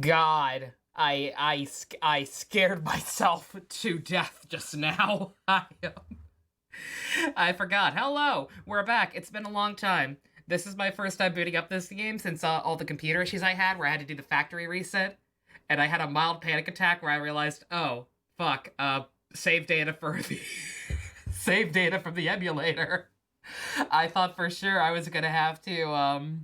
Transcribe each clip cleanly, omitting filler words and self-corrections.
God, I scared myself to death just now. I forgot. Hello, we're back. It's been a long time. This is my first time booting up this game since all the computer issues I had, where I had to do the factory reset, and I had a mild panic attack where I realized, oh fuck, save data for the save data from the emulator. I thought for sure I was gonna have to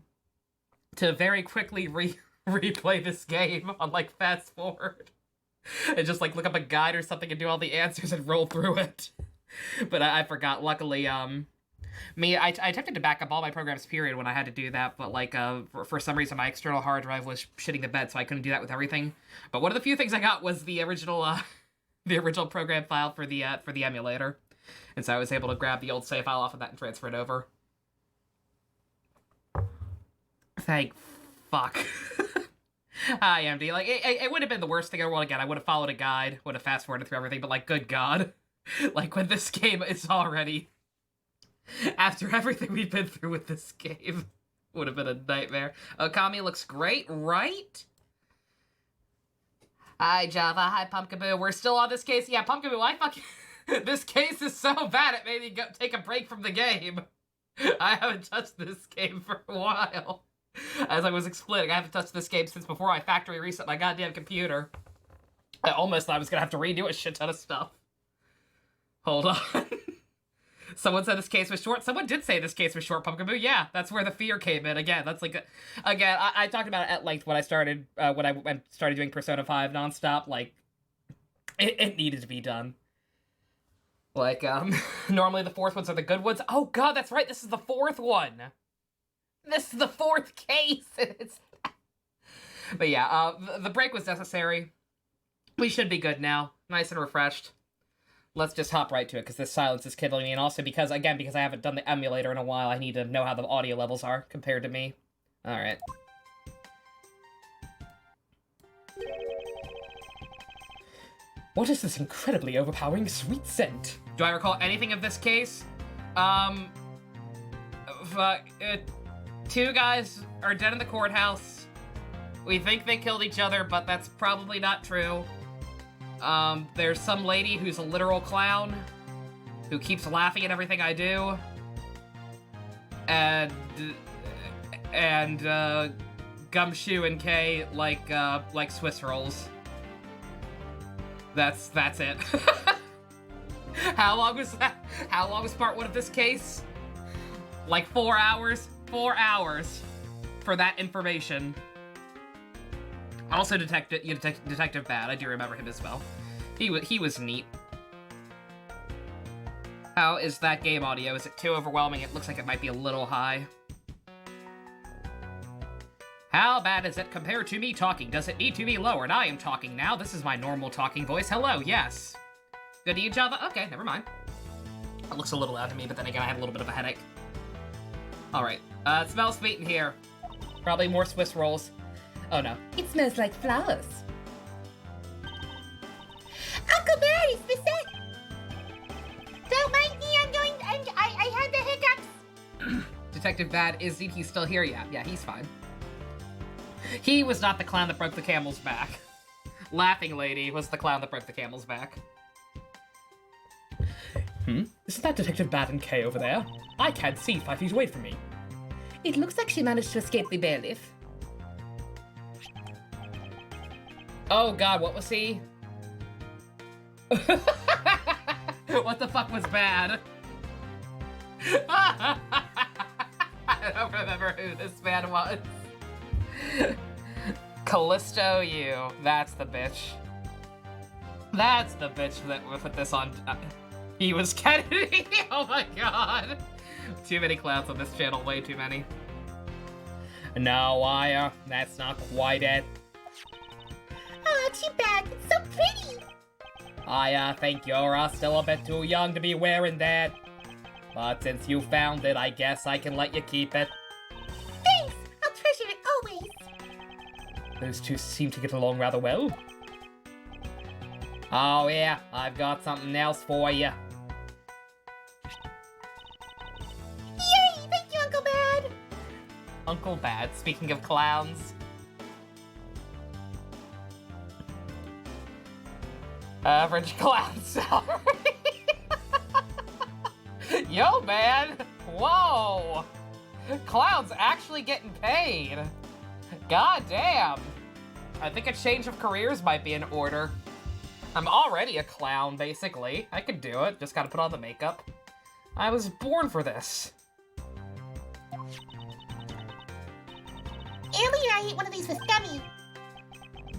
very quickly replay this game on like fast forward and just like look up a guide or something and do all the answers and roll through it. But I forgot. Luckily, I attempted to back up all my programs period when I had to do that, but like for some reason my external hard drive was shitting the bed, so I couldn't do that with everything. But one of the few things I got was the original program file for the emulator, and so I was able to grab the old save file off of that and transfer it over. Thank fuck. Hi, MD. Like, it would have been the worst thing in the world again. I would have followed a guide, would have fast forwarded through everything, but like, good God. Like, when this game is already... After everything we've been through with this game, would have been a nightmare. Okami looks great, right? Hi, Java. Hi, Pumpkaboo. We're still on this case. Yeah, Pumpkaboo, I fucking... This case is so bad it made me take a break from the game. I haven't touched this game for a while. As I was explaining, I haven't touched this game since before I factory reset my goddamn computer. I almost thought I was gonna have to redo a shit ton of stuff. Hold on. Someone said this case was short. Someone did say this case was short, Pumpkaboo. Yeah, that's where the fear came in. Again, that's like... Again, I talked about it at length when I started doing Persona 5 nonstop. Like, it needed to be done. Like, normally the fourth ones are the good ones. Oh god, that's right, this is the fourth one! This is the fourth case! But yeah, the break was necessary. We should be good now. Nice and refreshed. Let's just hop right to it, because this silence is killing me, and also because I haven't done the emulator in a while, I need to know how the audio levels are compared to me. Alright. What is this incredibly overpowering sweet scent? Do I recall anything of this case? Two guys are dead in the courthouse. We think they killed each other, but that's probably not true. There's some lady who's a literal clown who keeps laughing at everything I do. And Gumshoe and Kay like Swiss rolls. That's it. How long was that? How long was part one of this case? Like 4 hours? 4 hours for that information. Also Detective Bad, I do remember him as well. He was neat. How is that game audio? Is it too overwhelming? It looks like it might be a little high. How bad is it compared to me talking? Does it need to be lowered? I am talking now. This is my normal talking voice. Hello, yes. Good to you, Java? Okay, never mind. It looks a little loud to me, but then again, I have a little bit of a headache. Alright. It smells sweet in here. Probably more Swiss rolls. Oh no. It smells like flowers. Uncle Bear, is this it? Don't mind me, I had the hiccups. Detective Bad, is he still here? Yeah, he's fine. He was not the clown that broke the camel's back. Laughing Lady was the clown that broke the camel's back. Isn't that Detective Bad and Kay over there? I can't see 5 feet away from me. It looks like she managed to escape the bailiff. Oh god, what was he? What the fuck was bad? I don't remember who this man was. Callisto you. That's the bitch. That's the bitch that put this on. He was Kennedy. Oh my god. Too many clowns on this channel. Way too many. No, that's not quite it. Oh, too bad. It's so pretty. I think you're still a bit too young to be wearing that. But since you found it, I guess I can let you keep it. Thanks. I'll treasure it always. Those two seem to get along rather well. Oh yeah, I've got something else for you. Yay! Thank you, Uncle Bad. Uncle Bad, speaking of clowns. Average clown salary. Yo, man. Whoa. Clown's actually getting paid. God damn. I think a change of careers might be in order. I'm already a clown, basically. I could do it. Just gotta put on the makeup. I was born for this. Earlier I ate one of these with gummy.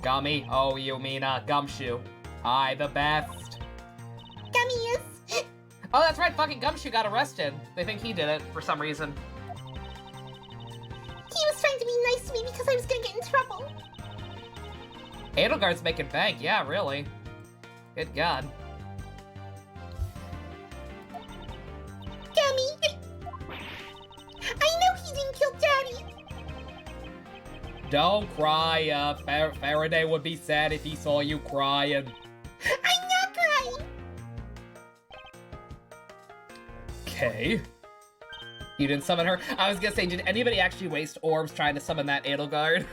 Gummy? Oh, you mean Gumshoe. Aye, the best. Gummy is. Oh, that's right, fucking Gumshoe got arrested. They think he did it for some reason. He was trying to be nice to me because I was gonna get in trouble. Edelgard's making bank, yeah, really. Good God. Gummy! I know he didn't kill Daddy! Don't cry, Faraday would be sad if he saw you crying. I'm not crying! Okay. You didn't summon her? I was gonna say, did anybody actually waste orbs trying to summon that Edelgard?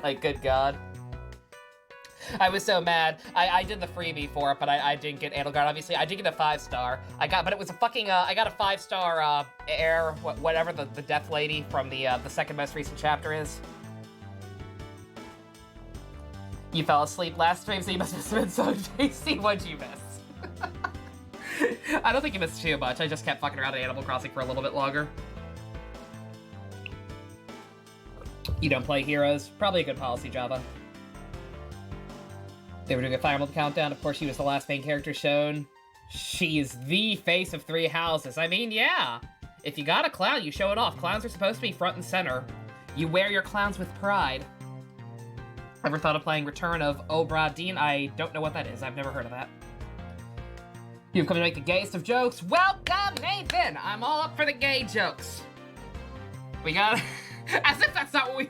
Like, good God. I was so mad. I did the freebie for it, but I didn't get Edelgard, obviously. I did get a 5-star. But it was a fucking, I got a 5-star, whatever the death lady from the second most recent chapter is. You fell asleep last stream, so you must have been so tasty. What'd you miss? I don't think you missed too much. I just kept fucking around at Animal Crossing for a little bit longer. You don't play Heroes? Probably a good policy, Java. They were doing a Fire Emblem countdown. Of course, she was the last main character shown. She's the face of 3 houses. I mean, yeah. If you got a clown, you show it off. Clowns are supposed to be front and center. You wear your clowns with pride. Ever thought of playing Return of Obra Dinn? I don't know what that is. I've never heard of that. You've come to make the gayest of jokes. Welcome, Nathan! I'm all up for the gay jokes. We got... As if that's not what we...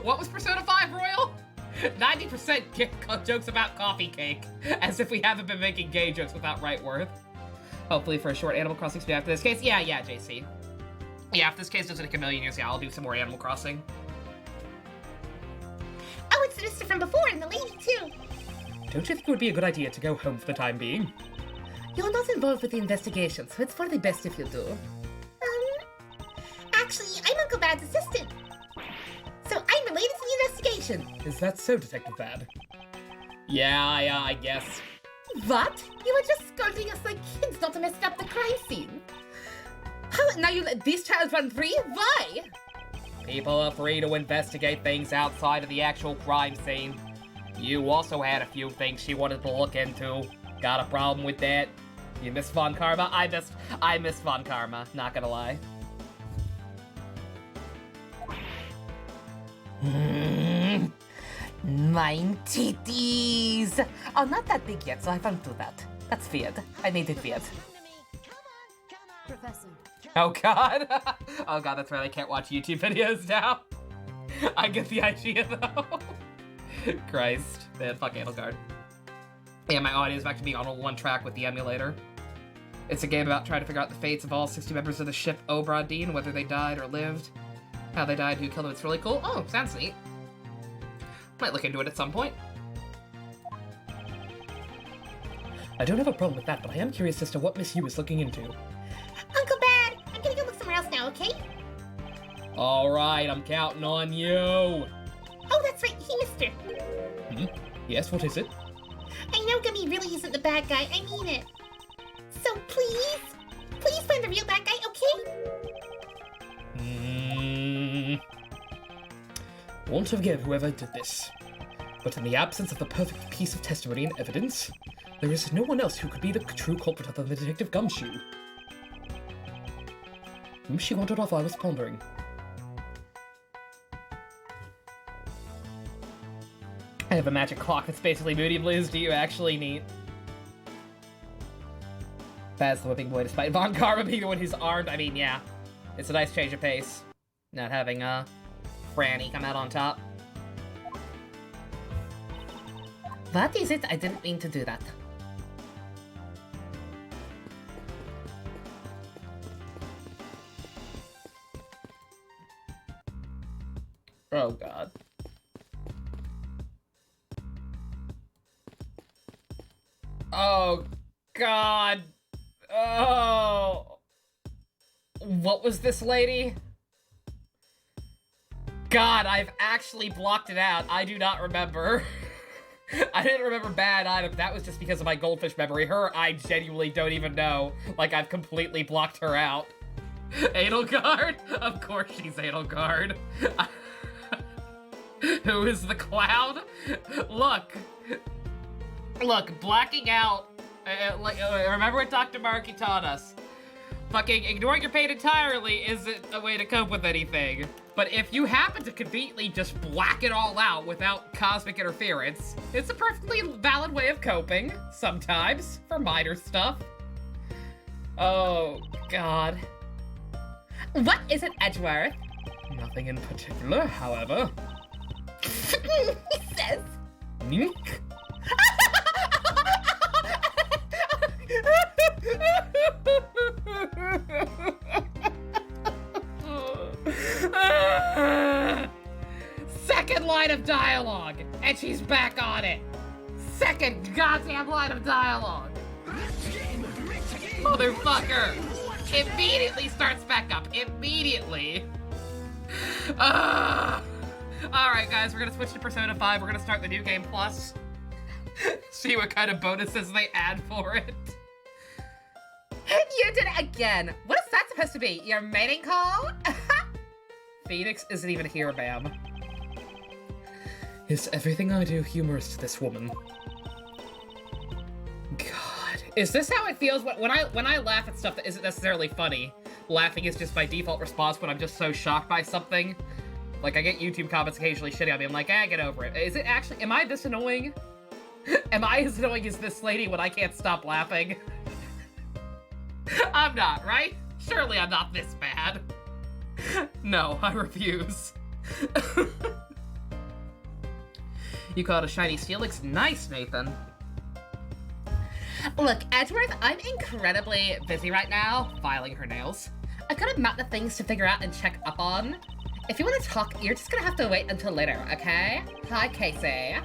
What was Persona 5, Royal? 90% jokes about coffee cake. As if we haven't been making gay jokes without right worth. Hopefully for a short Animal Crossing speed after this case. Yeah, JC. Yeah, if this case doesn't take a million years, yeah, I'll do some more Animal Crossing. Oh, it's the mister from before and the lady, too. Don't you think it would be a good idea to go home for the time being? You're not involved with the investigation, so it's for the best if you do. Actually, I'm Uncle Bad's assistant. So I'm related to the investigation. Is that so, Detective Bad? Yeah, I guess. What? You were just scolding us like kids not to mess up the crime scene. How, now you let this child run free? Why? People are free to investigate things outside of the actual crime scene. You also had a few things she wanted to look into. Got a problem with that? You miss Von Karma? I miss Von Karma, not gonna lie. Mine titties! Oh, not that big yet, so I won't do that. That's weird. I made it weird. Professor. Oh God. Oh God, that's right, I can't watch YouTube videos now. I get the idea though. Christ. Man, fuck Edelgard. Yeah, my audio is back to being on one track with the emulator. It's a game about trying to figure out the fates of all 60 members of the ship Obra Dinn, whether they died or lived. How they died, who killed them, it's really cool. Oh, sounds neat. Might look into it at some point. I don't have a problem with that, but I am curious as to what Miss Yu is looking into. Uncle Bad, I'm gonna go look somewhere else now, okay? Alright, I'm counting on you. Oh, that's right, he mister. Yes, what is it? I know Gummy really isn't the bad guy, I mean it. So please find the real bad guy, okay? Won't forgive whoever did this. But in the absence of the perfect piece of testimony and evidence, there is no one else who could be the true culprit other than Detective Gumshoe. Whom she wanted off, I was pondering. I have a magic clock that's basically Moody Blues. Do you actually need? That's the whipping boy despite Von Karma being the one who's armed. I mean, yeah. It's a nice change of pace. Not having, Franny come out on top. What is it? I didn't mean to do that. Oh, God. Oh, God. Oh. What was this lady? God, I've actually blocked it out. I do not remember. I didn't remember bad item. That was just because of my goldfish memory. Her, I genuinely don't even know. Like, I've completely blocked her out. Edelgard? Of course she's Edelgard. Who is the clown? Look, blacking out. Remember what Dr. Markey taught us. Fucking ignoring your pain entirely isn't a way to cope with anything. But if you happen to conveniently just black it all out without cosmic interference, it's a perfectly valid way of coping, sometimes, for minor stuff. Oh, God. What is it, Edgeworth? Nothing in particular, however. He says. Mink? Second line of dialogue, and she's back on it. Second goddamn line of dialogue. Motherfucker. Immediately starts back up. Immediately. Alright, guys, we're gonna switch to Persona 5. We're gonna start the new game plus. See what kind of bonuses they add for it. You did it again. What is that supposed to be? Your mating call? Phoenix isn't even here, ma'am. Is everything I do humorous to this woman? God. Is this how it feels when I laugh at stuff that isn't necessarily funny? Laughing is just my default response when I'm just so shocked by something. Like, I get YouTube comments occasionally shitting on me. I'm like, get over it. Is it actually, am I this annoying? Am I as annoying as this lady when I can't stop laughing? I'm not, right? Surely I'm not this bad. No, I refuse. You caught a shiny Steelix? Nice, Nathan. Look, Edgeworth, I'm incredibly busy right now, filing her nails. I've got a mountain of things to figure out and check up on. If you want to talk, you're just gonna have to wait until later, okay? Hi, Casey.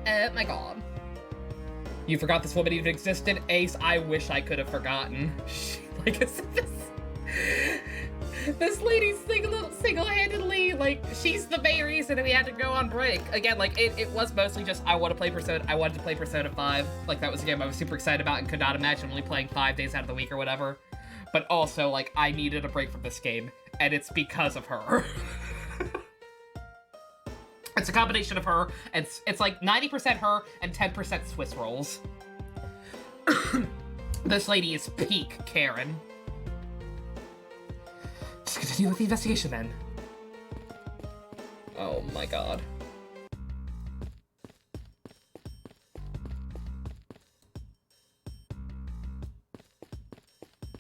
Oh my god. You forgot this woman even existed? Ace, I wish I could have forgotten. Like, this lady's single-handedly, like, she's the main reason that we had to go on break. Again, like, it was mostly just, I wanted to play Persona 5. Like, that was a game I was super excited about and could not imagine only playing 5 days out of the week or whatever. But also, like, I needed a break from this game, and it's because of her. It's a combination of her, and it's like 90% her and 10% Swiss rolls. This lady is peak Karen. Just continue with the investigation then. Oh my god.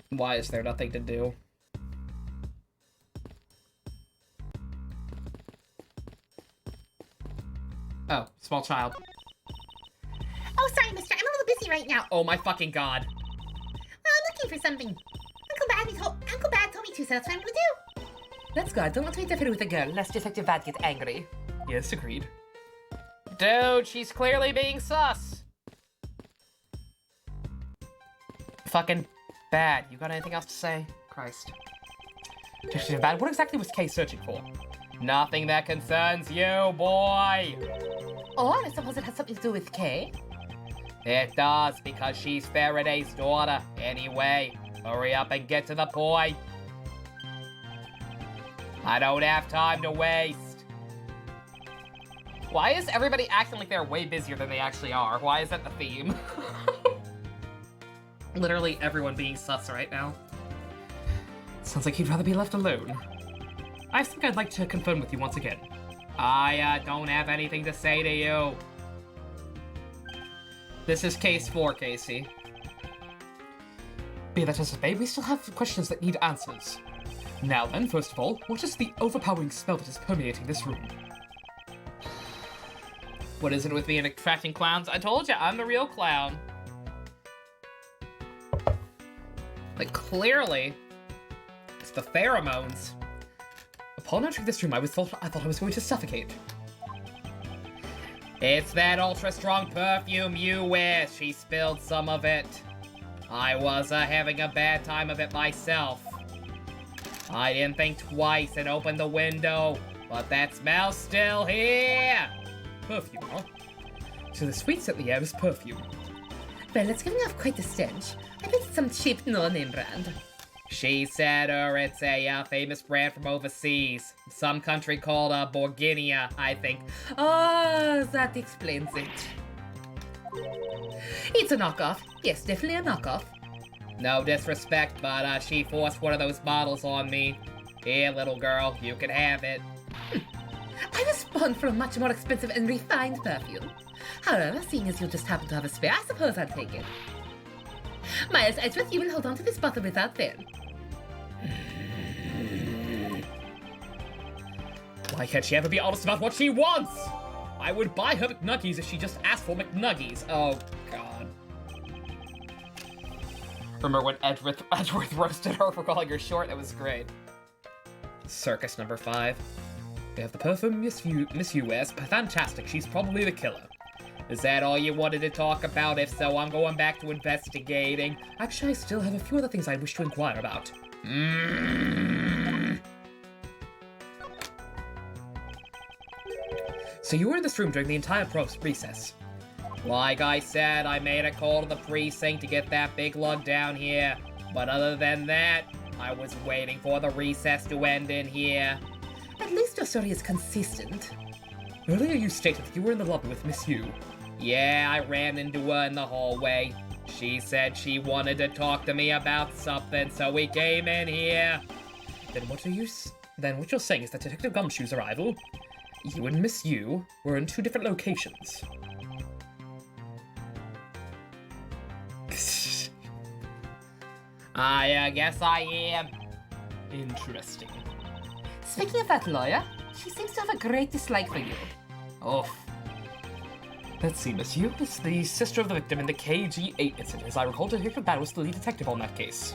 Why is there nothing to do? Oh, small child. Oh, sorry, mister. I'm a little busy right now. Oh my fucking god. I'm looking for something. Uncle Bad told me to, so that's what I'm gonna do. That's good. Don't want to interfere with the girl, lest Detective Bad get angry. Yes, agreed. Dude, she's clearly being sus. Fucking Bad. You got anything else to say? Christ. Detective Bad, what exactly was Kay searching for? Nothing that concerns you, boy. Oh, I suppose it has something to do with Kay? It does, because she's Faraday's daughter. Anyway, hurry up and get to the point. I don't have time to waste. Why is everybody acting like they're way busier than they actually are? Why is that the theme? Literally everyone being sus right now. Sounds like you'd rather be left alone. I think I'd like to confirm with you once again. I don't have anything to say to you. This is case 4, Casey. Be that as it may, we still have questions that need answers. Now then, first of all, what is the overpowering smell that is permeating this room? What is it with me and attracting clowns? I told you, I'm the real clown. Like, clearly, it's the pheromones. Upon entering this room, I thought I was going to suffocate. It's that ultra-strong perfume you wear. She spilled some of it. I was having a bad time of it myself. I didn't think twice and opened the window, but that smell's still here. Perfume, huh? So the sweet scent in the air is perfume. Well, it's giving off quite a stench. I bet it's some cheap no-name brand. She said it's a famous brand from overseas. Some country called Borginia, I think. Oh, that explains it. It's a knockoff. Yes, definitely a knockoff. No disrespect, but she forced one of those bottles on me. Here, little girl, you can have it. I was spawned for a much more expensive and refined perfume. However, seeing as you just happen to have a spare, I suppose I'll take it. Miles, Edgeworth, you will hold on to this bottle without fail. Why can't she ever be honest about what she wants? I would buy her McNuggies if she just asked for McNuggies. Oh, God. Remember when Edgeworth roasted her for calling her short? That was great. Circus number 5. We have the perfume Miss You wears. Fantastic. She's probably the killer. Is that all you wanted to talk about? If so, I'm going back to investigating. Actually, I still have a few other things I wish to inquire about. So you were in this room during the entire recess? Like I said, I made a call to the precinct to get that big lug down here. But other than that, I was waiting for the recess to end in here. At least your story is consistent. Earlier you stated that you were in the lobby with Miss Yu. Yeah, I ran into her in the hallway. She said she wanted to talk to me about something, so we came in here. Then what you're saying is that Detective Gumshoe's arrival, you and Miss Yu were in 2 different locations. I guess I am. Interesting. Speaking of that lawyer, she seems to have a great dislike for you. Oh. Let's see, Miss Yu is the sister of the victim in the KG8 incident. As I recall, Detective Bad was the lead detective on that case.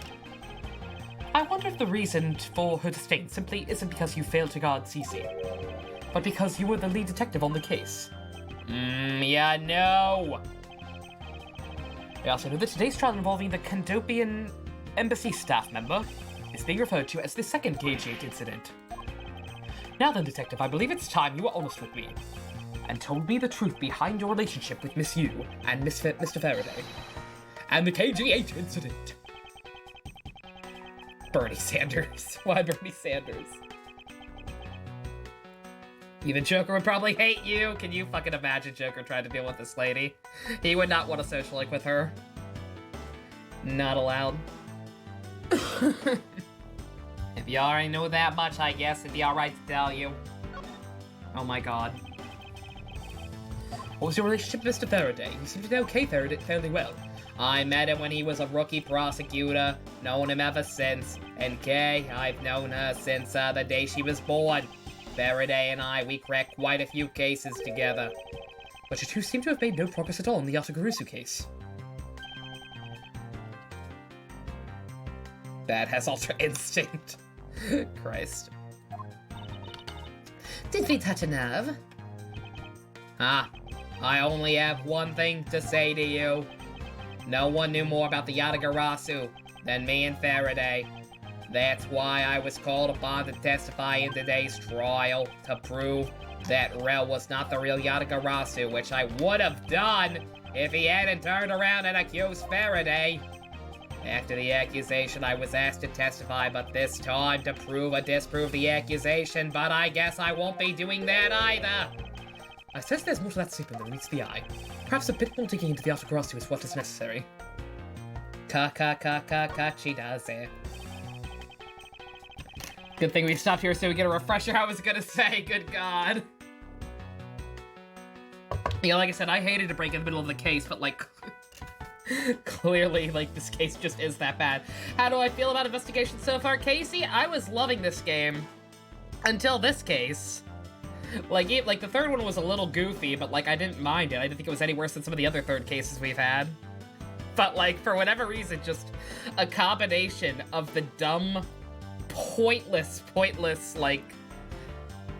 I wonder if the reason for her disdain simply isn't because you failed to guard Cece, but because you were the lead detective on the case. Yeah, no. I also know that today's trial involving the Candopian embassy staff member is being referred to as the second KG8 incident. Now then, Detective, I believe it's time you were honest with me and told me the truth behind your relationship with Miss Yu and Mr. Faraday, and the KG8 incident. Bernie Sanders. Why Bernie Sanders? Even Joker would probably hate you. Can you fucking imagine Joker trying to deal with this lady? He would not want to socialize with her. Not allowed. If you already know that much, I guess it'd be alright to tell you. Oh my god. What was your relationship with Mr. Faraday? You seem to know Kay Faraday fairly well. I met him when he was a rookie prosecutor. Known him ever since. And Kay, I've known her since the day she was born. Faraday and we cracked quite a few cases together. But you two seem to have made no progress at all in the Yasugarusu case. That has Ultra Instinct. Christ. Did we touch a nerve? I only have one thing to say to you. No one knew more about the Yatagarasu than me and Faraday. That's why I was called upon to testify in today's trial to prove that Rel was not the real Yatagarasu, which I would have done if he hadn't turned around and accused Faraday. After the accusation, I was asked to testify, but this time to prove or disprove the accusation, but I guess I won't be doing that either. I sense there's more to that statement than meets the eye. Perhaps a bit more digging into the Yatagarasu is what is necessary. Kachidase. Good thing we stopped here so we get a refresher. I was gonna say, good god. Yeah, like I said, I hated to break in the middle of the case, but like, clearly, like, this case just is that bad. How do I feel about investigation so far, Casey? I was loving this game until this case. Like, the third one was a little goofy, but like, I didn't mind it. I didn't think it was any worse than some of the other third cases we've had. But like, for whatever reason, just a combination of the dumb, pointless, like,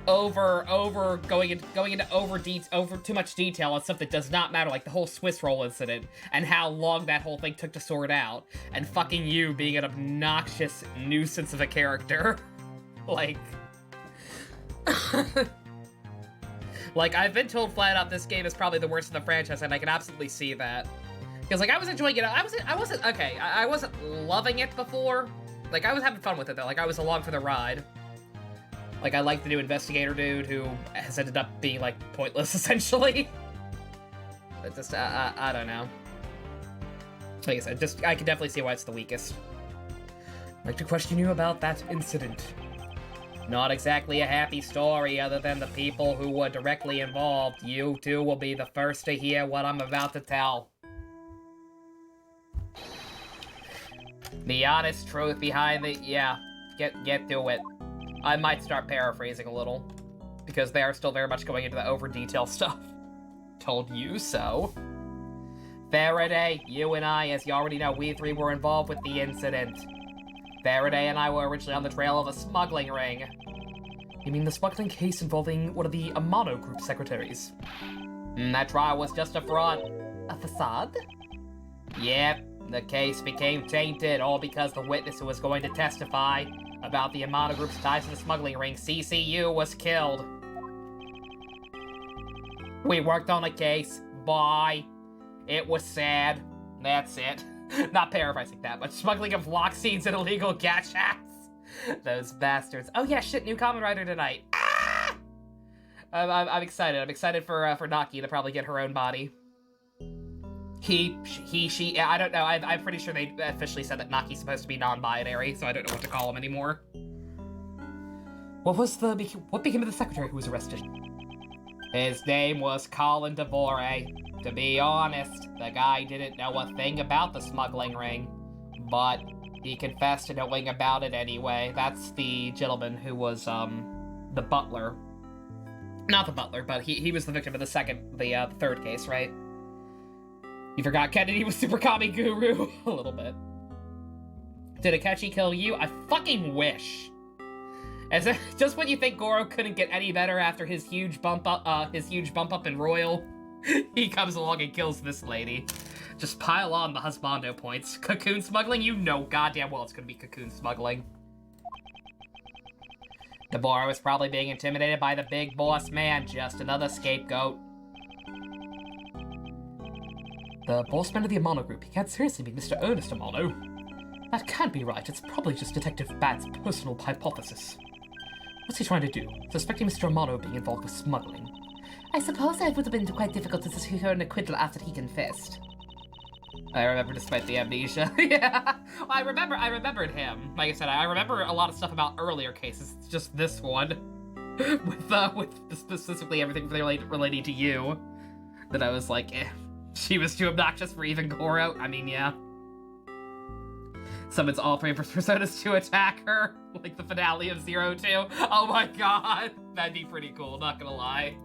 going into over too much detail on stuff that does not matter, like the whole Swiss roll incident and how long that whole thing took to sort out, and fucking you being an obnoxious nuisance of a character. Like, like, I've been told flat out this game is probably the worst in the franchise, and I can absolutely see that. Because, like, I was enjoying it. I wasn't loving it before. Like, I was having fun with it, though. Like, I was along for the ride. Like, I like the new investigator dude who has ended up being, like, pointless, essentially. But just, I don't know. Like I said, I can definitely see why it's the weakest. I'd like to question you about that incident. Not exactly a happy story, other than the people who were directly involved. You two will be the first to hear what I'm about to tell. The honest truth behind the... Yeah, get to it. I might start paraphrasing a little, because they are still very much going into the over-detail stuff. Told you so. Faraday, you and I, as you already know, we three were involved with the incident. Faraday and I were originally on the trail of a smuggling ring. You mean the smuggling case involving one of the Amano Group secretaries? That trial was just a front. A facade? Yep, the case became tainted, all because the witness who was going to testify about the Amano Group's ties to the smuggling ring, CCU, was killed. We worked on a case. Bye. It was sad. That's it. Not paraphrasing that, but smuggling of lock seeds and illegal gachas. Those bastards. Oh yeah, shit, new Kamen Rider tonight. Ah! I'm excited. I'm excited for Naki to probably get her own body. He, she, I don't know. I'm pretty sure they officially said that Naki's supposed to be non-binary, so I don't know what to call him anymore. What became of the secretary who was arrested? His name was Colin Devore. To be honest, the guy didn't know a thing about the smuggling ring, but he confessed to knowing about it anyway. That's the gentleman who was, the butler. Not the butler, but he was the victim of the third case, right? You forgot Kennedy was Super Kami Guru. A little bit. Did Akechi kill you? I fucking wish. As if, just when you think Goro couldn't get any better after his huge bump up in Royal, he comes along and kills this lady. Just pile on the husbando points. Cocoon smuggling? You know goddamn well it's gonna be cocoon smuggling. Deborah was probably being intimidated by the big boss man, just another scapegoat. The boss man of the Amano Group, he can't seriously be Mr. Ernest Amano. That can't be right, it's probably just Detective Bat's personal hypothesis. What's he trying to do? Suspecting Mr. Amano being involved with smuggling. I suppose it would have been quite difficult to secure an acquittal after he confessed. I remember despite the amnesia. Yeah, well, I remembered him. Like I said, I remember a lot of stuff about earlier cases. It's just this one. with specifically everything relating to you. That I was like, she was too obnoxious for even Goro. I mean, yeah. Summons all three personas to attack her, like the finale of 0-2. Oh my god, that'd be pretty cool, not gonna lie.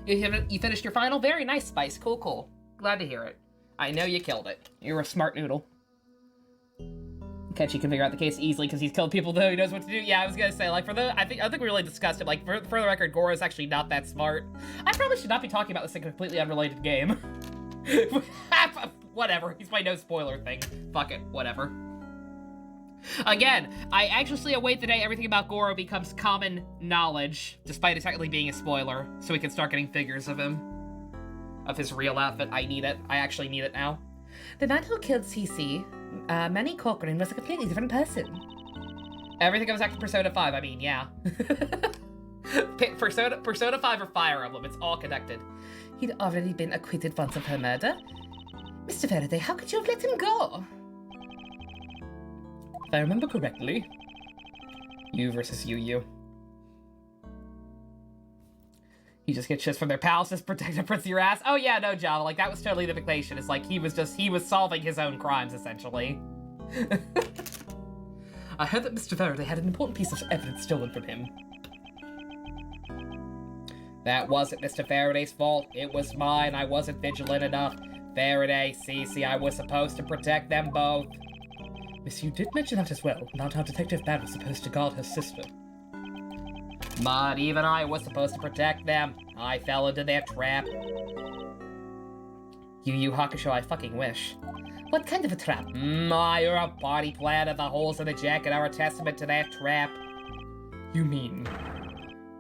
You finished your final? Very nice, Spice. Cool. Glad to hear it. I know you killed it. You're a smart noodle. Kenshi can figure out the case easily because he's killed people though he knows what to do. Yeah, I was gonna say, like, I think we really discussed it. Like, for the record, Goro's actually not that smart. I probably should not be talking about this in a completely unrelated game. Whatever, he's my no spoiler thing. Fuck it, whatever. Again, I anxiously await the day everything about Goro becomes common knowledge, despite it technically being a spoiler, so we can start getting figures of him. Of his real outfit. I need it. I actually need it now. The man who killed CC, Manny Corcoran, was a completely different person. Everything comes back to Persona 5, I mean, yeah. Persona 5 or Fire Emblem, it's all connected. He'd already been acquitted once of her murder. Mr. Faraday, how could you have let him go? If I remember correctly, you versus you. You just get shits from their palaces, protect and protect your ass. Oh yeah, no, Java, like that was totally the fixation. It's like he was solving his own crimes, essentially. I heard that Mr. Faraday had an important piece of evidence stolen from him. That wasn't Mr. Faraday's fault. It was mine. I wasn't vigilant enough. Faraday, Cece, I was supposed to protect them both. Miss, you did mention that as well, about how Detective Bad was supposed to guard her sister. But even I was supposed to protect them. I fell into their trap. Yu Yu Hakusho, I fucking wish. What kind of a trap? You're a body plan, and the holes in the jacket are a testament to that trap. You mean...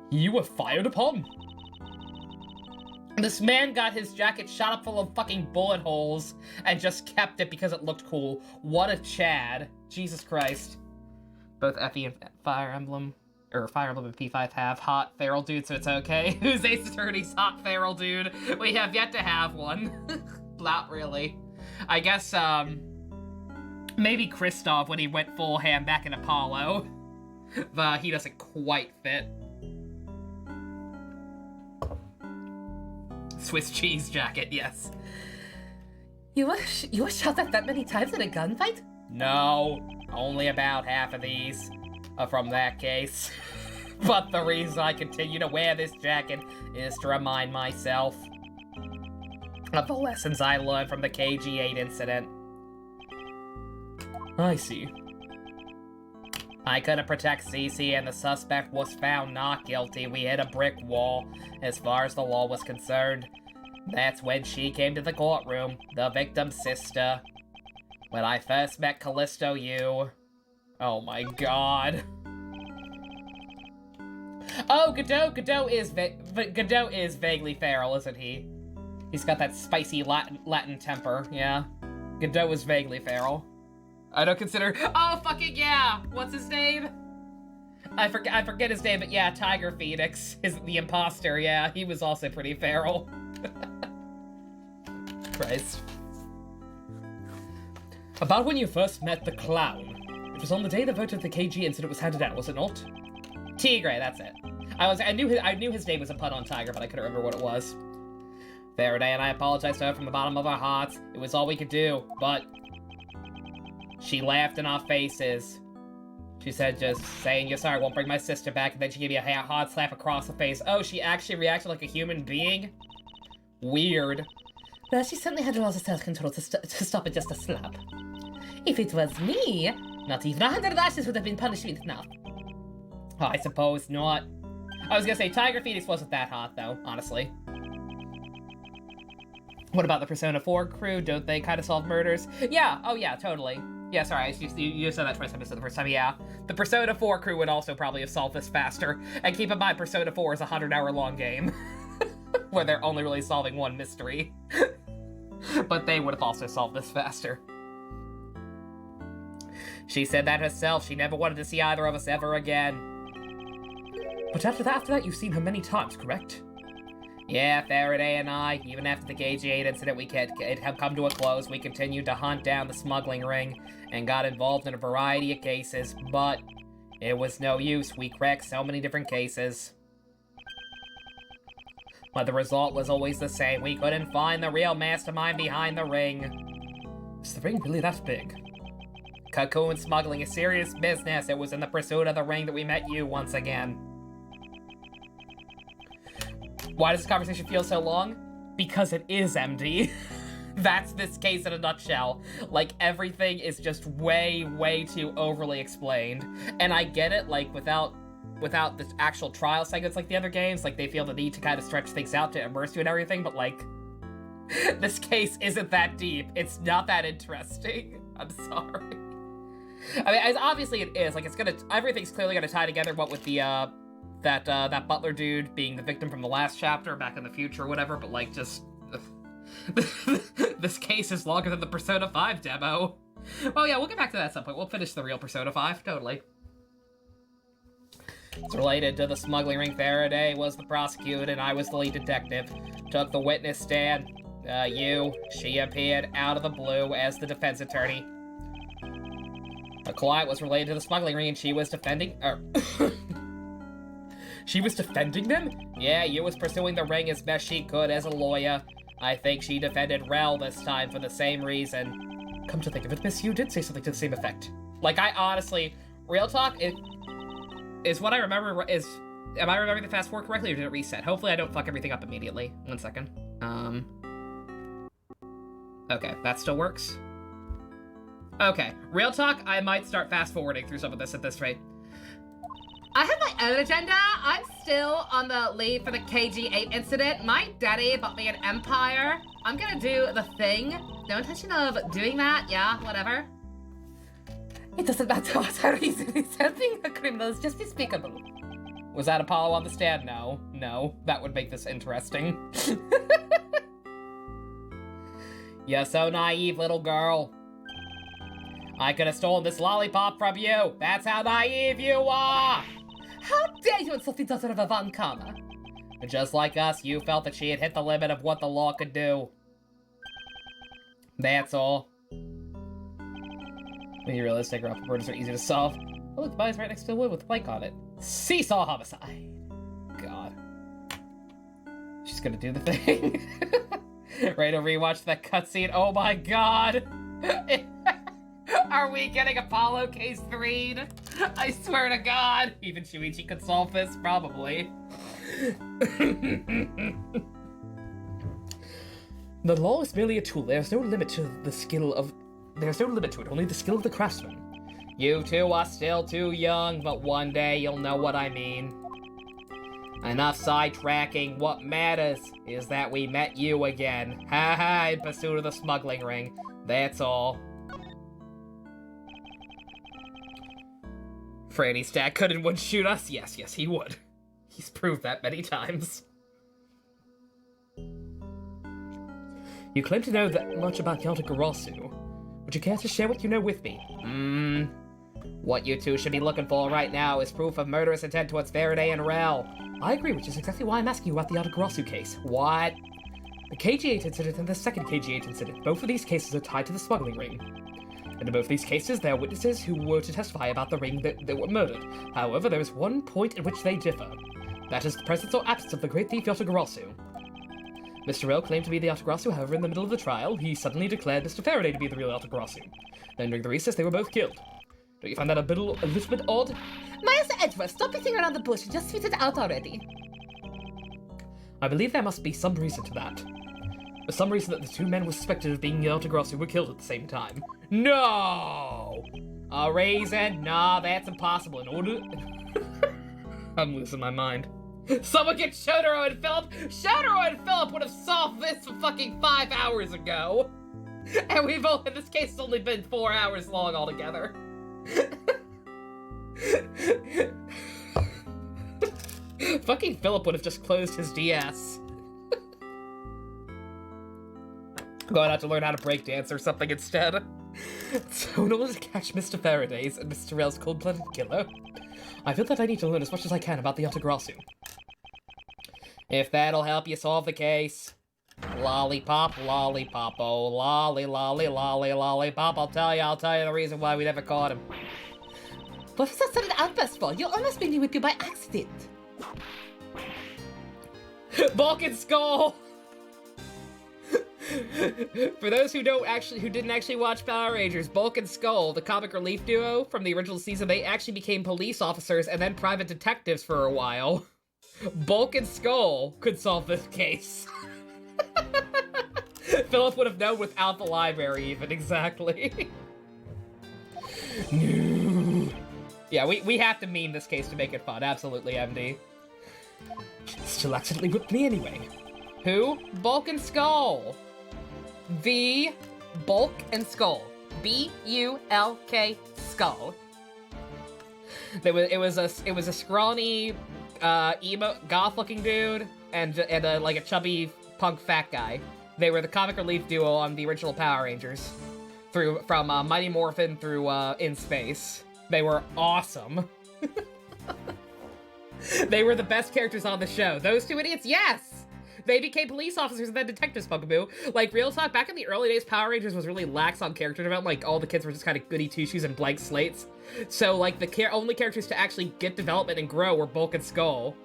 you were fired upon? This man got his jacket shot up full of fucking bullet holes and just kept it because it looked cool. What a Chad. Jesus Christ. Both Effie and Fire Emblem and P5 have hot feral dude, so it's okay. Who's Ace Attorney's hot feral dude? We have yet to have one. Not really. I guess, maybe Kristoff when he went full ham back in Apollo. But he doesn't quite fit. Swiss cheese jacket, yes. You were shot at that many times in a gunfight? No, only about half of these are from that case. But the reason I continue to wear this jacket is to remind myself of the lessons I learned from the KG-8 incident. I see. I couldn't protect Cece, and the suspect was found not guilty. We hit a brick wall, as far as the law was concerned. That's when she came to the courtroom, the victim's sister. When I first met Callisto Yu... Oh my god. Oh, Godot is vaguely feral, isn't he? He's got that spicy Latin temper, yeah. Godot is vaguely feral. I don't consider... Oh, fucking yeah! What's his name? I forget his name, but yeah, Tiger Phoenix is the imposter, yeah. He was also pretty feral. Christ. About when you first met the clown. It was on the day the vote of the KG incident was handed out, was it not? Tigre, that's it. I knew his name was a pun on Tiger, but I couldn't remember what it was. Faraday and I apologized to her from the bottom of our hearts. It was all we could do, but... She laughed in our faces. She said just saying you're sorry won't bring my sister back, and then she gave me a hard slap across the face. Oh, she actually reacted like a human being? Weird. Well, she certainly had a lot of self-control to stop at just a slap. If it was me, not even 100 lashes would have been punishment enough. Oh, I suppose not. I was gonna say, Tiger Phoenix wasn't that hot, though, honestly. What about the Persona 4 crew? Don't they kind of solve murders? Yeah, oh yeah, totally. Yeah, sorry, you said that twice, I missed it the first time, yeah. The Persona 4 crew would also probably have solved this faster. And keep in mind, Persona 4 is a 100-hour-long game. Where they're only really solving one mystery. But they would have also solved this faster. She said that herself. She never wanted to see either of us ever again. But after that, you've seen her many times, correct? Yeah, Faraday and I, even after the KG-8 incident it had come to a close, we continued to hunt down the smuggling ring and got involved in a variety of cases, but it was no use. We cracked so many different cases. But the result was always the same. We couldn't find the real mastermind behind the ring. Is the ring really that big? Cocoon smuggling is serious business. It was in the pursuit of the ring that we met you once again. Why does this conversation feel so long? Because it is, MD. That's this case in a nutshell. Like, everything is just way, way too overly explained. And I get it, like, without the actual trial segments like the other games, like, they feel the need to kind of stretch things out to immerse you and everything, but, like, this case isn't that deep. It's not that interesting. I'm sorry. I mean, obviously it is. Like, everything's clearly gonna tie together, what with the, that butler dude being the victim from the last chapter, back in the future or whatever, but, like, just... this case is longer than the Persona 5 demo. Oh yeah, we'll get back to that at some point. We'll finish the real Persona 5, totally. It's related to the smuggling ring. Faraday was the prosecutor and I was the lead detective. Took the witness stand. She appeared out of the blue as the defense attorney. The client was related to the smuggling ring and she was defending... She was defending them? Yeah, you was pursuing the ring as best she could as a lawyer. I think she defended Rel this time for the same reason. Come to think of it, Miss, you did say something to the same effect. Like, I honestly... Real talk, is what I remember is... Am I remembering the fast forward correctly, or did it reset? Hopefully I don't fuck everything up immediately. 1 second. Okay, that still works. Okay, real talk, I might start fast-forwarding through some of this at this rate. I have my own agenda. I'm still on the lead for the KG8 incident. My daddy bought me an Empire. I'm gonna do the thing. No intention of doing that. Yeah, whatever. It doesn't matter what our reason is. Helping a criminal is just despicable. Was that Apollo on the stand? No. No. That would make this interesting. You're so naive, little girl. I could have stolen this lollipop from you. That's how naive you are. How dare you insult the daughter of a Von Karma? Just like us, you felt that she had hit the limit of what the law could do. That's all. When you realistic, rough murders are easy to solve. Oh, look, the body's right next to the wood with a blank on it. Seesaw homicide. God. She's gonna do the thing. Ready to rewatch that cutscene? Oh my god. Are we getting Apollo Case 3'd? I swear to God. Even Shuichi could solve this, probably. The law is merely a tool. There's no limit to the skill of... There's no limit to it, only the skill of the craftsman. You two are still too young, but one day you'll know what I mean. Enough sidetracking. What matters is that we met you again. Ha ha, in pursuit of the smuggling ring. That's all. Franny Stack could and would shoot us? Yes, yes, he would. He's proved that many times. You claim to know that much about Yatagarasu. Would you care to share what you know with me? What you two should be looking for right now is proof of murderous intent towards Faraday and Rel. I agree, which is exactly why I'm asking you about the Yatagarasu case. What? The KG8 incident and the second KG8 incident, both of these cases are tied to the smuggling ring. And in both these cases, there are witnesses who were to testify about the ring that were murdered. However, there is one point in which they differ. That is the presence or absence of the great thief Yatagarasu. Mr. Rel claimed to be the Yatagarasu, however, in the middle of the trial, he suddenly declared Mr. Faraday to be the real Yatagarasu. Then during the recess, they were both killed. Don't you find that a little bit odd? Master Edgeworth, stop beating around the bush. You just tweeted it out already. I believe there must be some reason to that. For some reason that the two men were suspected of being Yatagarasu were killed at the same time. No! A reason? Nah, that's impossible. In order... I'm losing my mind. Someone get Shotaro and Philip! Shotaro and Philip would have solved this fucking 5 hours ago! And we've only, this case has only been 4 hours long altogether. Fucking Philip would have just closed his DS. Going out to learn how to breakdance or something instead. So in order to catch Mr. Faraday's and Mr. Rel's cold-blooded killer, I feel that I need to learn as much as I can about the Yatagarasu. If that'll help you solve the case. Lollipop, lollipop, oh, lolly, lolly, lolly, lollipop. I'll tell you the reason why we never caught him. What was that sudden outburst for? You almost made me whip you by accident. Balkan Skull! For those who didn't actually watch Power Rangers, Bulk and Skull, the comic relief duo from the original season, they actually became police officers and then private detectives for a while. Bulk and Skull could solve this case. Philip would have known without the library even, exactly. No. Yeah, we have to meme this case to make it fun, absolutely, MD. Still accidentally whipped me anyway. Who? Bulk and Skull. The Bulk and Skull. B-U-L-K Skull. It was a scrawny, emo, goth-looking dude and like a chubby punk fat guy. They were the comic relief duo on the original Power Rangers, from Mighty Morphin through In Space. They were awesome. They were the best characters on the show. Those two idiots, yes! They became police officers and then detectives, Pugaboo. Like, real talk, back in the early days, Power Rangers was really lax on character development. Like, all the kids were just kind of goody two-shoes and blank slates. So, like, the only characters to actually get development and grow were Bulk and Skull.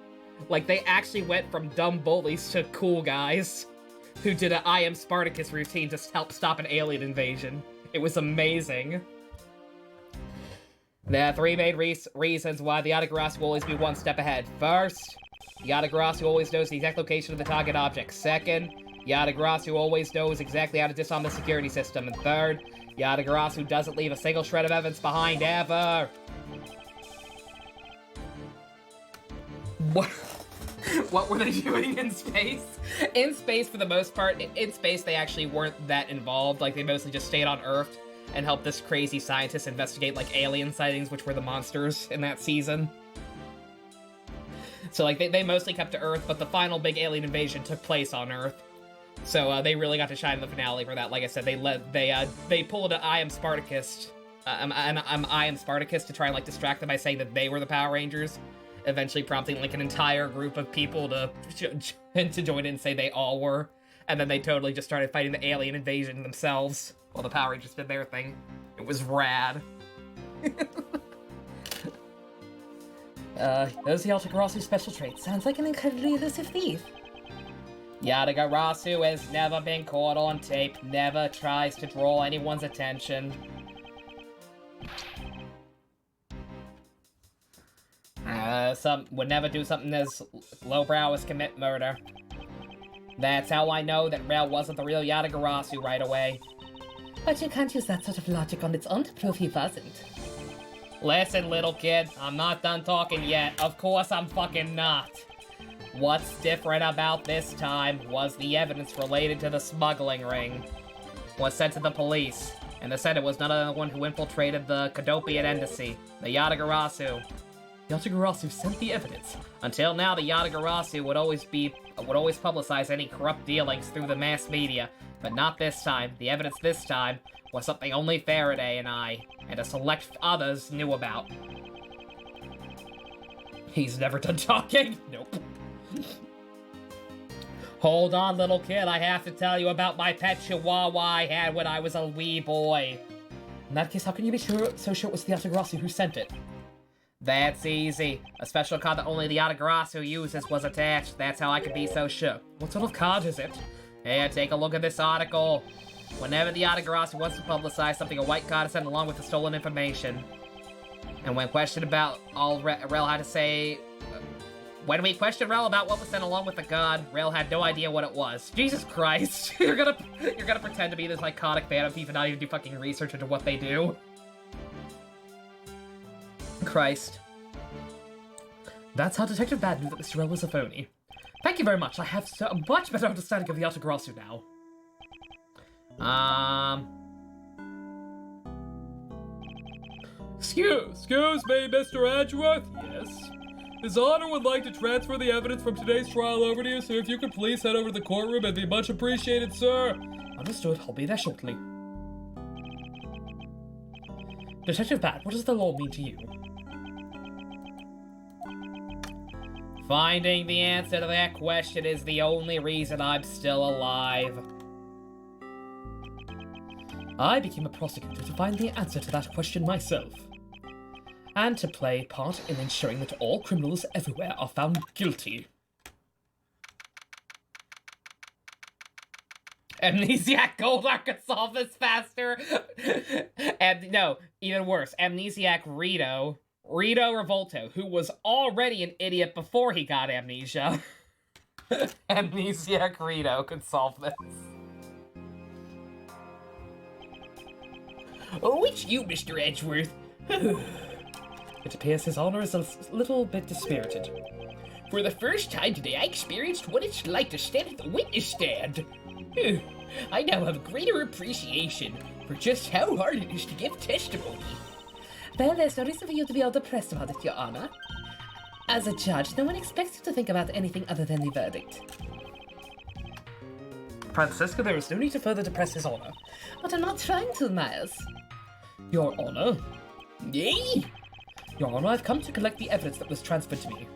Like, they actually went from dumb bullies to cool guys who did a I Am Spartacus routine to help stop an alien invasion. It was amazing. There are three main reasons why the Yatagarasu will always be one step ahead. First, Yatagarasu always knows the exact location of the target object. Second, Yatagarasu always knows exactly how to disarm the security system. And third, Yatagarasu doesn't leave a single shred of evidence behind ever. What were they doing in space? In space, for the most part, in space, they actually weren't that involved. Like, they mostly just stayed on Earth and helped this crazy scientist investigate, like, alien sightings, which were the monsters in that season. So, like, they mostly kept to Earth, but the final big alien invasion took place on Earth. So, they really got to shine in the finale for that. Like I said, they pulled an I Am Spartacus, I Am Spartacus to try and, like, distract them by saying that they were the Power Rangers, eventually prompting, like, an entire group of people to join in and say they all were. And then they totally just started fighting the alien invasion themselves while the Power Rangers did their thing. It was rad. Those Yatagarasu special traits. Sounds like an incredibly elusive thief. Yatagarasu has never been caught on tape, never tries to draw anyone's attention. Would never do something as lowbrow as commit murder. That's how I know that Rel wasn't the real Yatagarasu right away. But you can't use that sort of logic on its own to prove he wasn't. Listen, little kid, I'm not done talking yet. Of course I'm fucking not. What's different about this time was the evidence related to the smuggling ring was sent to the police, and they said it was none other than the one who infiltrated the Kadopian embassy, the Yatagarasu. Yatagarasu sent the evidence. Until now, the Yatagarasu would always publicize any corrupt dealings through the mass media, but not this time. The evidence this time was something only Faraday and I, and a select others, knew about. He's never done talking. Nope. Hold on, little kid, I have to tell you about my pet chihuahua I had when I was a wee boy. In that case, how can you be so sure it was the Yatagarasu who sent it? That's easy. A special card that only the Yatagarasu uses was attached. That's how I could be so sure. What sort of card is it? Here, take a look at this article. Whenever the Yatagarasu wants to publicize something, a white card is sent along with the stolen information. And when questioned about all Rel had to say... When we questioned Rel about what was sent along with the card, Rel had no idea what it was. Jesus Christ. You're gonna pretend to be this iconic fan of thief and not even do fucking research into what they do. Christ. That's how Detective Bad knew that Mr. Rel was a phony. Thank you very much. I have a much better understanding of the Yatagarasu now. Excuse me, Mr. Edgeworth? Yes? His Honor would like to transfer the evidence from today's trial over to you, so if you could please head over to the courtroom, it'd be much appreciated, sir. Understood. I'll be there shortly. Detective Bad, what does the law mean to you? Finding the answer to that question is the only reason I'm still alive. I became a prosecutor to find the answer to that question myself. And to play part in ensuring that all criminals everywhere are found guilty. Amnesiac Goldar could solve this faster. And no, even worse, Amnesiac Rito Revolto, who was already an idiot before he got amnesia. Amnesiac Rito could solve this. Oh, it's you, Mr. Edgeworth. It appears His Honor is a little bit dispirited. For the first time today, I experienced what it's like to stand at the witness stand. I now have a greater appreciation for just how hard it is to give testimony. Well, there's no reason for you to be all depressed about it, Your Honor. As a judge, no one expects you to think about anything other than the verdict. Francisco, there is no need to further depress His Honor. But I'm not trying to, Miles. Your Honor? Yay! Your Honor, I've come to collect the evidence that was transferred to me.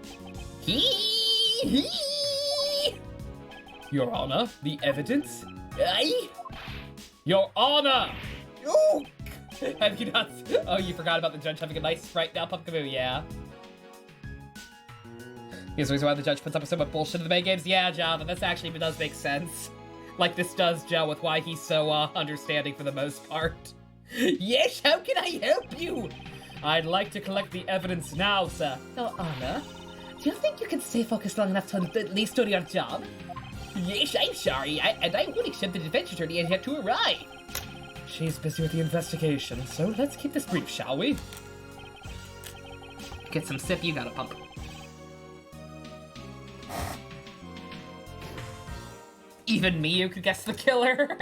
Your Honor, the evidence? Aye? Your Honor! Oh! Have you not... Oh, you forgot about the judge having a nice sprite now, Pumpkaboo, yeah. Here's the reason why the judge puts up with so much bullshit in the main games. Yeah, Java, this actually does make sense. Like, this does gel with why he's so, understanding for the most part. Yes, how can I help you? I'd like to collect the evidence now, sir. Your Honor, do you think you can stay focused long enough to at least do your job? Yes, I'm sorry, and I would accept the defense attorney has yet to arrive. she's busy with the investigation, so let's keep this brief, shall we? Get some sip, you gotta pump. Even Miyu could guess the killer.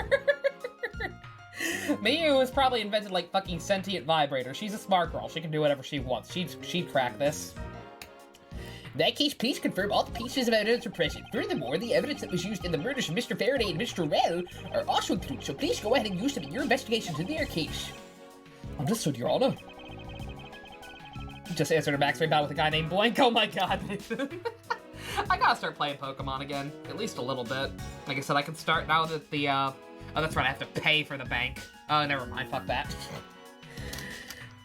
Miyu was probably invented like fucking sentient vibrator. She's a smart girl. She can do whatever she wants. She'd crack this. In that case, please confirm all the pieces of evidence are present. Furthermore, the evidence that was used in the murders of Mr. Faraday and Mr. Rell are also included, so please go ahead and use them in your investigations in their case. Understood, Your Honor. Just answered a backstory battle with a guy named Blank. Oh my god, Nathan. I gotta start playing Pokemon again. At least a little bit. Like I said, I can start now that the, Oh, that's right, I have to pay for the bank. Oh, never mind, fuck that.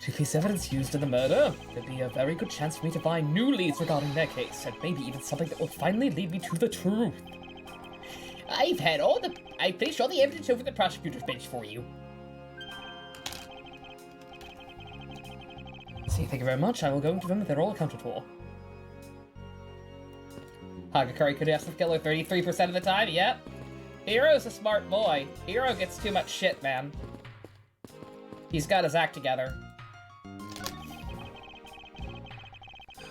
To piece evidence used in the murder, there'd be a very good chance for me to find new leads regarding their case, and maybe even something that will finally lead me to the truth. I've placed all the evidence over the prosecutor's bench for you. See, thank you very much. I will go into them. They're all accounted for. Hagakari could ask the killer 33% of the time, yep. Hiro's a smart boy. Hiro gets too much shit, man. He's got his act together.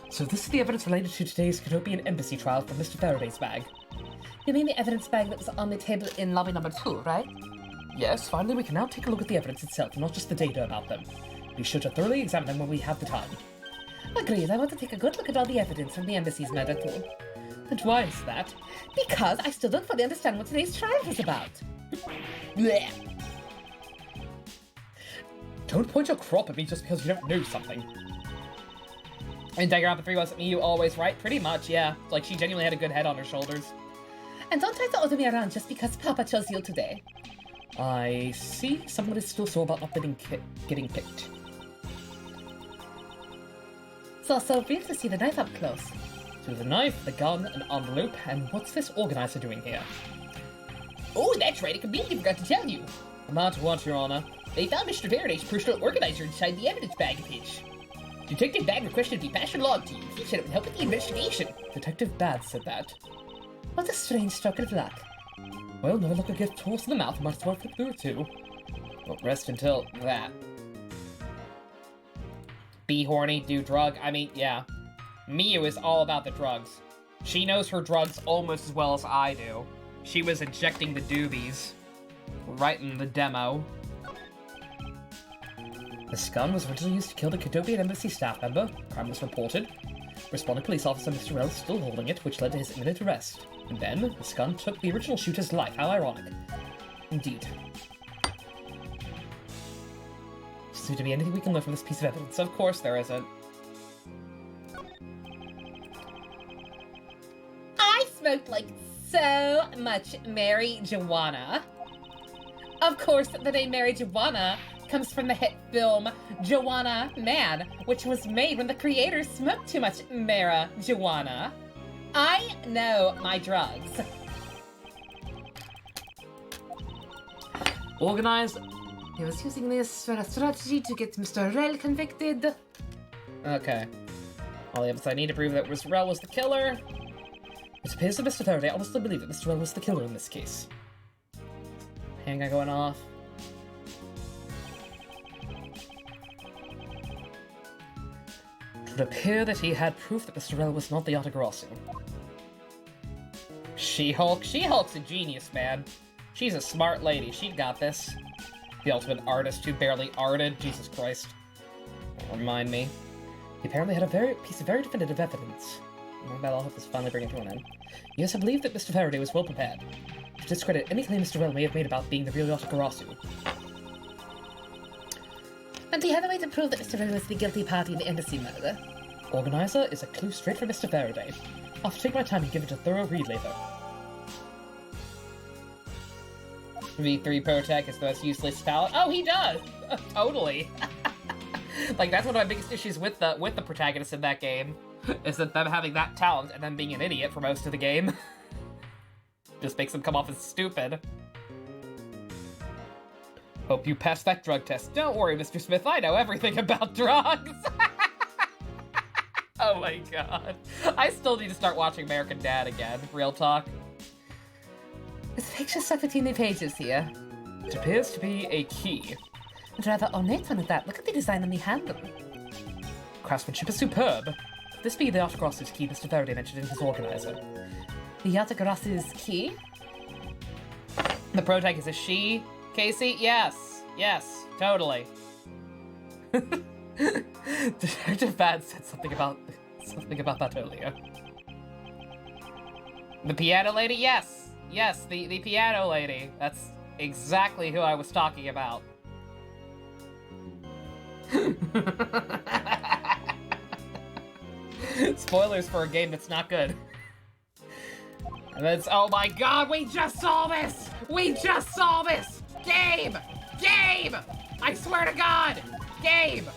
So this is the evidence related to today's Canopian Embassy trial from Mr. Faraday's bag. You mean the evidence bag that was on the table in lobby number 2, right? Yes, finally we can now take a look at the evidence itself, not just the data about them. Be sure to thoroughly examine them when we have the time. Agreed, I want to take a good look at all the evidence from the embassy's murder too. And why is that? Because I still don't fully understand what today's trial is about. Blech. Don't point your crop at me just because you don't know something. And Dagger out the 3 wasn't Miyu always right? Pretty much, yeah. Like, she genuinely had a good head on her shoulders. And don't try to order me around just because Papa chose you today. I see. Someone is still sore about not getting picked. So weird to see the knife up close. So the knife, the gun, an envelope, and what's this organizer doing here? Oh, that's right, I completely forgot to tell you. About what, Your Honor? They found Mr. Faraday's personal organizer inside the evidence bag of his. Detective Bad requested to be passed along to you. He said it would help with the investigation. Detective Bad said that. What a strange stroke of luck. Well, no luck will get tossed in the mouth, might as well flip through it too. Won't rest until that. Be horny, do drug. I mean, yeah. Miyu is all about the drugs. She knows her drugs almost as well as I do. She was injecting the doobies. Right in the demo. This gun was originally used to kill the Cadobian Embassy staff member. Crime was reported. Responding police officer Mr. Rell still holding it, which led to his imminent arrest. And then, this gun took the original shooter's life. How ironic. Indeed. Does there to be anything we can learn from this piece of evidence? Of course there isn't. I smoked like so much marijuana. Of course, the name marijuana comes from the hit film Joanna Man, which was made when the creators smoked too much marijuana. I know my drugs. Organized. He was using this for a strategy to get Mr. Rell convicted. Okay. All the evidence I need to prove that Rell was the killer. It appears that Mr. Faraday honestly believed that Mr. Rell was the killer in this case. Handgun going off. It would appear that he had proof that Mr. Rell was not the Autogrossi. She-Hulk? She-Hulk's a genius, man. She's a smart lady. She got this. The ultimate artist who barely arted. Jesus Christ. Don't remind me. He apparently had a piece of very definitive evidence. Well, I'll have to finally bring it to an end. Yes, I believe that Mr. Faraday was well prepared to discredit any claim Mr. Rell may have made about being the real Yotagarasu. And he had a way to prove that Mr. Rell was the guilty party in the embassy murder. Organizer is a clue straight from Mr. Faraday. I'll have to take my time and give it a thorough read later. V3 Protec is the most useless talent. Oh, he does! Totally. Like, that's one of my biggest issues with the protagonists in that game. Is that them having that talent and them being an idiot for most of the game. Just makes them come off as stupid. Hope you passed that drug test. Don't worry, Mr. Smith, I know everything about drugs! Oh my god. I still need to start watching American Dad again. Real talk. This picture stuck between the pages here. It appears to be a key. And rather ornate one at that. Look at the design on the handle. Craftsmanship is superb. Could this be the Autogrossus key Mr. Faraday mentioned in his organizer? The Autogrossus key? The pro tag is a she. Casey? Yes. Yes. Totally. Detective Bad said something about that earlier. The piano lady? Yes. Yes, the piano lady. That's exactly who I was talking about. Spoilers for a game that's not good. And that's, oh my god, we just saw this! We just saw this! Gabe! Gabe! I swear to god! Gabe!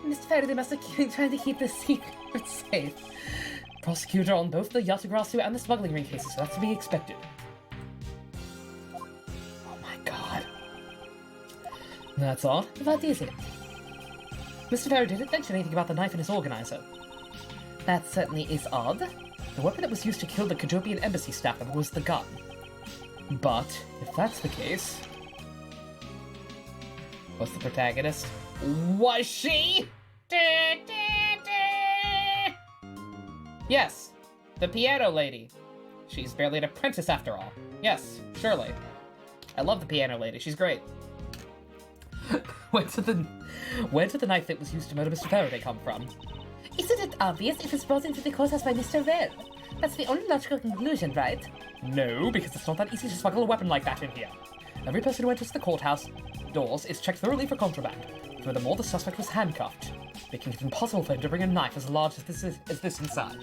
Mr. Faraday must have been trying to keep this secret safe. Prosecutor on both the Yatagrasu and the smuggling ring cases, so that's to be expected. Oh my god. That's odd. What is it? Mr. Faraday didn't mention anything about the knife in his organizer. That certainly is odd. The weapon that was used to kill the Kadopian embassy staff member was the gun. But, if that's the case... Was the protagonist? Was she? Yes, the piano lady. She's barely an apprentice after all. Yes, surely. I love the piano lady, she's great. Where did the knife that was used to murder Mr. Faraday come from? Isn't it obvious it was brought into the courthouse by Mr. Red? That's the only logical conclusion, right? No, because it's not that easy to smuggle a weapon like that in here. Every person who enters the courthouse doors is checked thoroughly for contraband. Furthermore, the suspect was handcuffed, making it impossible for him to bring a knife as large as this inside.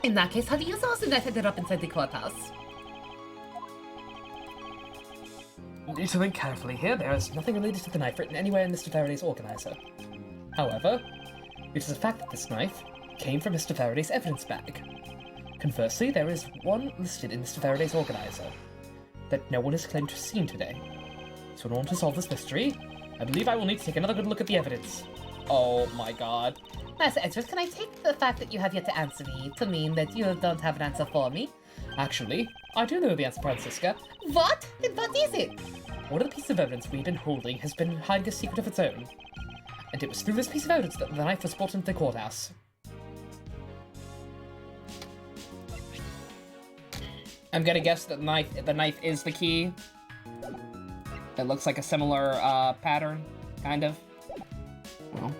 In that case, how do you suppose the knife ended up inside the courthouse? You need to think carefully here. There is nothing related to the knife written anywhere in Mr. Faraday's organizer. However, it is a fact that this knife came from Mr. Faraday's evidence bag. Conversely, there is one listed in Mr. Faraday's organizer that no one has claimed to have seen today. So in order to solve this mystery, I believe I will need to take another good look at the evidence. Oh my god. Master Edgeworth, can I take the fact that you have yet to answer me to mean that you don't have an answer for me? Actually, I do know the answer, Francisca. What? Then what is it? One of the pieces of evidence we've been holding has been hiding a secret of its own. And it was through this piece of evidence that the knife was brought into the courthouse. I'm gonna guess that the knife is the key. It looks like a similar pattern, kind of. Well.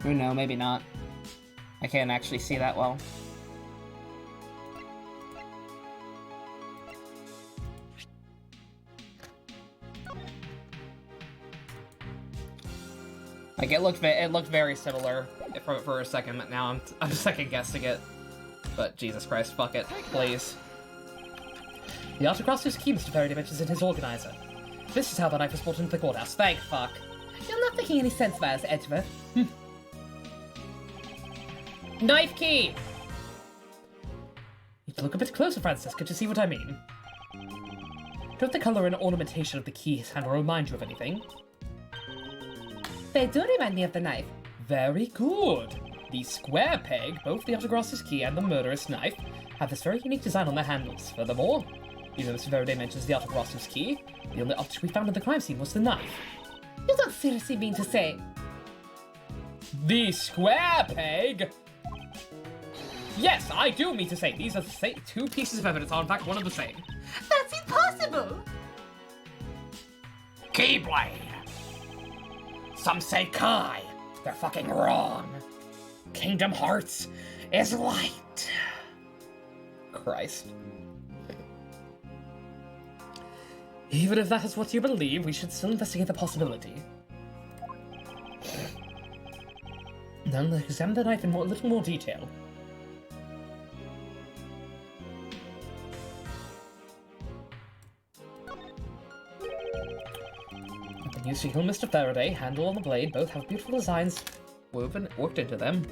No, maybe not. I can't actually see that well. Like it looked very similar for a second, but now I'm second guessing it. But Jesus Christ, fuck it, please. The Autogrossus key Mr. Faraday mentions in his organizer. This is how the knife was brought into the courthouse. Thank fuck. You're not making any sense, Master Edgeworth. Knife key! Need to look a bit closer, Francisca, to see what I mean. Don't the color and ornamentation of the key handle remind you of anything? They do remind me of the knife. Very good. The square peg, both the Autogrossus key and the murderous knife, have this very unique design on their handles. Furthermore, even Mr. Faraday mentions the Autogrossus key, the only object we found at the crime scene was the knife. You don't seriously mean to say... The square peg? Yes, I do mean to say these are the same two pieces of evidence are in fact one and the same. That's impossible! Keyblade! Some say Kai. They're fucking wrong. Kingdom Hearts is light. Christ. Even if that is what you believe, we should still investigate the possibility. Then let's examine the knife in a little more detail. Weapon used to kill Mr. Faraday, handle on the blade, both have beautiful designs worked into them.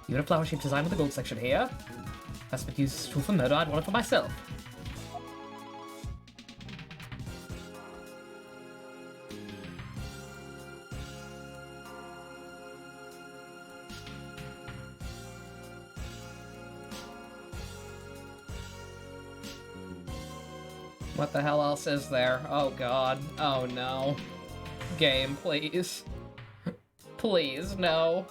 Even a flower-shaped design with a gold section here. That's been used as a tool for murder, I'd want it for myself. What the hell else is there? Oh god. Oh no. Game, please. Please, no.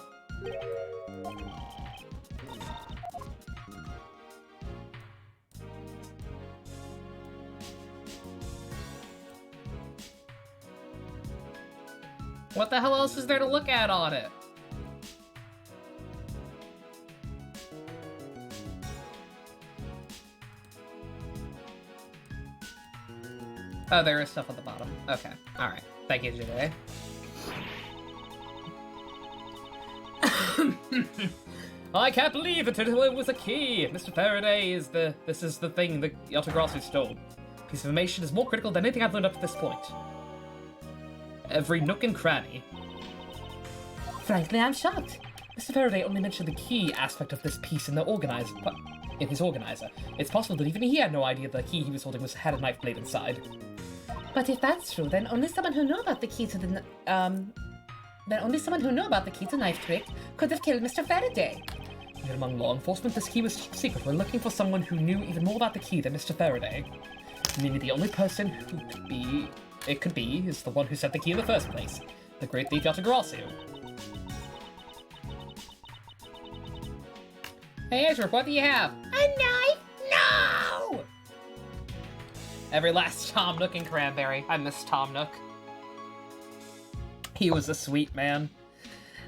What the hell else is there to look at on it? Oh, there is stuff at the bottom. Okay. Alright. Thank you, Jide. I can't believe it was a key! Mr. Faraday is this is the thing that Yatagrasu stole. Piece of information is more critical than anything I've learned up to this point. Every nook and cranny. Frankly, I'm shocked. Mr. Faraday only mentioned the key aspect of this piece in his organizer. It's possible that even he had no idea the key he was holding had a knife blade inside. But if that's true, then only someone who knew about the key to the knife trick could have killed Mr. Faraday. Even among law enforcement, this key was secret. We're looking for someone who knew even more about the key than Mr. Faraday. Maybe the only person who could be is the one who set the key in the first place. The great thief Yatagrasu. Hey, Edgeworth, what do you have? A knife? No! Every last Tom Nook and Cranberry. I miss Tom Nook. He was a sweet man.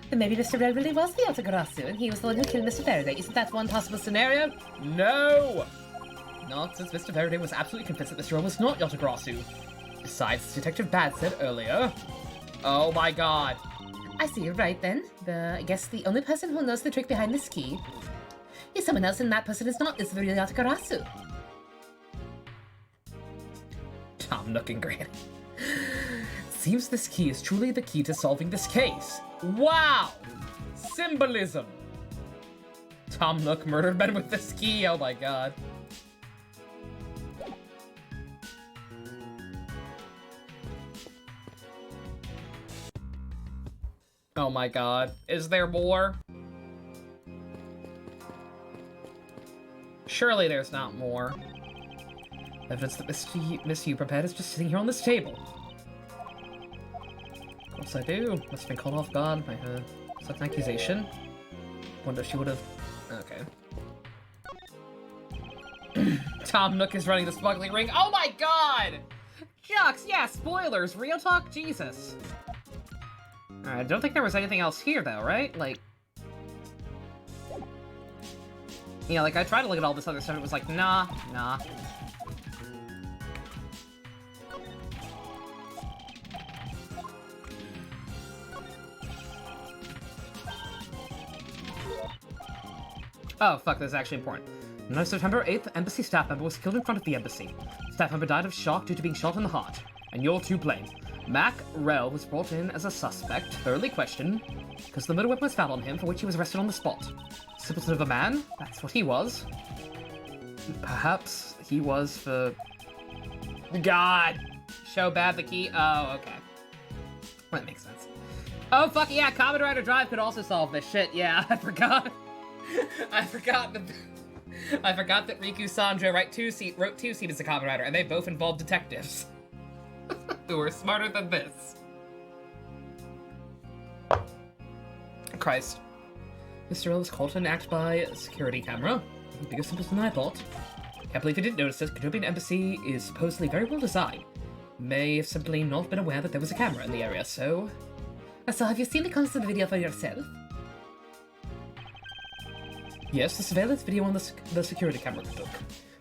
Then maybe Mr. Red really was the Yatagrasu, and he was the one who killed Mr. Faraday. Isn't that one possible scenario? No! Not since Mr. Faraday was absolutely convinced that Mr. Red was not Yatagrasu. Besides, as Detective Bad said earlier... Oh my god. I see, right then. I guess the only person who knows the trick behind this key is someone else, and that person is the real Yatagarasu. Tom Nook and Granny. Seems this key is truly the key to solving this case. Wow! Symbolism! Tom Nook murdered men with this key, oh my god. Oh my god. Is there more? Surely there's not more. Evidence that Miss Yu prepared is just sitting here on this table. Of course I do. Must have been caught off guard by her such an accusation. Wonder if she would have... Okay. Tom Nook is running the smuggling ring. Oh my god! Shucks, yeah, spoilers. Real talk, Jesus. Alright, I don't think there was anything else here though, right? Like... Yeah, like, I tried to look at all this other stuff, it was like, nah. Oh, fuck, this is actually important. On September 8th, embassy staff member was killed in front of the embassy. Staff member died of shock due to being shot in the heart. And you're to blame. Mac Rell was brought in as a suspect, thoroughly questioned, because the murder weapon was found on him, for which he was arrested on the spot. Simpleton of a man? That's what he was. Perhaps he was for... God! Show bad the key? Oh, okay. That makes sense. Oh, fuck yeah, Kamen Rider Drive could also solve this shit. Yeah, I forgot. I forgot that Riku Sanjo wrote two seasons of Kamen Rider, and they both involved detectives. Who are smarter than this. Christ. Mr. L was caught and act by a security camera. Bigger symbols than I thought. Can't believe you didn't notice it. Kenobian Embassy is supposedly very well designed. May have simply not been aware that there was a camera in the area, so... So have you seen the constant video for yourself? Yes, the surveillance video on the security camera took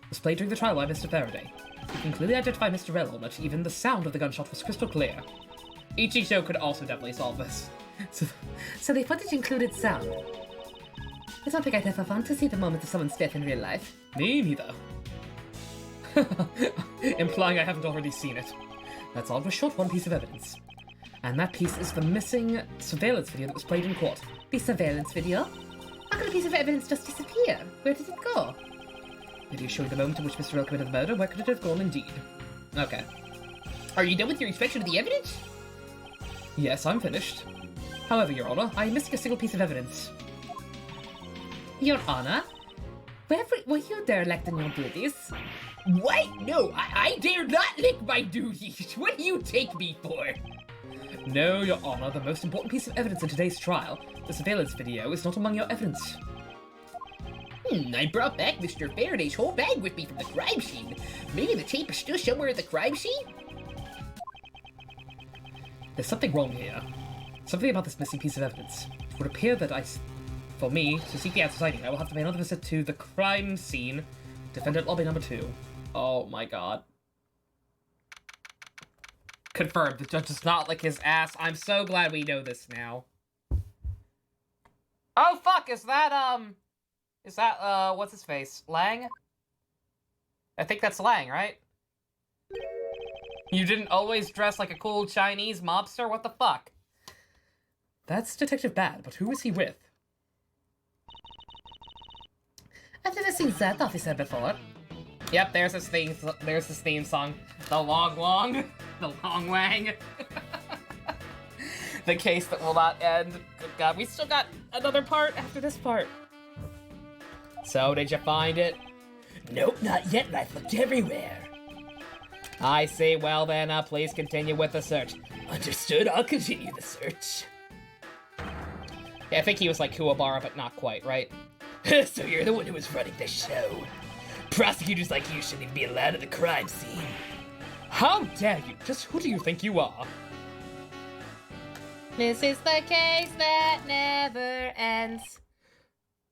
was played during the trial by Mr. Faraday. You can clearly identify Mr. Rell on it, even the sound of the gunshot was crystal clear. Ichijo could also definitely solve this. So the footage included sound. I don't think I'd ever want to see the moment of someone's death in real life. Me neither. Implying I haven't already seen it. That's all but short one piece of evidence. And that piece is the missing surveillance video that was played in court. The surveillance video? How could a piece of evidence just disappear? Where did it go? Video showing the moment in which Mr. Rell committed the murder. Where could it have gone indeed? Okay. Are you done with your inspection of the evidence? Yes, I'm finished. However, Your Honor, I am missing a single piece of evidence. Your Honor? Were you derelict in your duties? What? No, I dare not lick my duties. What do you take me for? No, Your Honor, the most important piece of evidence in today's trial, the surveillance video, is not among your evidence. I brought back Mr. Faraday's whole bag with me from the crime scene. Maybe the tape is still somewhere at the crime scene? There's something wrong here. Something about this missing piece of evidence. It would appear that for me to seek the answers I need, I will have to pay another visit to the crime scene, defendant lobby number 2. Oh my god. Confirmed. The judge does not lick his ass. I'm so glad we know this now. Oh, fuck. Is that, what's his face? Lang? I think that's Lang, right? You didn't always dress like a cool Chinese mobster? What the fuck? That's Detective Bad, but who is he with? I've never seen that officer before. Yep, there's his theme song. The Long Long. The Long Wang. The case that will not end. Good God, we still got another part after this part. So, did you find it? Nope, not yet, and I've looked everywhere. I see. Well then, please continue with the search. Understood, I'll continue the search. Yeah, I think he was like Kuwabara, but not quite, right? So you're the one who was running the show. Prosecutors like you shouldn't even be allowed at the crime scene. How dare you? Just who do you think you are? This is the case that never ends.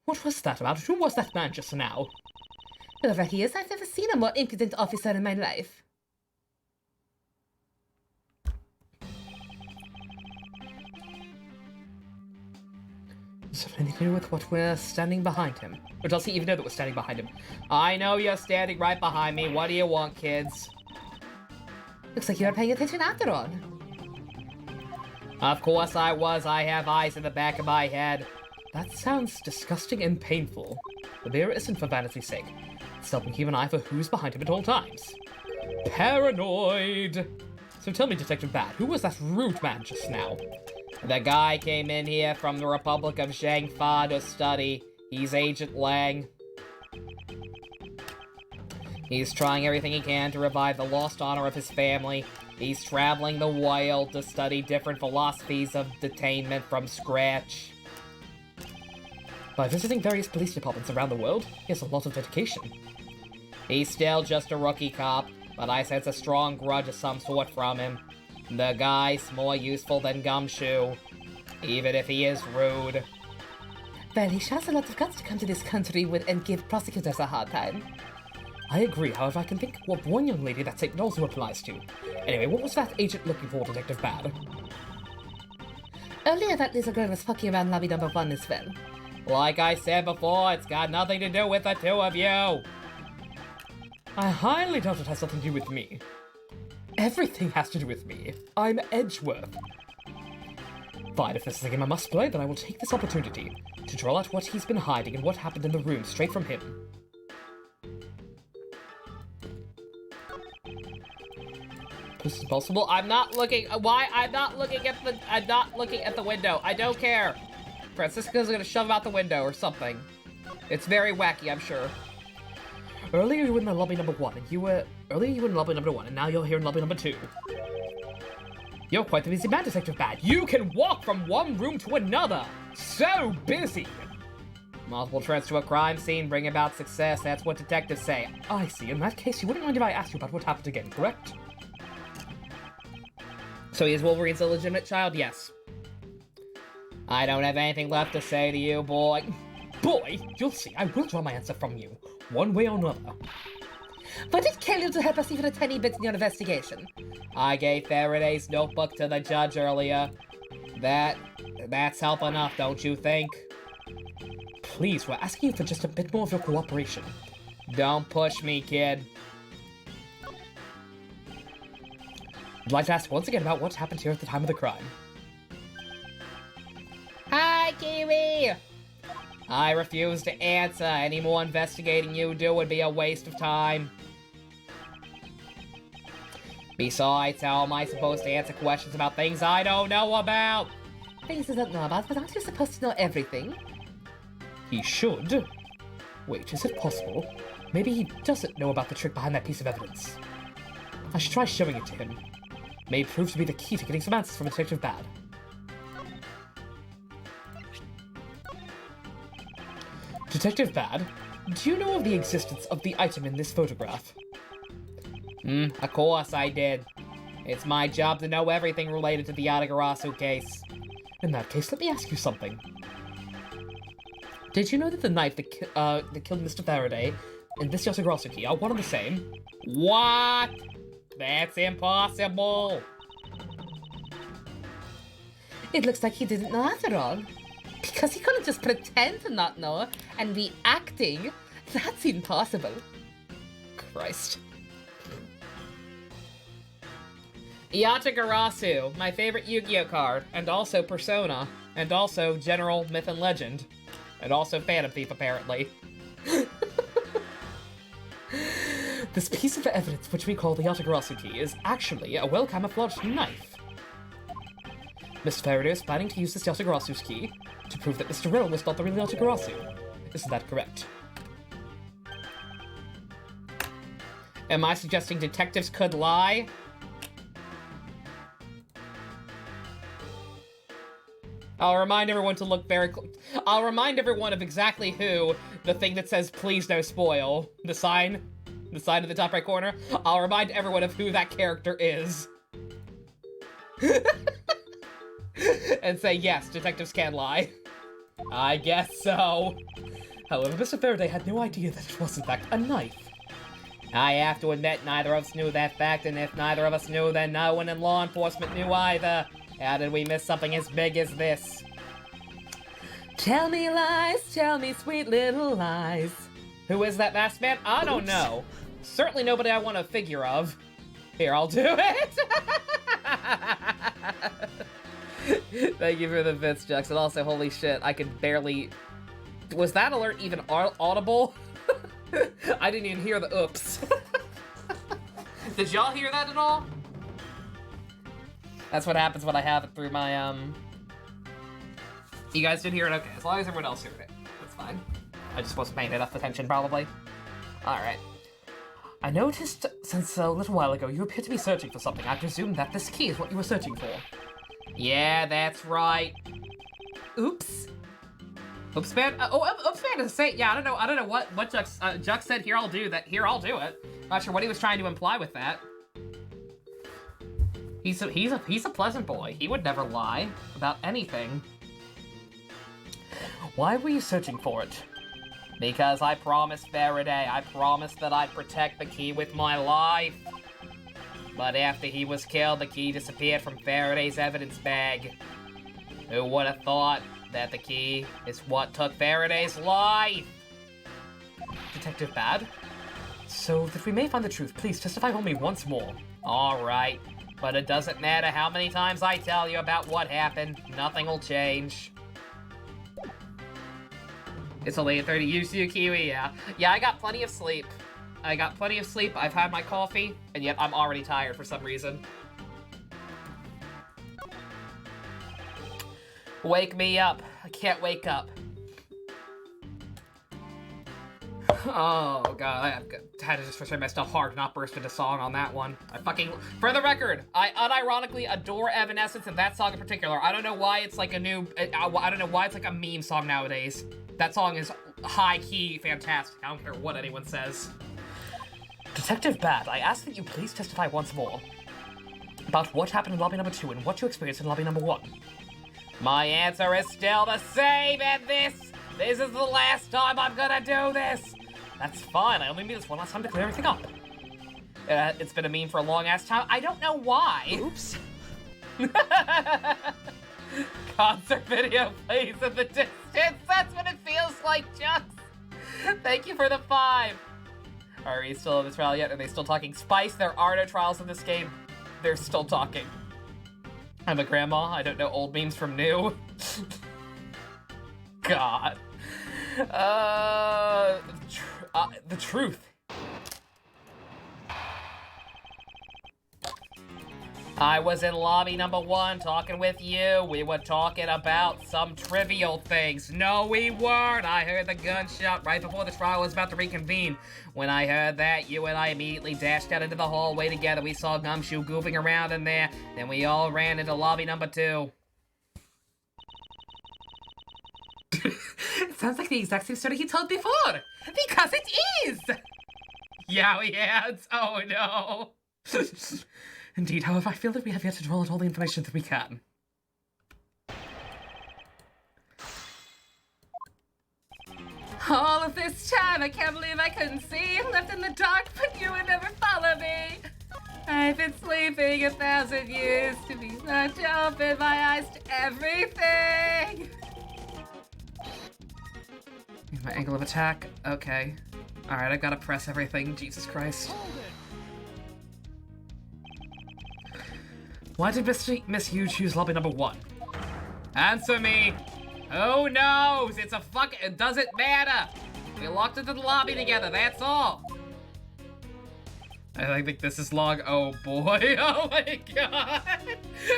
What was that about? Who was that man just now? Whoever he is, I've never seen a more impudent officer in my life. Does it have anything to do with what we're standing behind him? Or does he even know that we're standing behind him? I know you're standing right behind me. What do you want, kids? Looks like you're paying attention after all. Of course I was. I have eyes in the back of my head. That sounds disgusting and painful. The beer isn't for vanity's sake. It's helping keep an eye for who's behind him at all times. Paranoid! So tell me, Detective Bad, who was that rude man just now? The guy came in here from the Republic of Zhangfa to study. He's Agent Lang. He's trying everything he can to revive the lost honor of his family. He's traveling the world to study different philosophies of detainment from scratch. By visiting various police departments around the world, he has a lot of dedication. He's still just a rookie cop, but I sense a strong grudge of some sort from him. The guy's more useful than Gumshoe, even if he is rude. Well, he shows a lot of guts to come to this country and give prosecutors a hard time. I agree, however, I can think of one young lady that statement also applies to. Anyway, what was that agent looking for, Detective Bad? Earlier, that little girl was fucking around lobby number 1 as well. Like I said before, it's got nothing to do with the two of you. I highly doubt it has something to do with me. Everything has to do with me. I'm Edgeworth. Fine, if this is a game I must play, then I will take this opportunity to draw out what he's been hiding and what happened in the room straight from him. This is possible. I'm not looking. Why? I'm not looking at the window. I don't care. Francisco's gonna shove him out the window or something. It's very wacky, I'm sure. Earlier you were in the lobby number 1, and now you're here in lobby number 2. You're quite the busy man, Detective Bad. You can walk from one room to another. So busy. Multiple trips to a crime scene bring about success. That's what detectives say. I see. In that case, you wouldn't mind if I asked you about what happened again, correct? So he is Wolverine's illegitimate child? Yes. I don't have anything left to say to you, boy. Boy, you'll see. I will draw my answer from you, one way or another. What did kill you to help us even a tiny bit in your investigation? I gave Faraday's notebook to the judge earlier. That's help enough, don't you think? Please, we're asking you for just a bit more of your cooperation. Don't push me, kid. I'd like to ask once again about what happened here at the time of the crime. Hi, Kiwi! I refuse to answer. Any more investigating you do would be a waste of time. Besides, how am I supposed to answer questions about things I don't know about? Things I don't know about, but aren't you supposed to know everything? He should. Wait, is it possible? Maybe he doesn't know about the trick behind that piece of evidence. I should try showing it to him. May prove to be the key to getting some answers from Detective Bad. Detective Bad, do you know of the existence of the item in this photograph? Of course I did. It's my job to know everything related to the Yatagarasu case. In that case, let me ask you something. Did you know that the knife that killed Mr. Faraday and this Yatagarasu key are one and the same? What? That's impossible. It looks like he didn't know after all. Because he couldn't just pretend to not know and be acting. That's impossible. Christ. Yatagarasu, my favorite Yu-Gi-Oh card, and also Persona, and also General Myth and Legend, and also Phantom Thief, apparently. This piece of evidence, which we call the Yatagarasu key, is actually a well-camouflaged knife. Mr. Faraday is planning to use this Yatagarasu key to prove that Mr. Riddle was not the real Yatagarasu. Isn't that correct? Am I suggesting detectives could lie? I'll remind everyone to look very I'll remind everyone of exactly who the thing that says please no spoil, the sign in the top right corner. I'll remind everyone of who that character is. And say, yes, detectives can lie. I guess so. However, Mr. Faraday had no idea that it was in fact a knife. I have to admit neither of us knew that fact, and if neither of us knew, then no one in law enforcement knew either. How did we miss something as big as this? Tell me lies, tell me sweet little lies. Who is that masked man? I don't know. Certainly nobody I want a figure of. Here, I'll do it! Thank you for the bits, Jux. And also, holy shit, I could barely... Was that alert even audible? I didn't even hear the oops. Did y'all hear that at all? That's what happens when I have it through my, You guys did hear it? Okay, as long as everyone else heard it. That's fine. I just wasn't paying enough attention, probably. Alright. I noticed since a little while ago you appear to be searching for something. I presume that this key is what you were searching for. Yeah, that's right. Oops. Oops, man. Oops, man is saying, yeah, I don't know what Jux said. Here, I'll do that. Here, I'll do it. Not sure what he was trying to imply with that. He's a pleasant boy. He would never lie about anything. Why were you searching for it? Because I promised Faraday. I promised that I'd protect the key with my life. But after he was killed, the key disappeared from Faraday's evidence bag. Who would have thought that the key is what took Faraday's life? Detective Bad? So that we may find the truth, please testify for me once more. Alright, but it doesn't matter how many times I tell you about what happened. Nothing will change. It's only 8:30. You Kiwi, yeah. Yeah, I got plenty of sleep. I've had my coffee, and yet I'm already tired for some reason. Wake me up. I can't wake up. Oh, God. I had to just frustrate myself hard to not burst into song on that one. For the record, I unironically adore Evanescence and that song in particular. I don't know why it's like a new... I don't know why it's like a meme song nowadays. That song is high-key fantastic. I don't care what anyone says. Detective Bad, I ask that you please testify once more about what happened in lobby number 2 and what you experienced in lobby number 1. My answer is still the same, and this is the last time I'm gonna do this. That's fine, I only need this one last time to clear everything up. It's been a meme for a long-ass time. I don't know why. Oops. Concert video plays in the distance. That's what it feels like, Jux. Thank you for the 5. Are we still in this trial yet? Are they still talking spice? There are no trials in this game. They're still talking. I'm a grandma. I don't know old memes from new. God. The truth. I was in lobby number 1 talking with you. We were talking about some trivial things. No, we weren't. I heard the gunshot right before the trial was about to reconvene. When I heard that, you and I immediately dashed out into the hallway together. We saw Gumshoe goofing around in there. Then we all ran into lobby number 2. It sounds like the exact same story he told before. Because it is! Yeah, we had. Oh, no. Indeed, however, I feel that we have yet to draw out all the information that we can. All of this time, I can't believe I couldn't see. Left in the dark, but you would never follow me. I've been sleeping 1,000 years to be such to open my eyes to everything. My angle of attack? Okay. Alright, I gotta press everything. Jesus Christ. Why did Miss Yu choose lobby number 1? Answer me. Who knows? It's a fuck. It doesn't matter. We locked into the lobby together. That's all. I think this is long. Oh boy. Oh my god.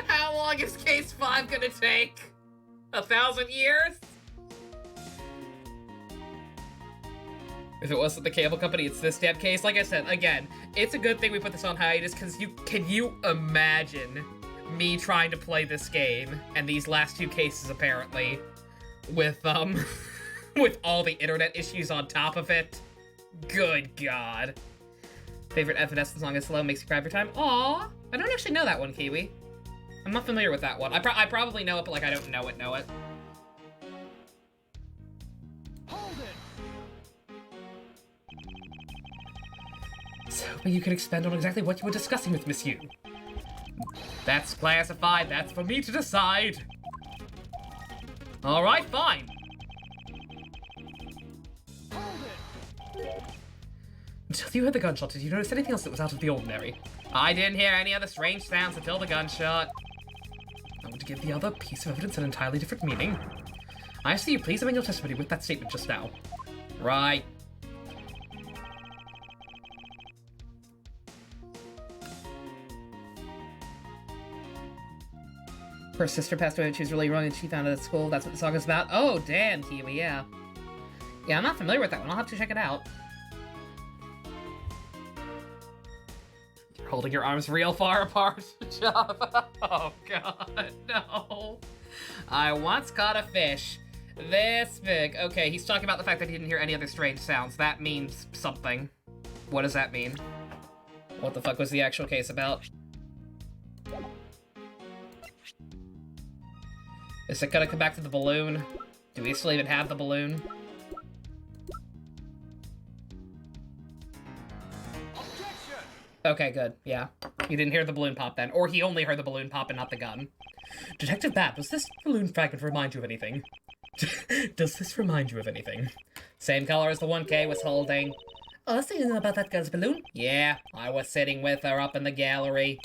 How long is case 5 gonna take? 1,000 years? If it wasn't the cable company, it's this damn case. Like I said, again, it's a good thing we put this on hiatus, because can you imagine me trying to play this game, and these last 2 cases apparently, with, with all the internet issues on top of it? Good God. Favorite Evanescence song is Slow, Makes You Cry Every Time? Aww. I don't actually know that one, Kiwi. I'm not familiar with that one. I probably know it, but like I don't know it. So, but you can expand on exactly what you were discussing with Miss Yu. That's classified. That's for me to decide. All right, fine. Until you heard the gunshot, did you notice anything else that was out of the ordinary? I didn't hear any other strange sounds until the gunshot. I want to give the other piece of evidence an entirely different meaning. I ask that you please amend your testimony with that statement just now. Right. Her sister passed away when she was really young and she found it at school. That's what the song is about. Oh, damn, Kiwi, yeah. Yeah, I'm not familiar with that one. I'll have to check it out. You're holding your arms real far apart, Java. Oh, God, no. I once caught a fish this big. Okay, he's talking about the fact that he didn't hear any other strange sounds. That means something. What does that mean? What the fuck was the actual case about? Is it gonna come back to the balloon? Do we still even have the balloon? Okay, good. Yeah. He didn't hear the balloon pop then. Or he only heard the balloon pop and not the gun. Detective Bat, does this balloon fragment remind you of anything? Does this remind you of anything? Same color as the one Kay was holding. Oh, so you know about that girl's balloon? Yeah, I was sitting with her up in the gallery.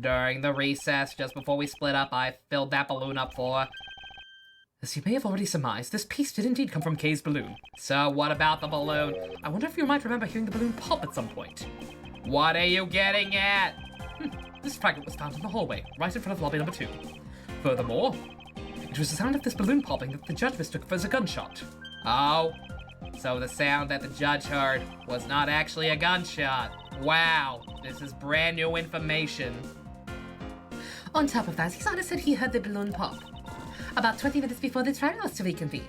During the recess, just before we split up, I filled that balloon up for her. As you may have already surmised, this piece did indeed come from Kay's balloon. So what about the balloon? I wonder if you might remember hearing the balloon pop at some point. What are you getting at? This fragment was found in the hallway, right in front of lobby number 2. Furthermore, it was the sound of this balloon popping that the judge mistook as a gunshot. Oh, so the sound that the judge heard was not actually a gunshot. Wow, this is brand new information. On top of that, his honor said he heard the balloon pop about 20 minutes before the trial was to reconvene.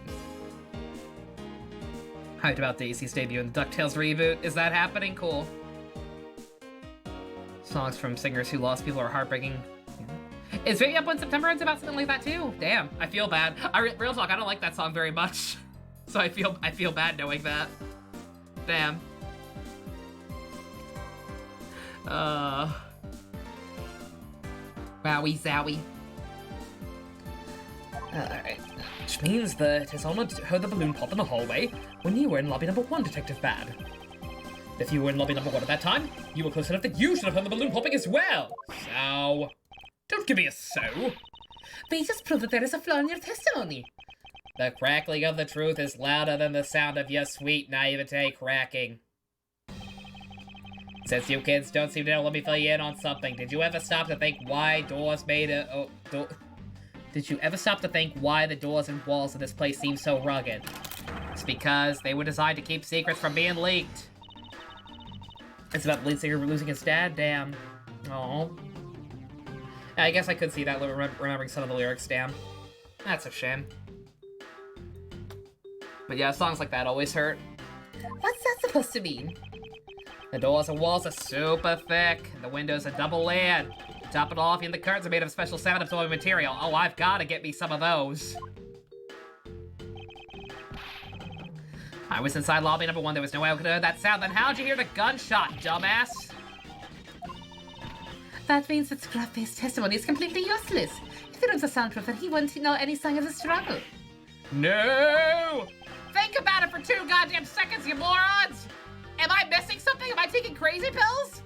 Hyped about Daisy's debut in the DuckTales reboot. Is that happening? Cool. Songs from singers who lost people are heartbreaking. Yeah. Is Baby Up When September Ends about something like that too? Damn, I feel bad. Real talk, I don't like that song very much. So I feel bad knowing that. Damn. Wowie zowie. Alright. Which means that His Honor heard the balloon pop in the hallway when you were in lobby number 1, Detective Bad. If you were in lobby number 1 at that time, you were close enough that you should have heard the balloon popping as well. So... Don't give me a so. We just proved that there is a flaw in your testimony. The crackling of the truth is louder than the sound of your sweet naivete cracking. Since you kids don't seem to know, let me fill you in on something. Did you ever stop to think why doors made a... Did you ever stop to think why the doors and walls of this place seem so rugged? It's because they were designed to keep secrets from being leaked. It's about the lead singer losing his dad? Damn. Oh. I guess I could see that remembering some of the lyrics, damn. That's a shame. But yeah, songs like that always hurt. What's that supposed to mean? The doors and walls are super thick. The windows are double layered. To top it off, even the curtains are made of special sound-absorbing material. Oh, I've gotta get me some of those. I was inside lobby number 1. There was no way I could have heard that sound. Then how'd you hear the gunshot, dumbass? That means that Scruff-Face's testimony is completely useless. If it was a soundproof, then he wouldn't know any sign of the struggle. No! Think about it for 2 goddamn seconds, you morons! Am I missing something? Am I taking crazy pills?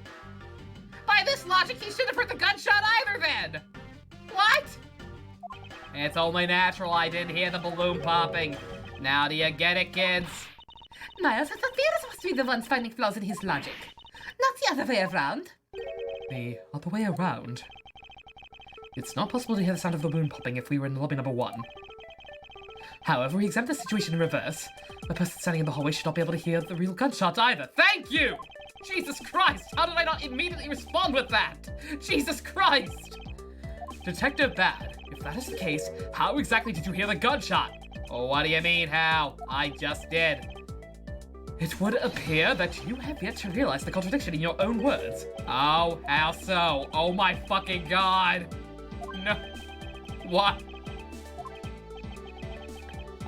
By this logic, he shouldn't have heard the gunshot either then! What? It's only natural I didn't hear the balloon popping. Now do you get it, kids? Miles, I thought we were supposed to be the ones finding flaws in his logic. Not the other way around. The other way around? It's not possible to hear the sound of the balloon popping if we were in lobby number 1. However, we examine the situation in reverse. The person standing in the hallway should not be able to hear the real gunshot either. Thank you! Jesus Christ, how did I not immediately respond with that? Jesus Christ! Detective Bad, if that is the case, How exactly did you hear the gunshot? Oh, what do you mean, how? I just did. it would appear that you have yet to realize the contradiction in your own words. Oh, how so? Oh my fucking god! No. What?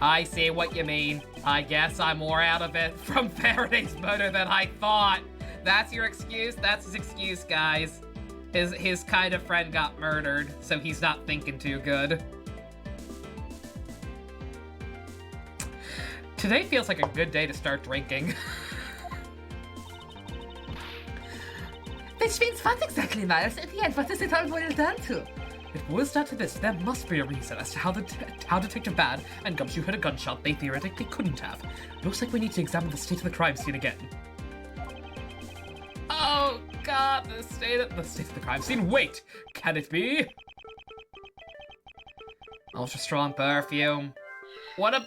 I see what you mean. I guess I'm more out of it from Faraday's murder than I thought. That's your excuse? That's his excuse, guys. His kind of friend got murdered, so he's not thinking too good. Today feels like a good day to start drinking. Which means what exactly, Miles? In the end, what does it all boil down to? It boils down to this. There must be a reason as to how Detective Bad and Gumshoe heard a gunshot they theoretically couldn't have. Looks like we need to examine the state of the crime scene again. Oh god, the state of the crime scene. Wait, can it be? Ultra strong perfume. What a...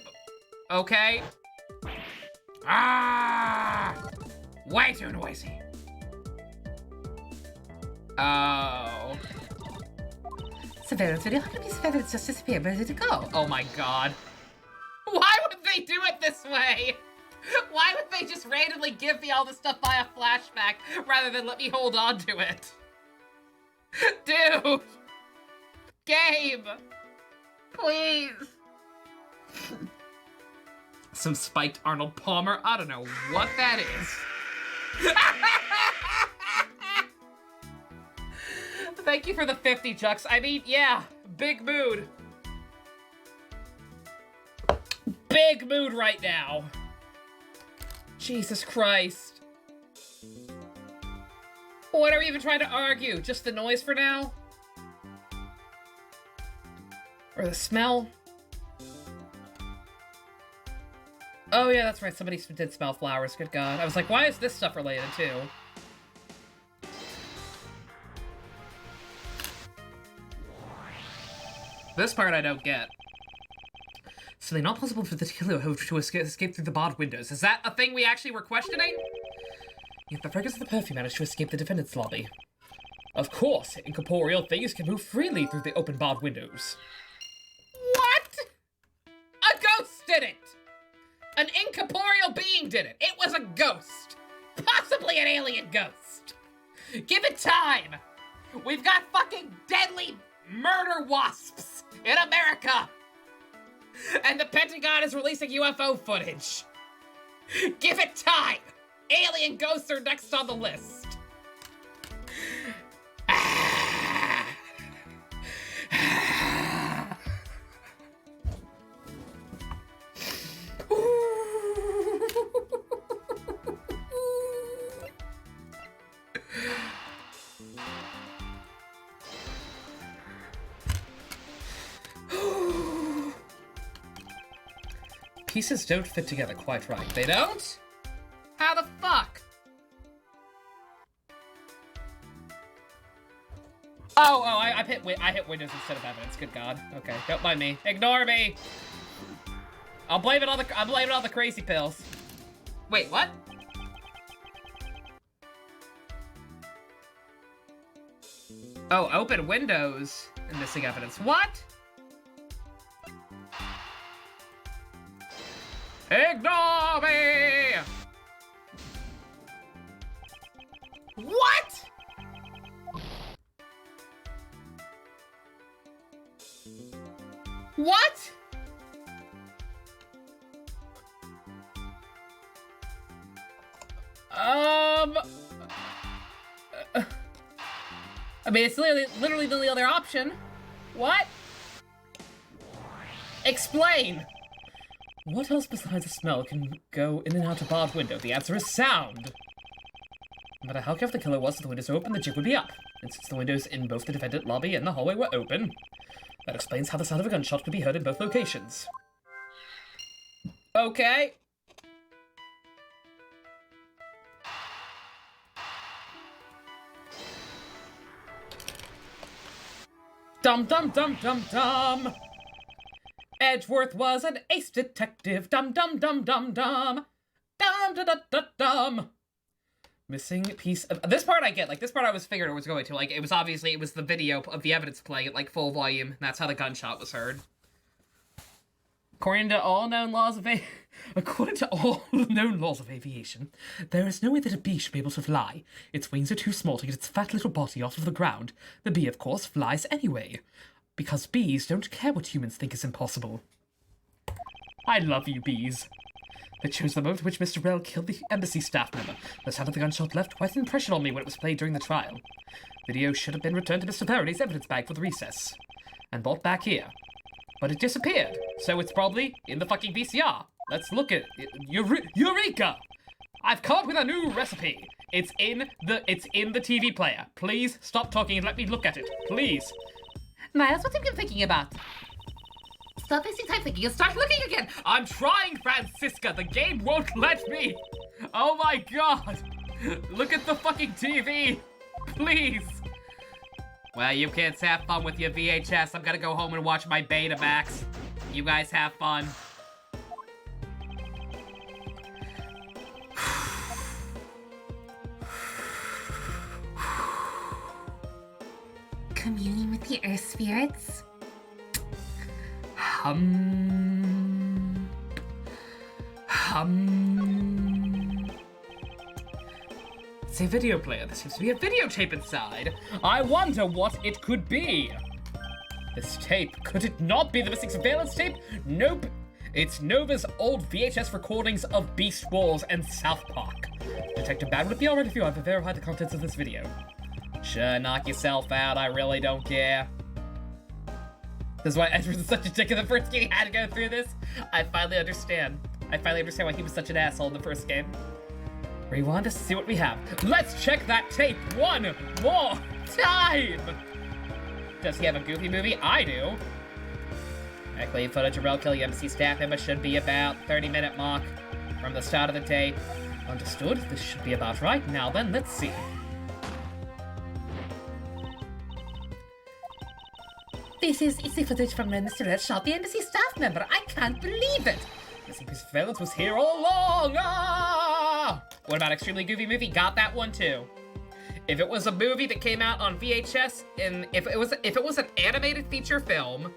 Okay. Ah! Way too noisy. Oh. Surveillance video. How can a piece of evidence just disappear? Where did it go? Oh my god. Why would they do it this way? Why would they just randomly give me all this stuff by a flashback rather than let me hold on to it? Dude! Game! Please! Some spiked Arnold Palmer? I don't know what that is. Thank you for the 50, Chucks. I mean, yeah, big mood. Big mood right now. Jesus Christ. What are we even trying to argue? Just the noise for now? Or the smell? Oh yeah, that's right, somebody did smell flowers, good god. I was like, why is this stuff related too? This part I don't get. Simply not possible for the killer to escape through the barred windows. Is that a thing we actually were questioning? Yet the fragrance of the perfume managed to escape the defendant's lobby. Of course, incorporeal things can move freely through the open barred windows. What? A ghost did it! An incorporeal being did it! It was a ghost! Possibly an alien ghost! Give it time! We've got fucking deadly murder wasps in America! And the Pentagon is releasing UFO footage. Give it time! Alien ghosts are next on the list. Pieces don't fit together quite right. They don't? How the fuck? I hit Windows instead of evidence. Good God. Okay, don't mind me. Ignore me. I'm blaming it on the crazy pills. Wait, what? Oh, open Windows and missing evidence. What? Ignore me! What? What? I mean, it's literally the only other option. What? Explain! What else besides a smell can go in and out a barred window? The answer is sound! No matter how careful the killer was, if the windows were open, the jig would be up. And since the windows in both the defendant lobby and the hallway were open, that explains how the sound of a gunshot could be heard in both locations. Okay. Dum dum dum dum dum! Edgeworth was an ace detective. Dum dum dum dum dum! Dum da da da dum! Missing piece of... This part I get. Like, this part I was figured it was going to. Like, it was the video of the evidence playing at, like, full volume. And that's how the gunshot was heard. According to all known laws of aviation, there is no way that a bee should be able to fly. Its wings are too small to get its fat little body off of the ground. The bee, of course, flies anyway. Because bees don't care what humans think is impossible. I love you, bees. That shows the moment in which Mr. Rell killed the embassy staff member. The sound of the gunshot left quite an impression on me when it was played during the trial. Video should have been returned to Mr. Faraday's evidence bag for the recess. And brought back here. But it disappeared, so it's probably in the fucking VCR. Let's look at it. Eureka! I've come up with a new recipe. It's in the TV player. Please stop talking and let me look at it. Please. Miles, what have you been thinking about? Stop wasting time thinking and start looking again! I'm trying, Francisca. The game won't let me. Oh my God. Look at the fucking TV. Please. Well, you kids have fun with your VHS. I'm gonna go home and watch my Betamax. You guys have fun. Communing with the earth spirits? It's a video player. There seems to be a videotape inside. I wonder what it could be. This tape, could it not be the missing surveillance tape? Nope. It's Nova's old VHS recordings of Beast Wars and South Park. Detective Bad, would it be alright if you ever verified the contents of this video? Sure, knock yourself out. I really don't care. This is why Edgeworth is such a dick in the first game. He had to go through this. I finally understand. I finally understand why he was such an asshole in the first game. Rewind to see what we have. Let's check that tape one more time! Does he have a Goofy movie? I do. Actually, footage of Rel killing embassy staff member should be about 30-minute mark from the start of the tape. Understood. This should be about right. Now then, let's see. This is the footage from when Mr. Red shot the embassy staff member. I can't believe it! Missing piece of surveillance was here all along! Ah! What about Extremely Goofy Movie? Got that one too. If it was a movie that came out on VHS, and if it was an animated feature film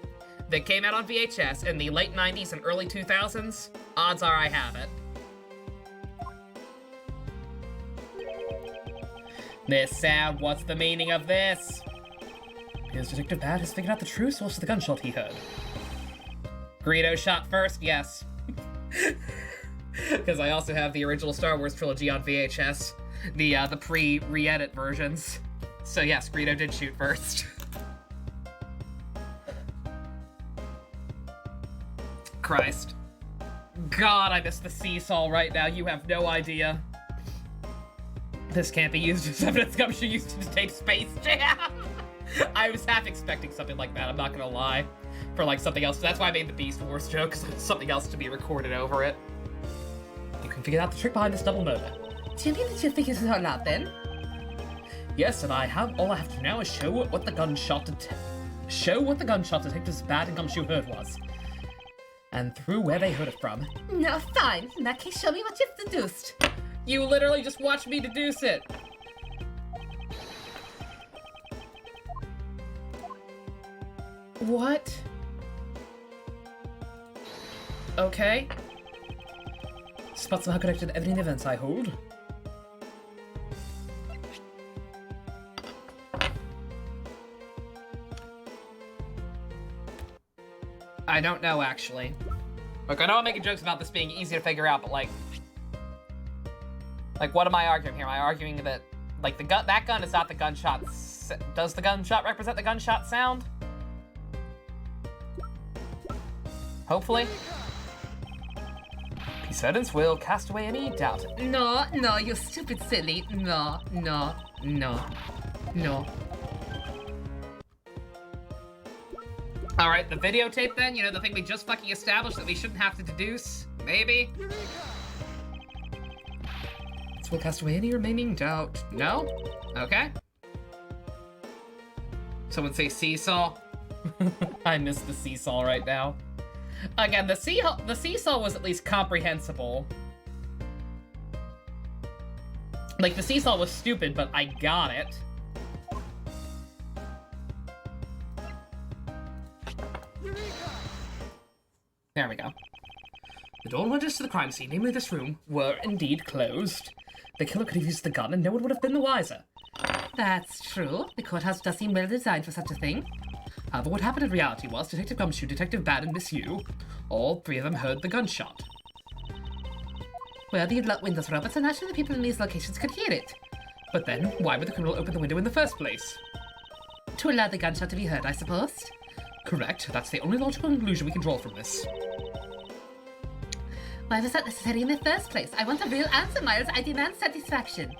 that came out on VHS in the late 90s and early 2000s, odds are I have it. This sound, what's the meaning of this? Because Detective Bad has figured out the true source of the gunshot he heard. Greedo shot first, yes. Because I also have the original Star Wars trilogy on VHS. The pre-re-edit versions. So yes, Greedo did shoot first. Christ. God, I miss the seesaw right now. You have no idea. This can't be used as evidence. Gumshoe used to tape Space Jam. I was half expecting something like that, I'm not gonna lie. For like something else. That's why I made the Beast Wars joke, because there's something else to be recorded over it. You can figure out the trick behind this double murder. Do you mean that you figured it all out then? Yes, and all I have to do now is show what the gunshot detectives Bad and Gumshoe heard was. And through where they heard it from. No, fine. In that case, show me what you've deduced. You literally just watched me deduce it. What? Okay. Spot somehow connected to everything events I hold. I don't know, actually. Look, I know I'm making jokes about this being easy to figure out, but like, what am I arguing here? Am I arguing that, like, that gun is not the gunshot? Does the gunshot represent the gunshot sound? Hopefully. Peace evidence will cast away any doubt. No, you stupid silly. No. Alright, the videotape then? You know, the thing we just fucking established that we shouldn't have to deduce? Maybe? This will cast away any remaining doubt. No? Okay. Someone say seesaw. I miss the seesaw right now. Again, the seesaw was at least comprehensible. Like, the seesaw was stupid, but I got it. There we go. The door leading to the crime scene, namely this room, were indeed closed. The killer could have used the gun and no one would have been the wiser. That's true. The courthouse does seem well designed for such a thing. However, what happened in reality was Detective Gumshoe, Detective Bad, and Miss Yu, all three of them heard the gunshot. Well, the windows were open, so naturally the people in these locations could hear it. But then, why would the criminal open the window in the first place? To allow the gunshot to be heard, I suppose. Correct. That's the only logical conclusion we can draw from this. Why was that necessary in the first place? I want a real answer, Miles. I demand satisfaction.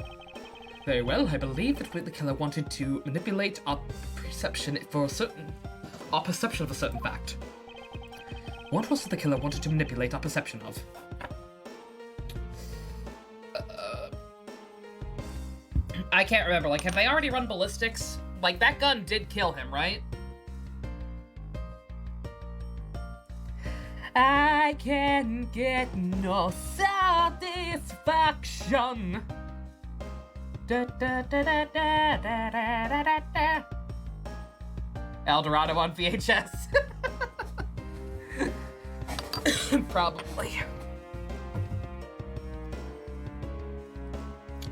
Very well. I believe that the killer wanted to manipulate our perception of a certain fact. What was it the killer wanted to manipulate our perception of? I can't remember. Like, have they already run ballistics? Like, that gun did kill him, right? I can get no satisfaction. Da, da, da, da, da, da, da, da, da. El Dorado on VHS. Probably.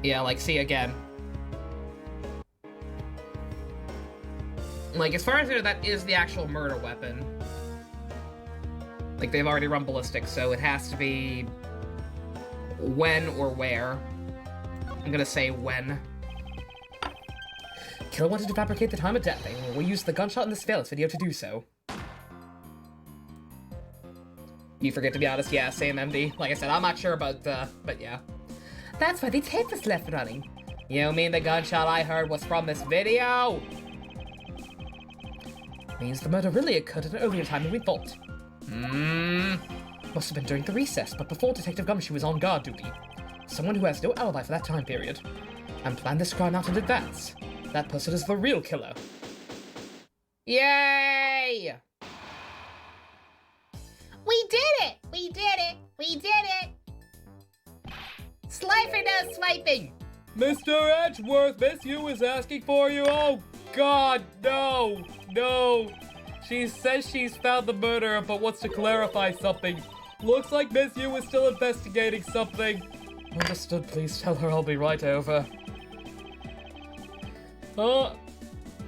Yeah, like, see again. Like, as far as I know, that is the actual murder weapon. Like, they've already run ballistics, so it has to be when or where. I'm gonna say when. Killer wanted to fabricate the time of death, and we used the gunshot in the surveillance video to do so. You forget to be honest, yeah, same MD. Like I said, I'm not sure about but yeah. That's why the tape was left running. You mean the gunshot I heard was from this video? Means the murder really occurred at an earlier time than we thought. Must have been during the recess, but before Detective Gumshoe was on guard duty. Someone who has no alibi for that time period. And planned this crime out in advance. That person is the real killer. Yay! We did it! We did it! We did it! Slifer no swiping! Mr. Edgeworth, Miss Yu is asking for you. Oh, God, no, no. She says she's found the murderer, but wants to clarify something. Looks like Miss Yu is still investigating something. Understood, please tell her I'll be right over. Oh,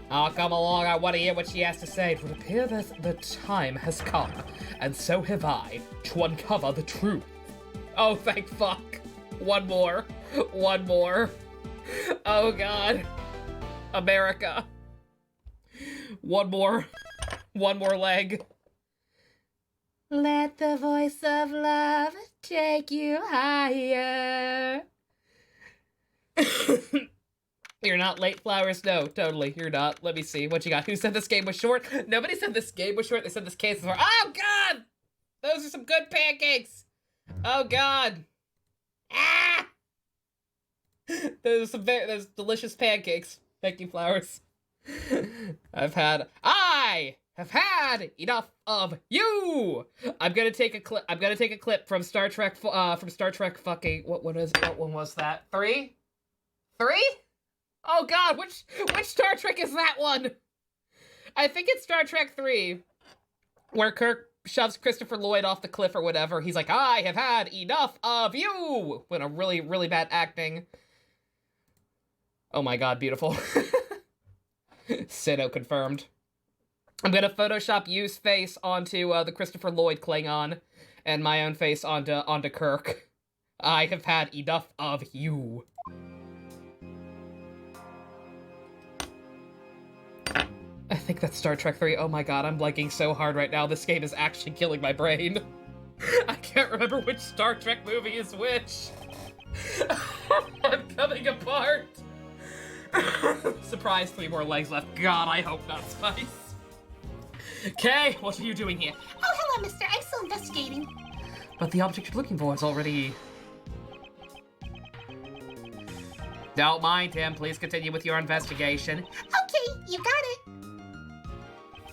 come along, I want to hear what she has to say. It would appear that the time has come, and so have I, to uncover the truth. Oh, thank fuck. One more. One more. Oh, God. America. One more. One more leg. Let the voice of love take you higher. You're not late, Flowers? No, totally, you're not. Let me see. What you got? Who said this game was short? Nobody said this game was short. They said this case was short. Oh, God! Those are some good pancakes! Oh, God! Ah! Those delicious pancakes. Thank you, flowers. I have had enough of you. I'm gonna take a clip from Star Trek. Fucking what one was that? 3? Oh God, which Star Trek is that one? I think it's Star Trek 3, where Kirk shoves Christopher Lloyd off the cliff or whatever. He's like, I have had enough of you. When a really, really bad acting. Oh my God, beautiful. Sino confirmed. I'm gonna Photoshop Yu's face onto the Christopher Lloyd Klingon, and my own face onto Kirk. I have had enough of you. I think that's Star Trek 3. Oh my God, I'm blanking so hard right now. This game is actually killing my brain. I can't remember which Star Trek movie is which. I'm coming apart. Surprise, 3 more legs left. God, I hope not, Spice. Kay, what are you doing here? Oh, hello, mister. I'm still investigating. But the object you're looking for is already... Don't mind him. Please continue with your investigation. Okay, you got it.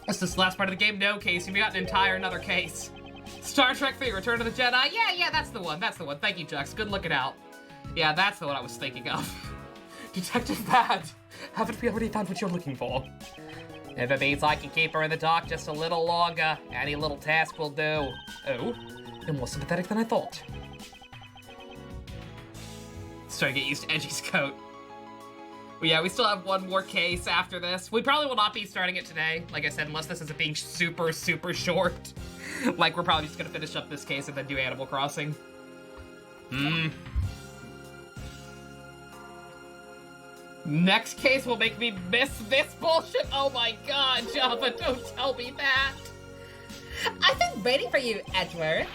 Is this the last part of the game? No, Casey. We got an entire another case. Star Trek 3, Return of the Jedi. Yeah, that's the one. That's the one. Thank you, Jux. Good looking out. Yeah, that's the one I was thinking of. Detective Bad, haven't we already found what you're looking for? If it means I can keep her in the dark just a little longer, any little task will do. Oh, you're more sympathetic than I thought. Starting to get used to Edgy's coat. But yeah, we still have one more case after this. We probably will not be starting it today, like I said, unless this is being super, super short. Like, we're probably just gonna finish up this case and then do Animal Crossing. Next case will make me miss this bullshit. Oh my God, Java, don't tell me that. I've been waiting for you, Edgeworth.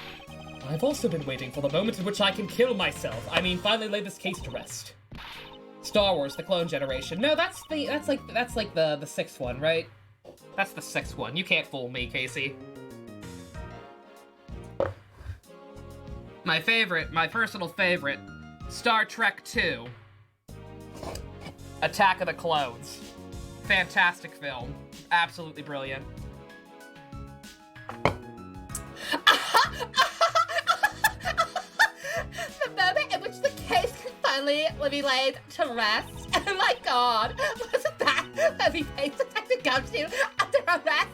I've also been waiting for the moment in which I can kill myself. I mean, finally lay this case to rest. Star Wars: The Clone Generation. No, that's like the sixth one, right? That's the sixth one. You can't fool me, Casey. My personal favorite, Star Trek 2. Attack of the Clones. Fantastic film. Absolutely brilliant. The moment in which the case can finally be laid to rest. Oh my God, wasn't that when we faced Detective Gumshoe under arrest?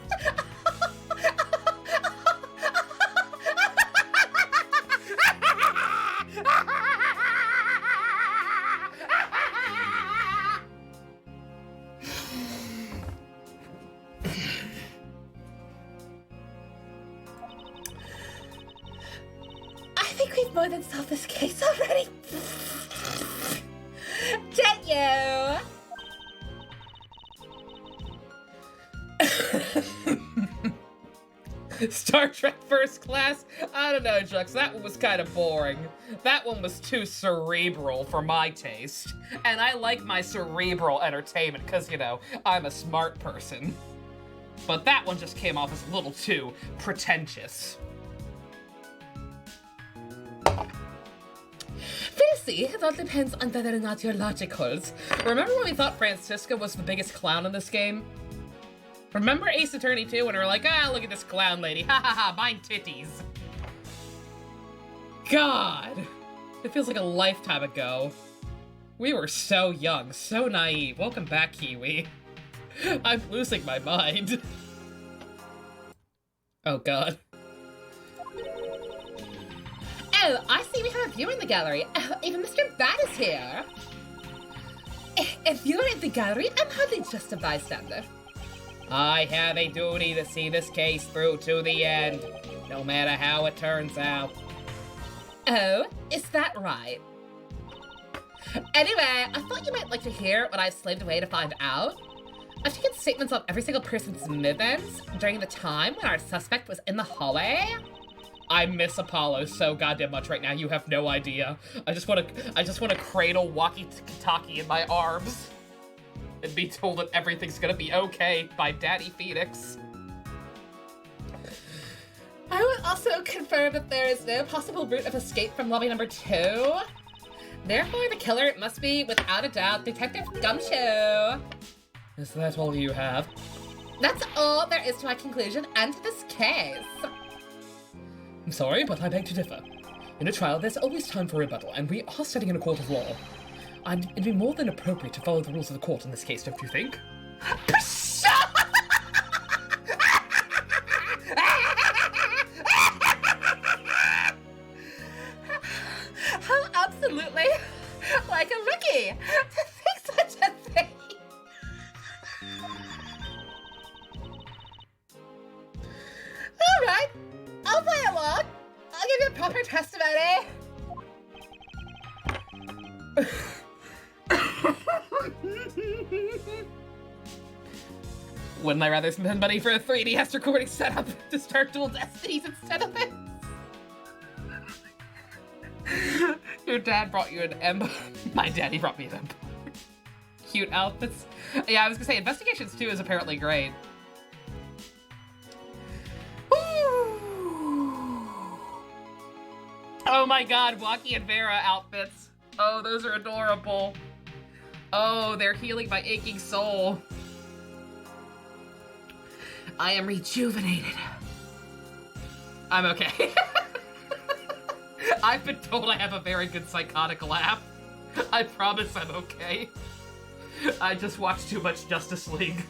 We've more than solved this case already. Didn't you? Star Trek First Class? I don't know, Jux, that one was kind of boring. That one was too cerebral for my taste. And I like my cerebral entertainment because, you know, I'm a smart person. But that one just came off as a little too pretentious. See, it all depends on whether or not your logic holds. Remember when we thought Francisca was the biggest clown in this game? Remember Ace Attorney 2 when we were like, ah, look at this clown lady, ha ha ha, mine titties. God, it feels like a lifetime ago. We were so young, so naive. Welcome back, Kiwi. I'm losing my mind. Oh God. Oh, I see we have a viewer in the gallery. Oh, even Mr. Bad is here. A viewer in the gallery? I'm hardly just a bystander. I have a duty to see this case through to the end, no matter how it turns out. Oh, is that right? Anyway, I thought you might like to hear what I've slaved away to find out. I've taken statements on every single person's movements during the time when our suspect was in the hallway. I miss Apollo so goddamn much right now. You have no idea. I just want to cradle walkie-talkie in my arms and be told that everything's gonna be okay by Daddy Phoenix. I would also confirm that there is no possible route of escape from lobby number 2. Therefore, the killer must be, without a doubt, Detective Gumshoe. Is that all you have? That's all there is to my conclusion and to this case. I'm sorry, but I beg to differ. In a trial, there's always time for rebuttal, and we are sitting in a court of law. It'd be more than appropriate to follow the rules of the court in this case, don't you think? How absolutely like a rookie to think such a thing. All right, I'll play along. I'll give you a proper testimony. Wouldn't I rather spend money for a 3DS recording setup to start Dual Destinies instead of this? Your dad brought you an M. My daddy brought me an M. Cute outfits. Yeah, I was gonna say, Investigations 2 is apparently great. Oh my god, Waki and Vera outfits. Oh, those are adorable. Oh, they're healing my aching soul. I am rejuvenated. I'm okay. I've been told I have a very good psychotic laugh. I promise I'm okay. I just watched too much Justice League.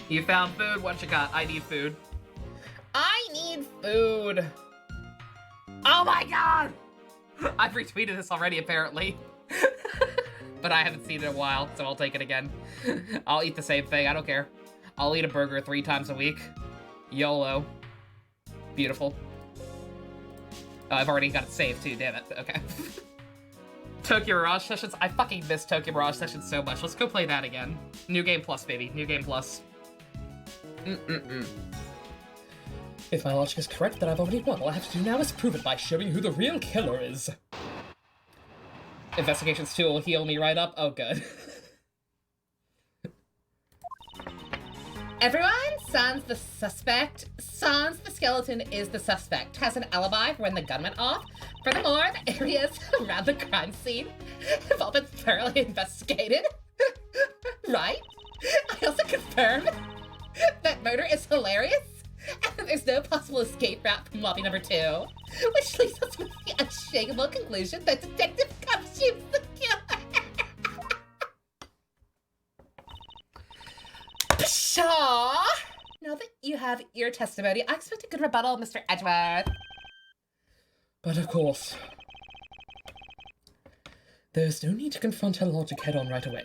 You found food? What you got? I need food. I need food. Oh my god! I've retweeted this already, apparently. But I haven't seen it in a while, so I'll take it again. I'll eat the same thing, I don't care. I'll eat a burger 3 times a week. YOLO. Beautiful. Oh, I've already got it saved too, damn it. Okay. Tokyo Mirage Sessions. I fucking miss Tokyo Mirage Sessions so much. Let's go play that again. New Game Plus, baby. New Game Plus. If my logic is correct, then I've already won. All I have to do now is prove it by showing who the real killer is. Investigations 2 will heal me right up. Oh, good. Everyone, sans the suspect. Sans the skeleton is the suspect. Has an alibi for when the gun went off. Furthermore, the areas around the crime scene have all been thoroughly investigated. Right? I also confirm that murder is hilarious and there's no possible escape route from lobby number 2. Which leaves us with the unshakable conclusion that Detective Gumshoe's the killer. Pshaw! Now that you have your testimony, I expect a good rebuttal, Mr. Edgeworth. But of course, there's no need to confront her logic head-on right away.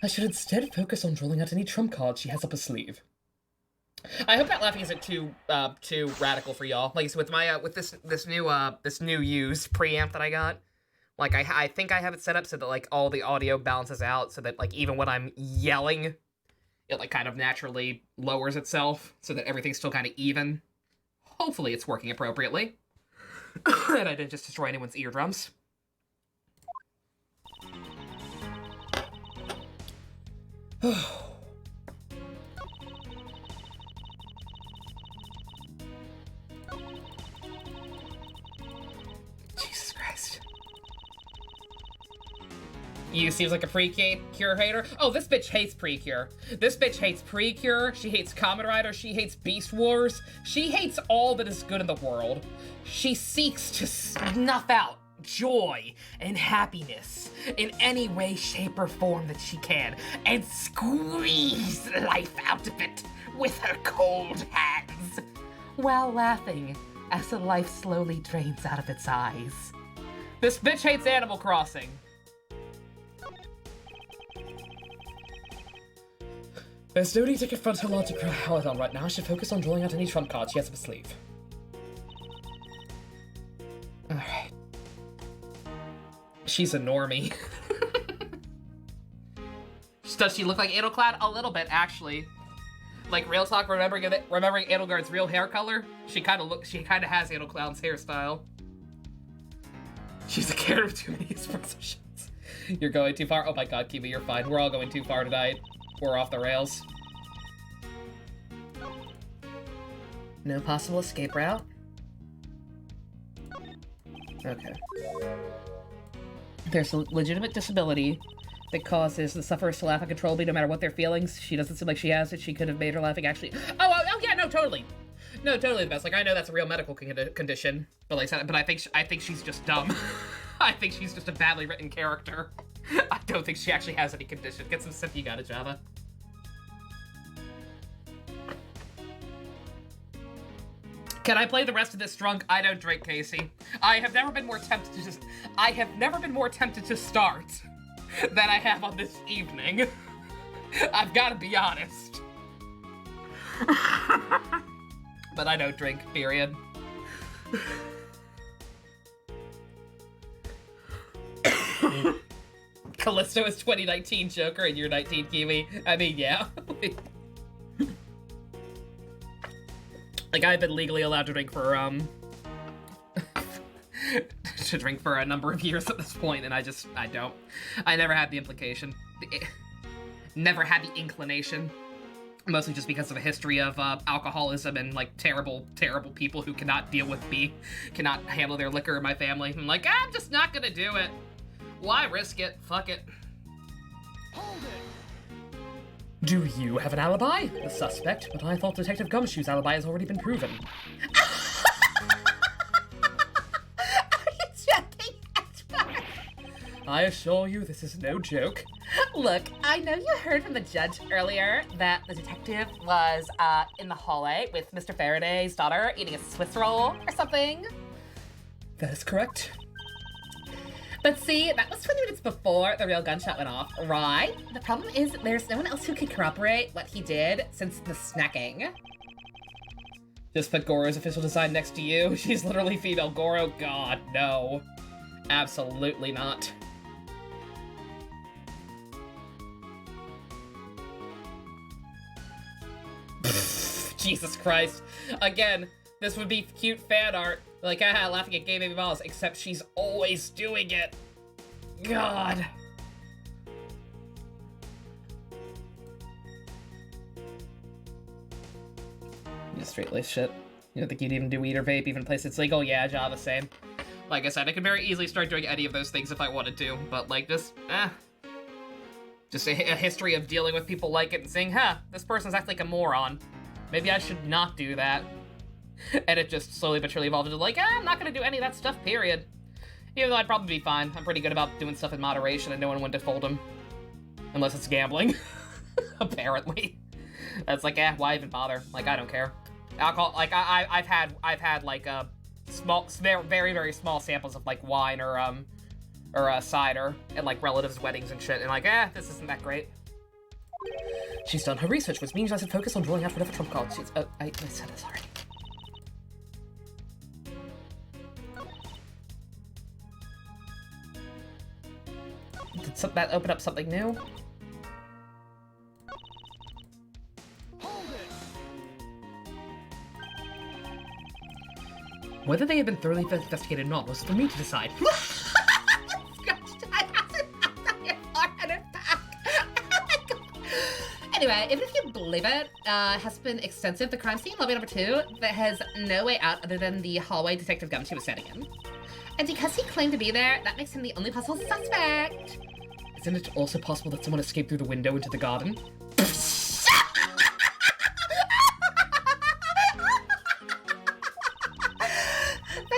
I should instead focus on drawing out any trump cards she has up her sleeve. I hope that laughing isn't too radical for y'all. Like with my with this new used preamp that I got, like I think I have it set up so that like all the audio balances out, so that like even when I'm yelling, it like kind of naturally lowers itself, so that everything's still kind of even. Hopefully it's working appropriately, and I didn't just destroy anyone's eardrums. Jesus Christ. You seems like a Precure hater. Oh, this bitch hates Precure. This bitch hates Precure. She hates Kamen Rider. She hates Beast Wars. She hates all that is good in the world. She seeks to snuff out joy and happiness in any way, shape, or form that she can, and squeeze life out of it with her cold hands, while laughing as the life slowly drains out of its eyes. This bitch hates Animal Crossing. There's no need to confront her logic head-on right now. I should focus on drawing out any trump cards she has up her sleeve. Alright. She's a normie. Does she look like Edelclad? A little bit, actually. Like, real talk, remembering Edelgard's real hair color, she kind of has Edelclad's hairstyle. She's a character with too many expressions. You're going too far? Oh my god, Kiva, you're fine. We're all going too far tonight. We're off the rails. No possible escape route? Okay. There's a legitimate disability that causes the sufferers to laugh uncontrollably no matter what their feelings. She doesn't seem like she has it. She could have made her laughing actually... Oh, yeah, no, totally. No, totally the best. Like, I know that's a real medical condition, but like, but I think she's just dumb. I think she's just a badly written character. I don't think she actually has any condition. Get some sip, you got it, Java. Can I play the rest of this drunk? I don't drink, Casey. I have never been more tempted to start than I have on this evening. I've got to be honest. But I don't drink, period. Callisto is 2019 Joker and you're 19 Kiwi. I mean, yeah. Like, I've been legally allowed to drink for, to drink for a number of years at this point, and I don't. I never had the implication. Never had the inclination. Mostly just because of a history of, alcoholism and, like, terrible, terrible people who cannot cannot handle their liquor in my family. I'm like, I'm just not gonna do it. Why risk it? Fuck it. Hold it! Do you have an alibi? The suspect, but I thought Detective Gumshoe's alibi has already been proven. Are you joking, Edgeworth? I assure you this is no joke. Look, I know you heard from the judge earlier that the detective was, in the hallway with Mr. Faraday's daughter eating a Swiss roll or something. That is correct. But see, that was 20 minutes before the real gunshot went off, right? The problem is there's no one else who can corroborate what he did since the snacking. Just put Goro's official design next to you. She's literally female Goro. God, no. Absolutely not. Jesus Christ. Again, this would be cute fan art. Like, haha, laughing at gay baby balls, except she's always doing it. God. Just straight-laced shit. You don't think you'd even do weed or vape, even place it's legal? Yeah, Java, same. Like I said, I could very easily start doing any of those things if I wanted to, but, like, just a history of dealing with people like it and saying, huh, this person's acting like a moron. Maybe I should not do that. And it just slowly but surely evolved into like, I'm not gonna do any of that stuff, period. Even though I'd probably be fine. I'm pretty good about doing stuff in moderation and knowing when to fold them. Unless it's gambling. Apparently. That's like, why even bother? Like, I don't care. Alcohol, like, I've had like, small, very, very small samples of, like, wine or cider at, like, relatives' weddings and shit, and like, this isn't that great. She's done her research, which means I should focus on drawing out whatever trump card she's... Oh, I said this already. Did that open up something new? Whether they had been thoroughly investigated or not was for me to decide. Anyway, even if you believe it, has been extensive. The crime scene, lobby number 2, that has no way out other than the hallway Detective Gumshoe was standing in. And because he claimed to be there, that makes him the only possible suspect. Isn't it also possible that someone escaped through the window into the garden? That's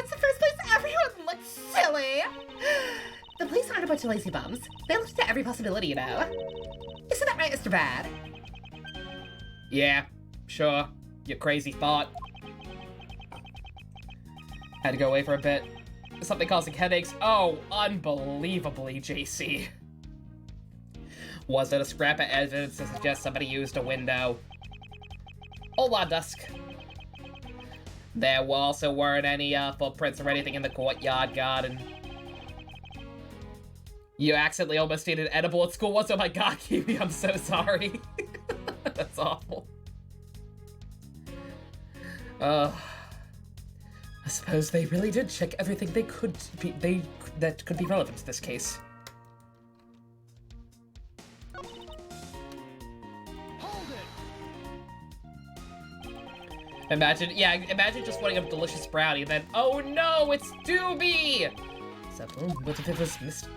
the first place everyone looks silly. The police aren't a bunch of lazy bums. They looked at every possibility, you know. Isn't that right, Mr. Bad? Yeah, sure. Your crazy thought. Had to go away for a bit. Something causing headaches. Oh, unbelievably, JC. Was it a scrap of evidence to suggest somebody used a window? Hola, Dusk. There also weren't any footprints or anything in the courtyard garden. You accidentally almost ate an edible at school once. Oh my god, Kiwi, I'm so sorry. That's awful. I suppose they really did check everything that could be relevant to this case. Imagine just wanting a delicious brownie, and then, oh no, it's Doobie! So, what if it was Mr.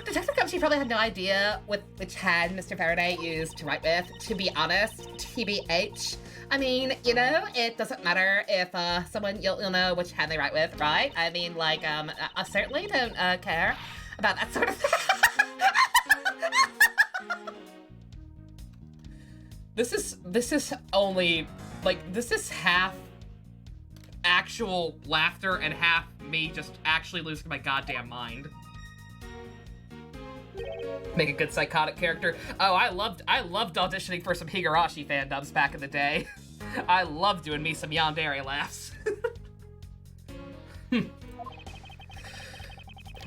Detective Gumshoe probably had no idea which hand Mr. Faraday used to write with. To be honest, TBH. I mean, you know, it doesn't matter if someone you'll know which hand they write with, right? I mean, like, I certainly don't care about that sort of thing. This is only, like, this is half actual laughter and half me just actually losing my goddamn mind. Make a good psychotic character. Oh, I loved auditioning for some Higurashi fandoms back in the day. I loved doing me some yandere laughs. Not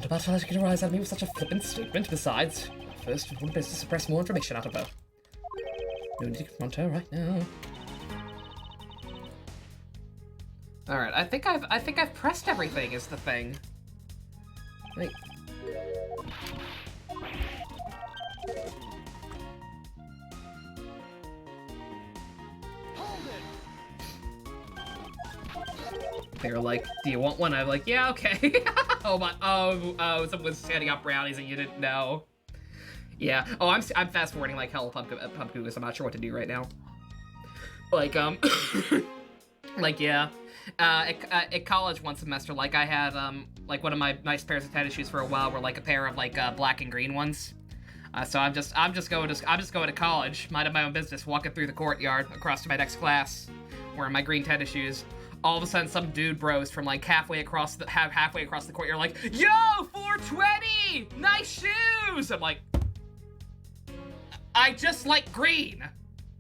about how to get a rise out of me with such a flippant statement. Besides, first we want to suppress more information out of her. No need to confront her right now. Alright, I think I've pressed everything is the thing. Wait. They were like, do you want one? I'm like, yeah, okay. Oh my, oh, someone was standing up brownies and you didn't know. Yeah, oh, I'm fast forwarding like hell Pumpkin, because I'm not sure what to do right now. Like, like, yeah. At college one semester, like I had, like one of my nice pairs of tennis shoes for a while were like a pair of like, black and green ones. So I'm just going to college, minding my own business, walking through the courtyard across to my next class, wearing my green tennis shoes. All of a sudden, some dude bros from like halfway across the courtyard, like, "Yo, 420, nice shoes." I'm like, I just like green.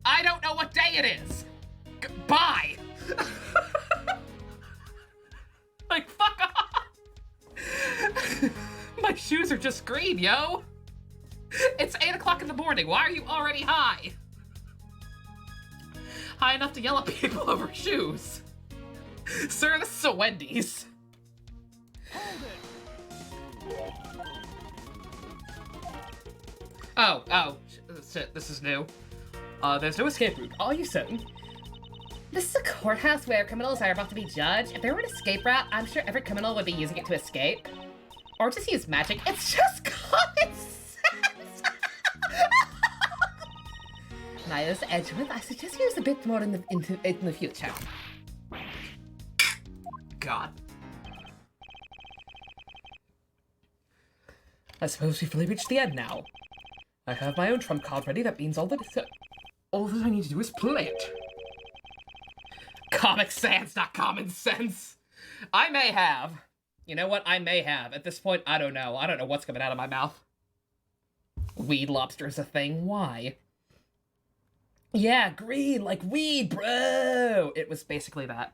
I don't know what day it is. Bye. Like, fuck off. My shoes are just green, yo. It's 8 o'clock in the morning. Why are you already high? High enough to yell at people over shoes. Sir, this is a Wendy's. Oh, shit, this is new. There's no escape route. Are you certain? This is a courthouse where criminals are about to be judged. If there were an escape route, I'm sure every criminal would be using it to escape. Or just use magic. It's just common sense! Niles Edgeworth, I suggest you use a bit more in the future. God. I suppose we've really reached the end now. I have my own trump card ready. That means all that I need to do is play it. Comic Sans, not common sense. I may have. You know what? I may have. At this point, I don't know. I don't know what's coming out of my mouth. Weed lobster is a thing. Why? Yeah, green, like weed, bro! It was basically that.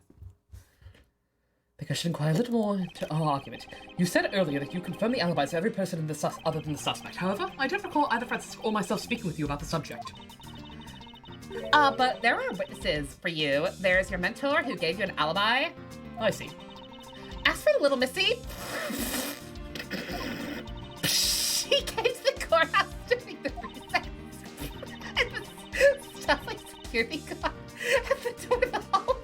I think I should inquire a little more into our argument. You said earlier that you confirmed the alibis of every person in the other than the suspect. However, I don't recall either Francis or myself speaking with you about the subject. But there are witnesses for you. There's your mentor who gave you an alibi. I see. As for little Missy, she came to the courthouse during the recess and was stuff like security guard at the door of the hallway.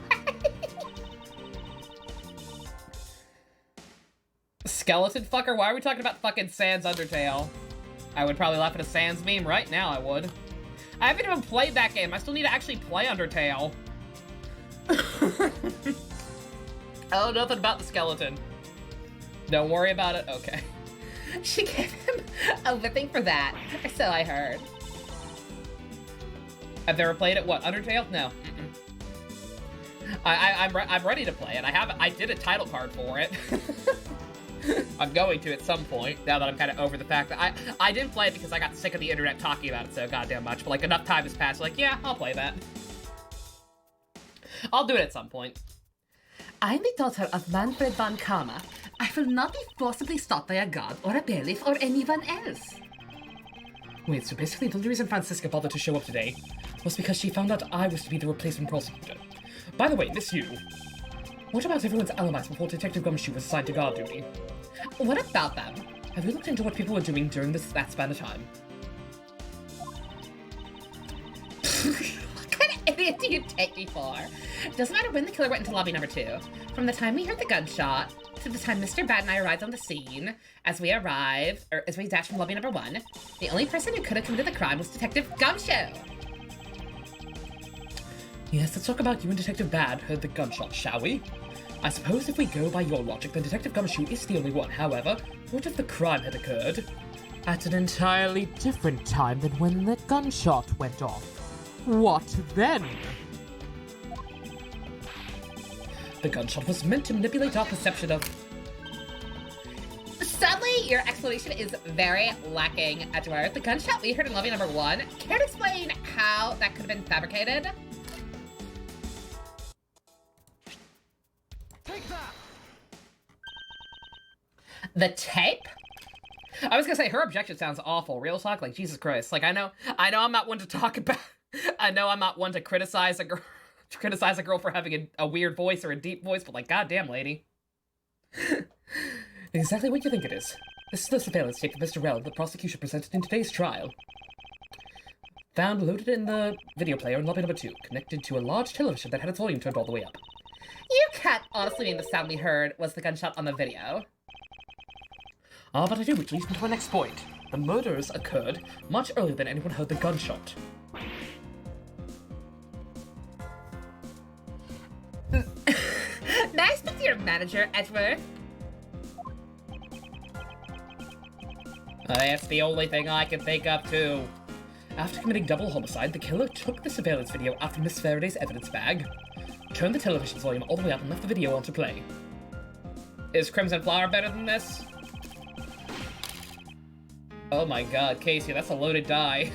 Skeleton fucker? Why are we talking about fucking Sans Undertale? I would probably laugh at a Sans meme right now, I would. I haven't even played that game. I still need to actually play Undertale. Oh, nothing about the skeleton. Don't worry about it? Okay. She gave him a whipping for that, so I heard. I've never played it. What, Undertale? No. I'm ready to play it. I did a title card for it. I'm going to at some point, now that I'm kind of over the fact that I didn't play it because I got sick of the internet talking about it so goddamn much, but like enough time has passed, like, yeah, I'll play that. I'll do it at some point. I'm the daughter of Manfred von Karma. I will not be forcibly stopped by a god or a bailiff or anyone else. Wait, so basically the only reason Francisca bothered to show up today was because she found out I was to be the replacement prosecutor. By the way, Miss Yu, what about everyone's alibis before Detective Gumshoe was assigned to guard duty? What about them? Have you looked into what people were doing during that span of time? What kind of idiot do you take me for? Doesn't matter when the killer went into lobby number 2. From the time we heard the gunshot, to the time Mr. Bad and I arrived on the scene, as we dashed from lobby number 1, the only person who could have committed the crime was Detective Gumshoe. Yes, let's talk about you and Detective Bad heard the gunshot, shall we? I suppose if we go by your logic, then Detective Gumshoe is the only one. However, what if the crime had occurred At an entirely different time than when the gunshot went off? What then? the gunshot was meant to manipulate our perception of... Sadly, your explanation is very lacking, Edgeworth. The gunshot we heard in lobby number 1. Care to explain how that could have been fabricated? Take that! The tape? I was gonna say, her objection sounds awful. Real talk, like, Jesus Christ. Like, I know I'm not one to talk about... I know I'm not one to criticize a girl for having a weird voice or a deep voice, but, like, goddamn, lady. Exactly what you think it is. This is the surveillance tape of Mr. Rell the prosecution presented in today's trial. Found loaded in the video player in lobby number 2, connected to a large television that had its volume turned all the way up. You can't honestly mean the sound we heard was the gunshot on the video. Ah, but I do, which leads me to my next point. The murders occurred much earlier than anyone heard the gunshot. May I speak to your manager, Edgeworth? That's the only thing I can think of, too. After committing double homicide, the killer took the surveillance video out from Miss Faraday's evidence bag, turned the television's volume all the way up and left the video on to play. Is Crimson Flower better than this? Oh my god, Casey, that's a loaded die.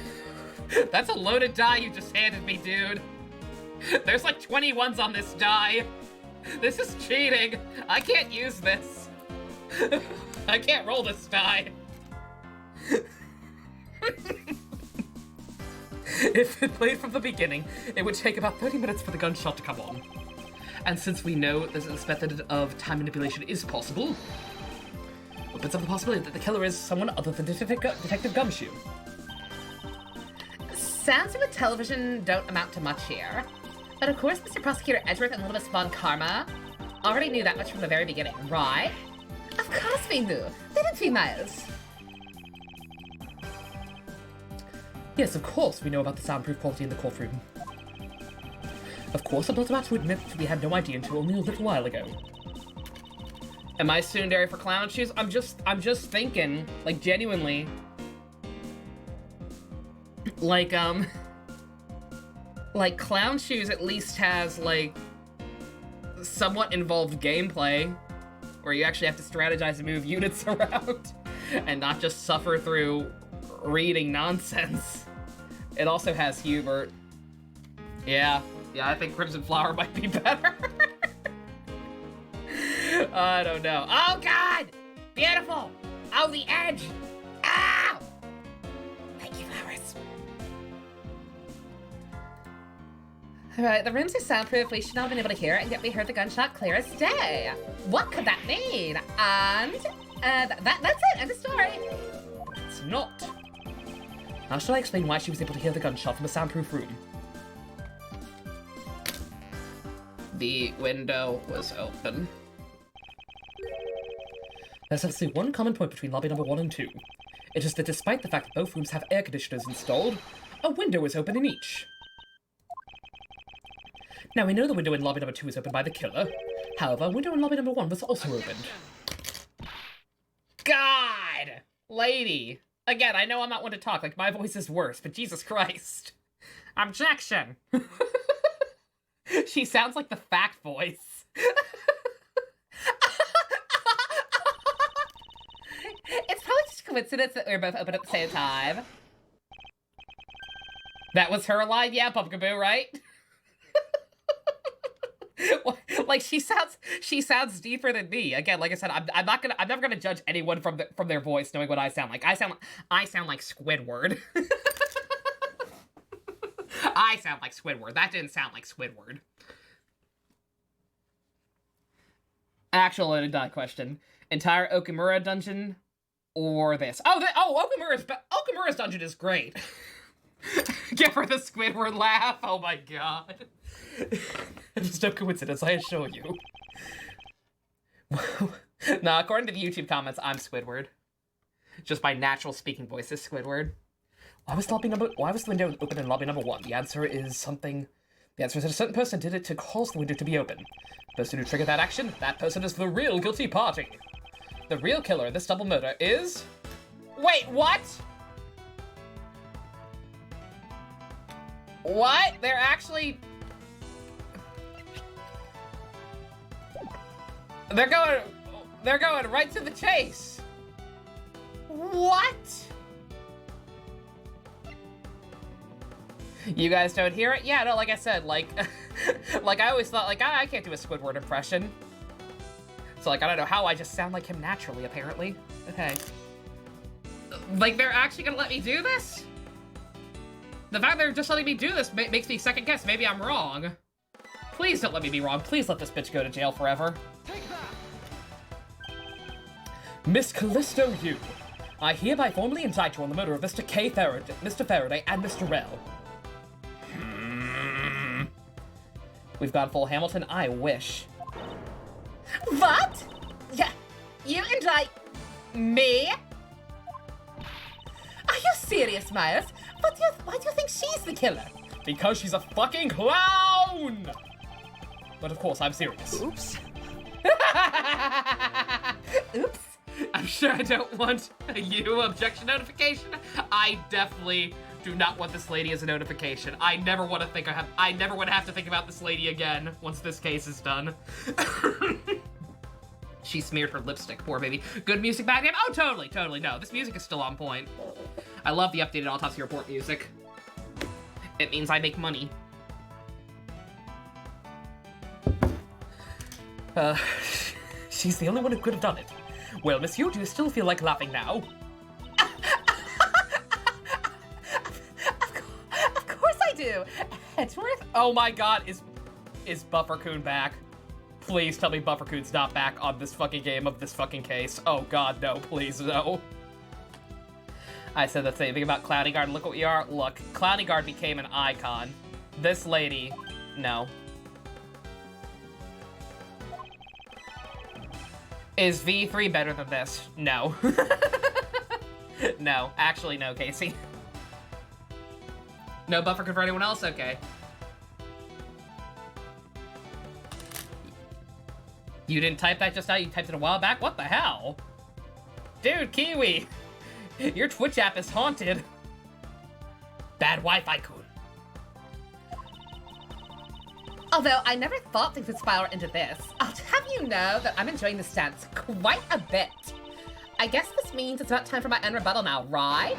That's a loaded die you just handed me, dude. There's like 21s on this die. This is cheating. I can't use this. I can't roll this die. If it played from the beginning, it would take about 30 minutes for the gunshot to come on. And since we know this method of time manipulation is possible, opens up the possibility that the killer is someone other than Detective Gumshoe. Sounds of a television don't amount to much here. But of course, Mr. Prosecutor Edgeworth and Little Miss Von Karma already knew that much from the very beginning, right? Of course we knew. They didn't see Miles. Yes, of course we know about the soundproof quality in the courtroom. Of course, I'm not about to admit that we had no idea until only a little while ago. Am I tsundere for clown shoes? I'm just thinking, like, genuinely. Like Clown Shoes at least has, like, somewhat involved gameplay, where you actually have to strategize and move units around, and not just suffer through reading nonsense. It also has Hubert. Yeah, I think Crimson Flower might be better. I don't know. Oh, God! Beautiful! Oh, the edge! Ow! Thank you, flowers. Alright, the rooms are soundproof. We should not have been able to hear it, and yet we heard the gunshot clear as day. What could that mean? And that's it. End of story. It's not. How shall I explain why she was able to hear the gunshot from a soundproof room? The window was open. There's actually one common point between lobby number 1 and 2. It is that despite the fact that both rooms have air conditioners installed, a window is open in each. Now, we know the window in lobby number 2 is opened by the killer. However, a window in lobby number 1 was also opened. God! Lady! Again, I know I'm not one to talk, like, my voice is worse, but Jesus Christ. Objection! She sounds like the fact voice. It's probably just a coincidence that we were both open at the same time. That was her line? Yeah, Pumpkaboo, right? Like, she sounds deeper than me. Again, like I said, I'm never gonna judge anyone from their voice, knowing what I sound like. I sound like Squidward. I sound like Squidward. That didn't sound like Squidward. Actual loaded die question. Entire Okamura dungeon or this. Oh, Okamura's dungeon is great. Give her the Squidward laugh. Oh my god. Just no coincidence, I assure you. Nah, according to the YouTube comments, I'm Squidward. Just my natural speaking voice is Squidward. Why was the window open in lobby number 1? The answer is that a certain person did it to cause the window to be open. The person who triggered that action, that person is the real guilty party. The real killer in this double murder is... Wait, what? What? They're actually... They're going right to the chase. What? You guys don't hear it? Yeah, no, like I said, like I always thought, like, I can't do a Squidward impression. So, like, I don't know how, I just sound like him naturally, apparently. Okay. Like, they're actually gonna let me do this? The fact they're just letting me do this makes me second guess. Maybe I'm wrong. Please don't let me be wrong. Please let this bitch go to jail forever. Miss Callisto Yu, I hereby formally indict you on the murder of Mr. Mr. Faraday, and Mr. Rell. We've gone full Hamilton. I wish. What? Yeah, you indict me? Are you serious, Miles? Why do you think she's the killer? Because she's a fucking clown! But of course, I'm serious. Oops. Oops. I'm sure I don't want a you objection notification. I definitely do not want this lady as a notification. I never want to have to think about this lady again once this case is done. She smeared her lipstick, poor baby. Good music back then? Oh, totally. No, this music is still on point. I love the updated autopsy report music. It means I make money. She's the only one who could have done it. Well, Miss Yu, do you still feel like laughing now? Of course I do. Edgeworth? Oh my god, is Buffercoon back? Please tell me Buffercoon's not back on this fucking game of this fucking case. Oh god, no, please, no. I said the same thing about Clowny Guard. Look what we are. Look, Clowny Guard became an icon. This lady, no. Is V3 better than this? No. No, actually no, Casey. No Buffercoon for anyone else? Okay. You didn't type that just now? You typed it a while back? What the hell? Dude, Kiwi! Your Twitch app is haunted. Bad Wi-Fi cool. Although I never thought things would spiral into this. I'll have you know that I'm enjoying this dance quite a bit. I guess this means it's about time for my end rebuttal now, right?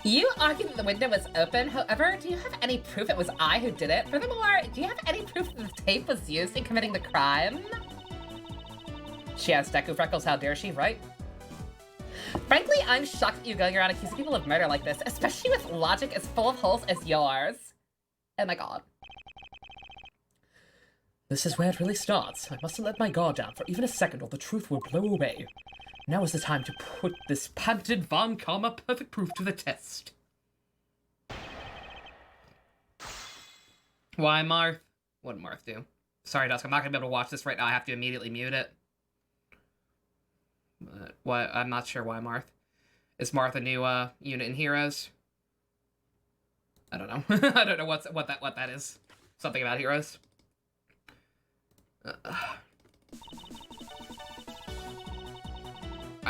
You argue that the window was open, however, do you have any proof it was I who did it? Furthermore, do you have any proof that the tape was used in committing the crime? She has Deku freckles, how dare she, right? Frankly, I'm shocked that you're going around accusing people of murder like this, especially with logic as full of holes as yours. Oh my god. This is where it really starts. I mustn't let my guard down for even a second or the truth will blow away. Now is the time to put this patented Von Karma perfect proof to the test. Why, Marth? What did Marth do? Sorry, Dusk, I'm not gonna be able to watch this right now. I have to immediately mute it. What? I'm not sure why, Marth. Is Marth a new unit in Heroes? I don't know. I don't know what that is. Something about Heroes.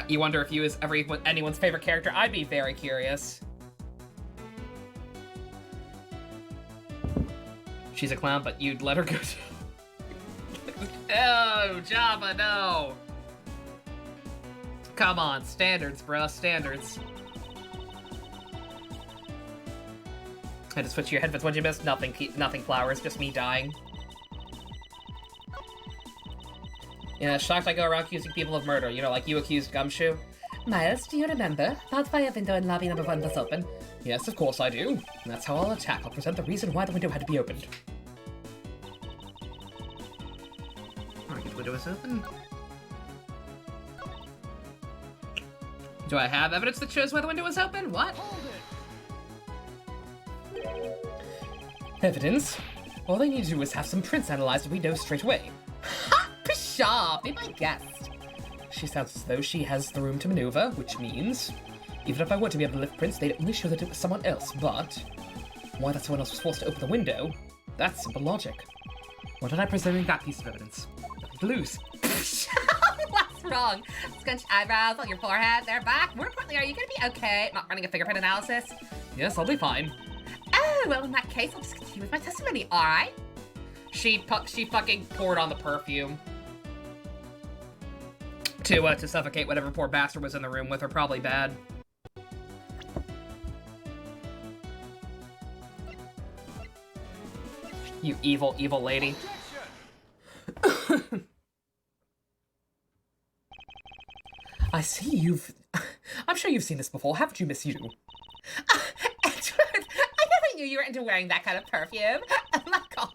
You wonder if you is anyone's favorite character? I'd be very curious. She's a clown, but you'd let her go. Oh, Java, no. Come on, standards, bruh, standards. I had to switch your headphones. What'd you miss? Nothing, flowers, just me dying. Yeah, shocked I go around accusing people of murder. You know, like you accused Gumshoe. Miles, do you remember? That fire window in lobby number 1 was open. Yes, of course I do. And that's how I'll attack. I'll present the reason why the window had to be opened. Alright, the window is open. Do I have evidence that shows why the window was open? What? Evidence? All they need to do is have some prints analyzed and we know straight away. Ha! Pshaw! Be my guest. She sounds as though she has the room to maneuver, which means... even if I were to be able to lift prints, they'd only show that it was someone else, but... why that someone else was forced to open the window? That's simple logic. Why did I preserve that piece of evidence? Nothing to lose. What's wrong? Scrunched eyebrows on your forehead, they're back. More importantly, are you gonna be okay not running a fingerprint analysis? Yes, I'll be fine. Oh, well, in that case, I'll just continue with my testimony, alright? She fucking poured on the perfume. To suffocate whatever poor bastard was in the room with her. Probably bad. You evil, evil lady. I see you've... I'm sure you've seen this before, haven't you, Miss Yu? Edgeworth, I never knew you were into wearing that kind of perfume. Oh my god.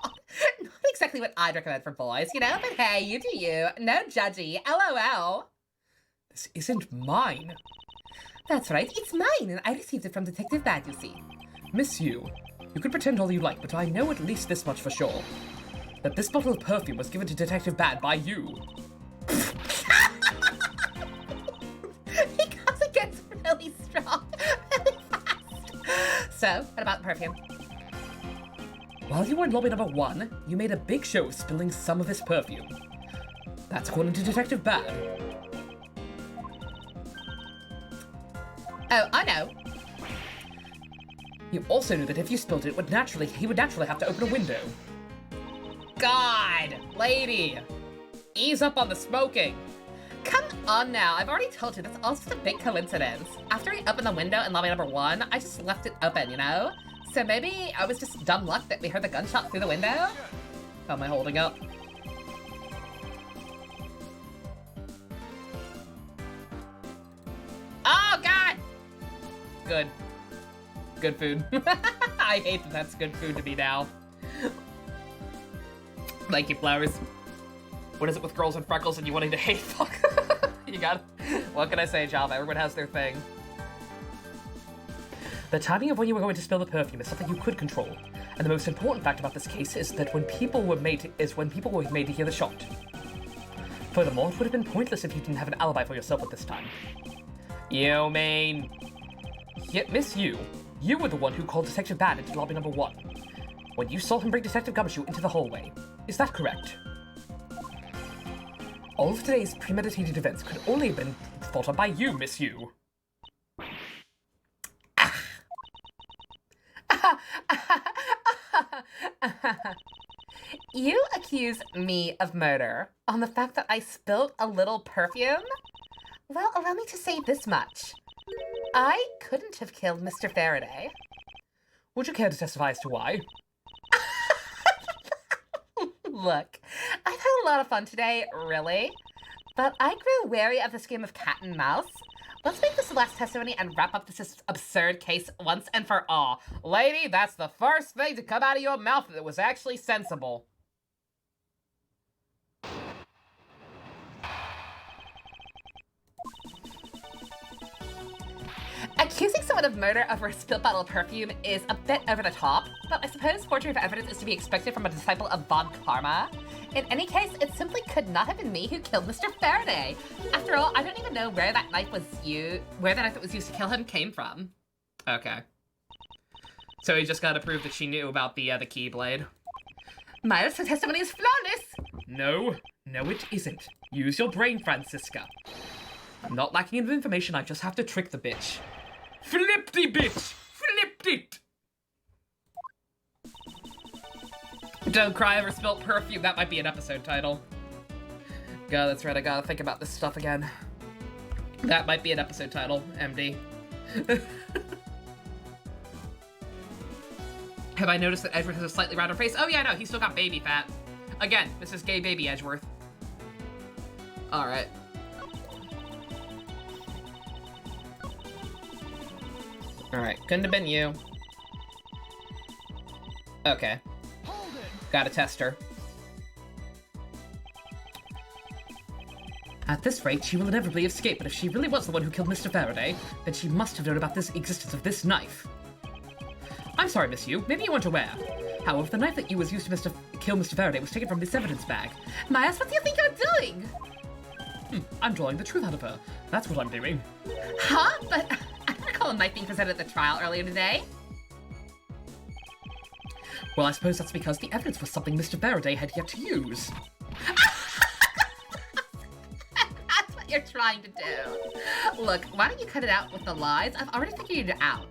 Not exactly what I'd recommend for boys, you know? But hey, you do you. No judgy. LOL. This isn't mine. That's right, it's mine, and I received it from Detective Bad, you see. Miss Yu, you can pretend all you like, but I know at least this much for sure. That this bottle of perfume was given to Detective Bad by you. He comes against really strong, really fast. So, what about the perfume? While you were in lobby number 1, you made a big show of spilling some of this perfume. That's according to Detective Bad. Oh, I know. You also knew that if you spilled it, he would naturally have to open a window. God, lady, ease up on the smoking. Come on now, I've already told you, that's all just a big coincidence. After we opened the window in lobby number 1, I just left it open, you know? So maybe I was just dumb luck that we heard the gunshot through the window? How am I holding up? Oh, God! Good. Good food. I hate that that's good food to me now. Thank you, flowers. What is it with girls and freckles and you wanting to hate fuck? You got it. What can I say, Java? Everyone has their thing. The timing of when you were going to spill the perfume is something you could control, and the most important fact about this case is that when people were made to hear the shot. Furthermore, it would have been pointless if you didn't have an alibi for yourself at this time. You mean... Yet, Miss Yu, you were the one who called Detective Bad into lobby number 1, when you saw him bring Detective Gumshoe into the hallway. Is that correct? All of today's premeditated events could only have been thought of by you, Miss Yu. You accuse me of murder on the fact that I spilled a little perfume? Well, allow me to say this much. I couldn't have killed Mr. Faraday. Would you care to testify as to why? Look, I've had a lot of fun today, really. But I grew wary of this game of cat and mouse. Let's make this the last testimony and wrap up this absurd case once and for all. Lady, that's the first thing to come out of your mouth that was actually sensible. Accusing someone of murder over a spilled bottle of perfume is a bit over the top, but I suppose forgery of evidence is to be expected from a disciple of Von Karma. In any case, it simply could not have been me who killed Mr. Faraday. After all, I don't even know where that knife that was used to kill him came from. Okay. So he just got to prove that she knew about the Keyblade. My testimony is flawless. No, it isn't. Use your brain, Francisca. I'm not lacking in information, I just have to trick the bitch. Flipped the bitch! Flipped it! Don't cry over spilt perfume. That might be an episode title. God, that's right. I gotta think about this stuff again. That might be an episode title, MD. Have I noticed that Edgeworth has a slightly rounder face? Oh yeah, no, he's still got baby fat. Again, this is gay baby Edgeworth. Alright. Alright, couldn't have been you. Okay. Gotta test her. At this rate, she will inevitably escape, but if she really was the one who killed Mr. Faraday, then she must have known about the existence of this knife. I'm sorry, Miss Yu. Maybe you weren't aware. However, the knife that you was used to kill Mr. Faraday was taken from this evidence bag. Miles, what do you think you're doing? I'm drawing the truth out of her. That's what I'm doing. Huh? But I don't recall a knife being presented at the trial earlier today. Well, I suppose that's because the evidence was something Mr. Faraday had yet to use. That's what you're trying to do. Look, why don't you cut it out with the lies? I've already figured it out.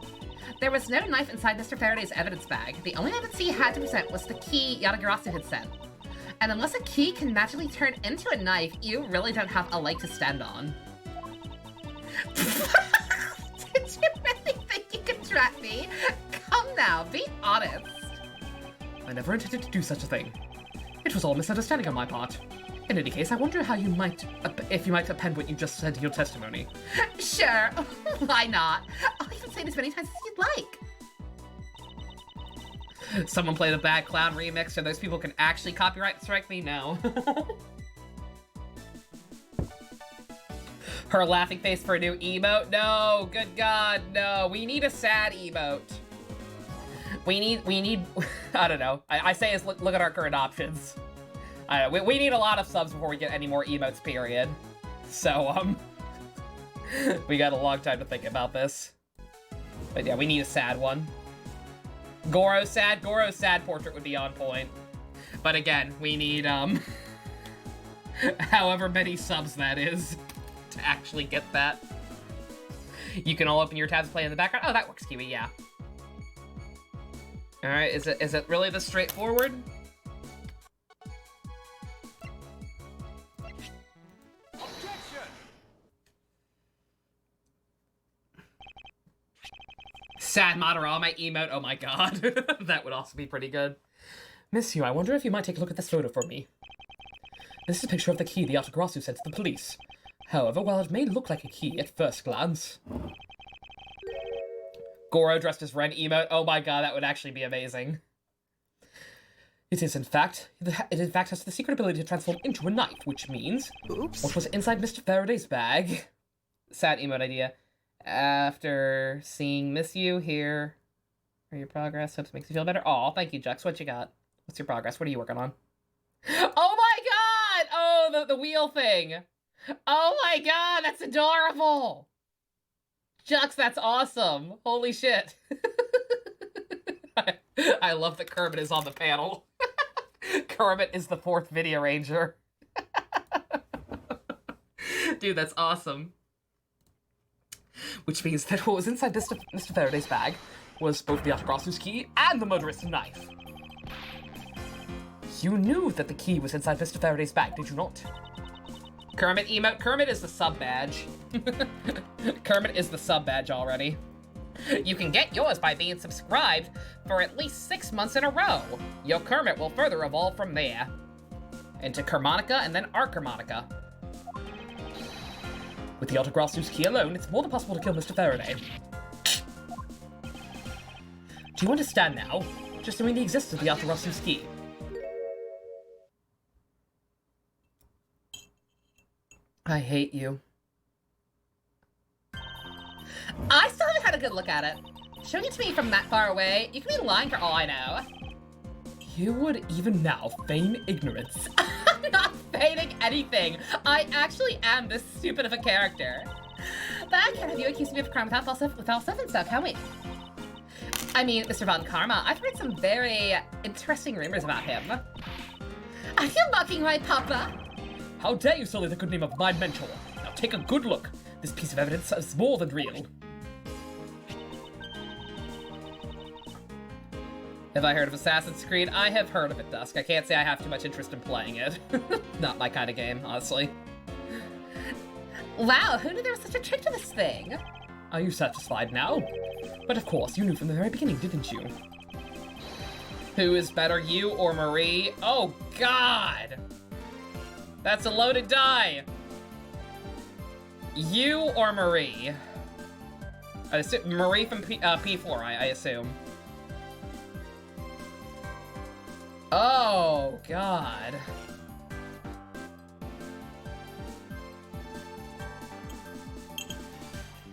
There was no knife inside Mr. Faraday's evidence bag. The only evidence he had to present was the key Yatagarasu had sent. And unless a key can magically turn into a knife, you really don't have a leg to stand on. Did you really think you could trap me? Come now, be honest. I never intended to do such a thing. It was all misunderstanding on my part. In any case, I wonder how you might, if you might append what you just said to your testimony. Sure, why not? I'll even say it as many times as you'd like. Someone play the Bad Clown remix so those people can actually copyright strike me? No. Her laughing face for a new emote? No, good God, no. We need a sad emote. We need, I don't know. I say is look at our current options. We need a lot of subs before we get any more emotes, period. So, we got a long time to think about this. But yeah, we need a sad one. Goro's sad portrait would be on point. But again, we need, however many subs that is to actually get that. You can all open your tabs, play in the background. Oh, that works, Kiwi, yeah. All right, is it really this straightforward? Sad Madara, my emote, oh my god. That would also be pretty good. Miss Yu, I wonder if you might take a look at this photo for me. This is a picture of the key the Yatagarasu sent to the police. However, while it may look like a key at first glance... Goro dressed as Ren emote, oh my god, that would actually be amazing. It in fact has the secret ability to transform into a knife, which means... Oops. What was inside Mr. Faraday's bag... Sad emote idea. After seeing Miss Yu here, or your progress, hopes makes you feel better. Aw, thank you, Jux. What you got? What's your progress? What are you working on? Oh my god! Oh, the wheel thing. Oh my god, that's adorable. Jux, that's awesome. Holy shit. I love that Kermit is on the panel. Kermit is the fourth video ranger. Dude, that's awesome. Which means that what was inside Mr. Faraday's bag was both the Yatagarasu's key and the motorist's knife. You knew that the key was inside Mr. Faraday's bag, did you not? Kermit emote. Kermit is the sub badge. Kermit is the sub badge already. You can get yours by being subscribed for at least 6 months in a row. Your Kermit will further evolve from there into Kermonica and then Arkermonica. With the Yatagarasu's key alone, it's more than possible to kill Mr. Faraday. Do you understand now? Just knowing the existence of the Yatagarasu's key. I hate you. I still haven't had a good look at it. Showing it to me from that far away, you could be lying for all I know. You would even now feign ignorance. I'm not feigning anything. I actually am this stupid of a character. But I can't have you accusing me of a crime without false evidence, though, can we? I mean, Mr. Von Karma, I've heard some very interesting rumors about him. Are you mocking my papa? How dare you sully the good name of my mentor? Now take a good look. This piece of evidence is more than real. Have I heard of Assassin's Creed? I have heard of it, Dusk. I can't say I have too much interest in playing it. Not my kind of game, honestly. Wow, who knew there was such a trick to this thing? Are you satisfied now? But of course, you knew from the very beginning, didn't you? Who is better, you or Marie? Oh, God! That's a loaded die! You or Marie? I assume Marie from P4, I assume. Oh, God.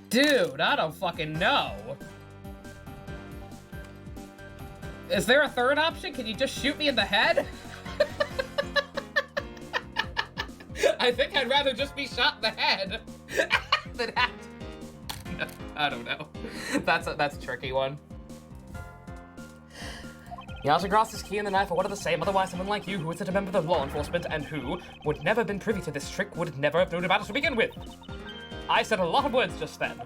Dude, I don't fucking know. Is there a third option? Can you just shoot me in the head? I think I'd rather just be shot in the head than have to... No, I don't know. That's a tricky one. Yashagross's key and the knife are one of the same, otherwise someone like you who isn't a member of the law enforcement and who would never have been privy to this trick would never have known about it to begin with. I said a lot of words just then.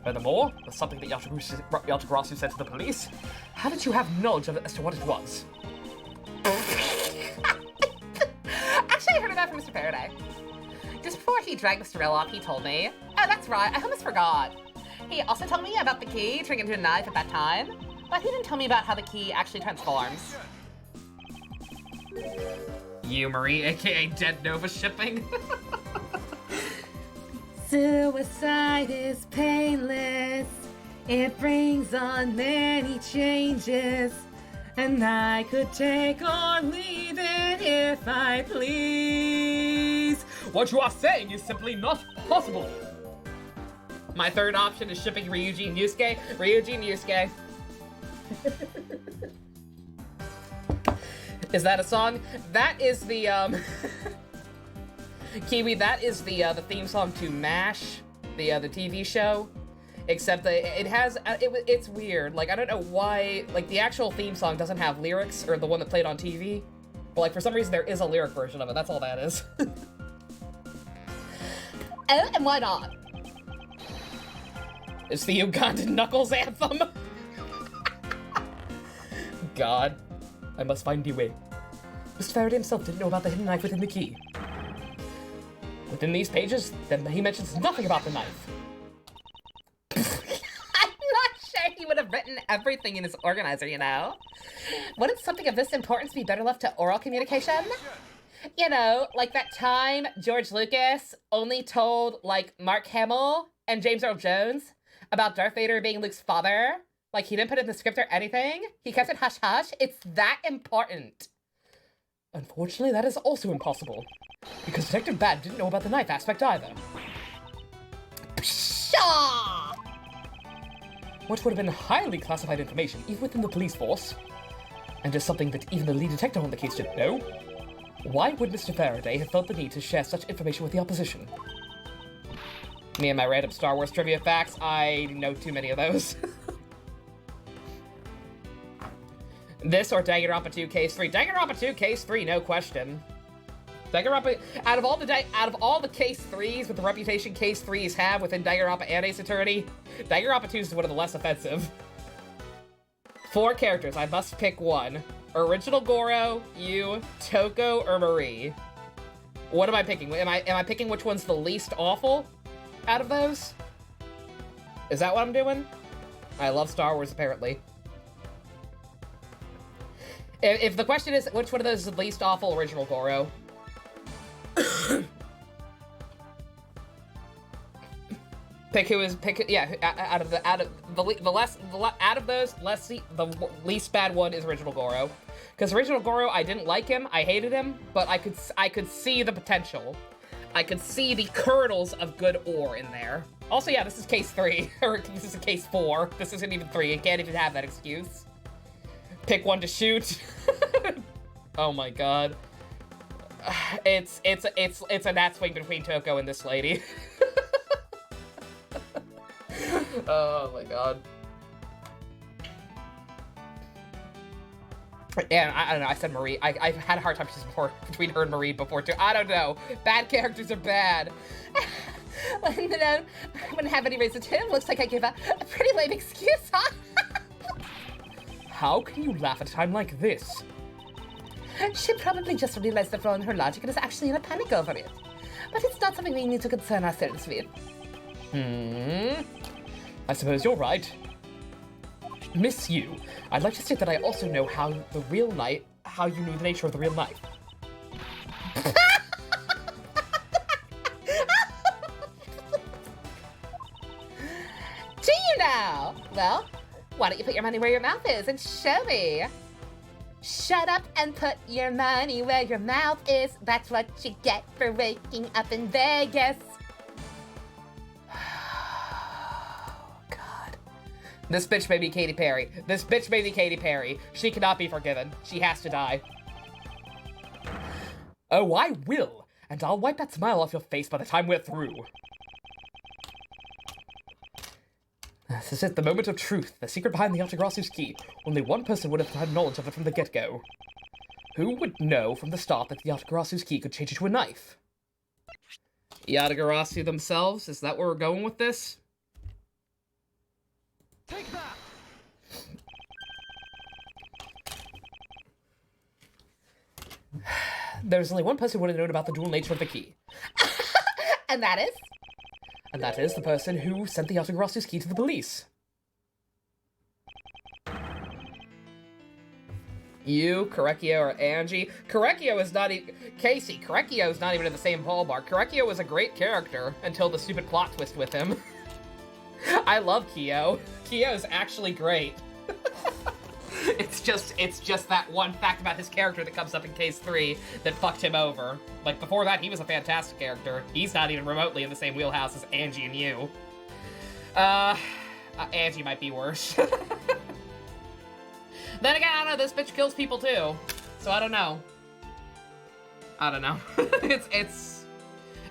Furthermore, there's something that Yashagrossu said to the police. How did you have knowledge of it as to what it was? Actually, I heard about it from Mr. Faraday. Just before he dragged Mr. Rill off, he told me. Oh, that's right, I almost forgot. He also told me about the key turning into a knife at that time, but he didn't tell me about how the key actually transforms. You, Marie, aka Dead Nova shipping. Suicide is painless. It brings on many changes. And I could take or leave it if I please. What you are saying is simply not possible. My third option is shipping Ryuji and Yusuke. Ryuji and Yusuke. Is that a song? That is the, Kiwi, that is the theme song to MASH, the TV show. Except that it has, it's weird. Like, I don't know why, like, the actual theme song doesn't have lyrics, or the one that played on TV. But, like, for some reason there is a lyric version of it. That's all that is. Oh, and why not? It's the Ugandan Knuckles anthem. God, I must find a way. Mr. Faraday himself didn't know about the hidden knife within the key. Within these pages, then he mentions nothing about the knife. I'm not sure he would have written everything in his organizer, you know? Wouldn't something of this importance be better left to oral communication? You know, like that time George Lucas only told, like, Mark Hamill and James Earl Jones about Darth Vader being Luke's father. Like, he didn't put it in the script or anything. He kept it hush-hush. It's that important. Unfortunately, that is also impossible. Because Detective Bad didn't know about the knife aspect either. Pshaw! What would have been highly classified information, even within the police force. And is something that even the lead detective on the case didn't know. Why would Mr. Faraday have felt the need to share such information with the opposition? Me and my random Star Wars trivia facts, I know too many of those. This or Danganronpa 2 Case 3. Danganronpa 2 Case 3, no question. Danganronpa, out of all the Case 3s with the reputation Case 3s have within Danganronpa and Ace Attorney, Danganronpa 2 is one of the less offensive. 4 characters, I must pick one. Original Goro, you, Toko, or Marie. What am I picking? Am I picking which one's the least awful out of those? Is that what I'm doing? I love Star Wars, apparently. If the question is which one of those is the least awful, Original Goro. Out of those, the least bad one is Original Goro. Because Original Goro, I didn't like him, I hated him, but I could see the potential. I could see the kernels of good ore in there. Also, yeah, this is Case 3, or this is a Case 4. This isn't even 3, it can't even have that excuse. Pick one to shoot. Oh my god. It's a gnat swing between Toko and this lady. Oh my god. And I don't know, I said Marie. I've had a hard time choosing between her and Marie before too. I don't know. Bad characters are bad. Wouldn't have any reason to. Looks like I gave a pretty lame excuse, huh? How can you laugh at a time like this? She probably just realized the flaw in her logic and is actually in a panic over it. But it's not something we need to concern ourselves with. I suppose you're right. Miss Yu, I'd like to state that I also know how you knew the nature of the real knife. Do you now? Well, why don't you put your money where your mouth is and show me? Shut up and put your money where your mouth is. That's what you get for waking up in Vegas. This bitch may be Katy Perry. This bitch may be Katy Perry. She cannot be forgiven. She has to die. Oh, I will. And I'll wipe that smile off your face by the time we're through. This is it, the moment of truth. The secret behind the Yatagrasu's key. Only one person would have had knowledge of it from the get-go. Who would know from the start that the Yatagrasu's key could change into a knife? Yatagarasu themselves? Is that where we're going with this? Take that! There's only one person who would have known about the dual nature of the key. And that is? And that is the person who sent the Yatagrasu's key to the police. You, Korekio, or Angie. Korekio is not even... Casey, Korekio is not even in the same ballpark. Korekio was a great character until the stupid plot twist with him. I love Kyo. Kyo is actually great. It's just that one fact about his character that comes up in Case 3 that fucked him over. Like, before that, he was a fantastic character. He's not even remotely in the same wheelhouse as Angie and you. Angie might be worse. Then again, I don't know, this bitch kills people too. So I don't know. It's...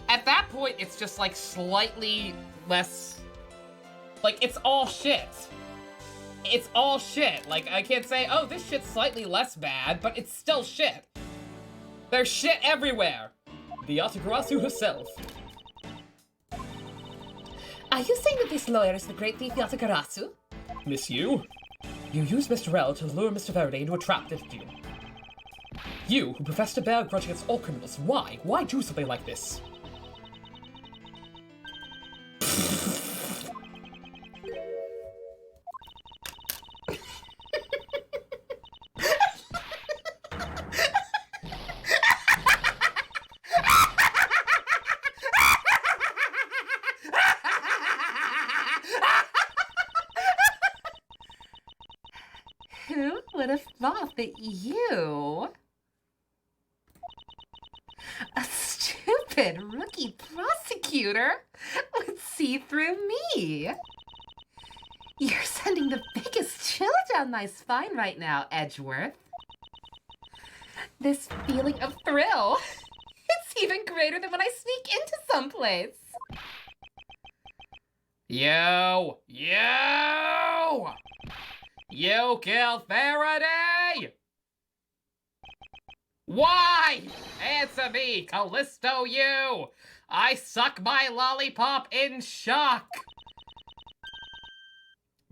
At that point, it's just, like, slightly less... Like, it's all shit. It's all shit. Like, I can't say, oh, this shit's slightly less bad, but it's still shit. There's shit everywhere. The Yatagarasu herself. Are you saying that this lawyer is the great thief Yatagarasu? Miss you? You used Mr. L to lure Mr. Faraday into a trap, didn't you? You, who profess to bear a grudge against all criminals, why? Why do something like this? Who would have thought that you, a stupid rookie prosecutor, would see through me? You're sending the biggest chill down my spine right now, Edgeworth. This feeling of thrill, it's even greater than when I sneak into someplace. Yo! You killed Faraday! Why? Answer me, Callisto, you! I suck my lollipop in shock!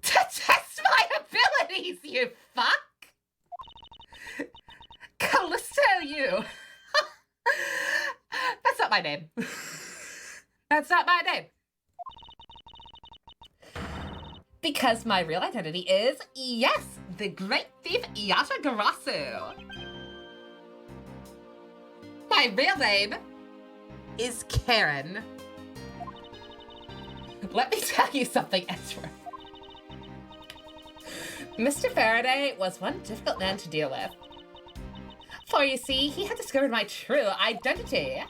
To test my abilities, you fuck! Callisto, you! That's not my name. That's not my name. Because my real identity is, yes, the great thief Yatagarasu. My real name is Karen. Let me tell you something, Edgeworth. Mr. Faraday was one difficult man to deal with. For you see, he had discovered my true identity,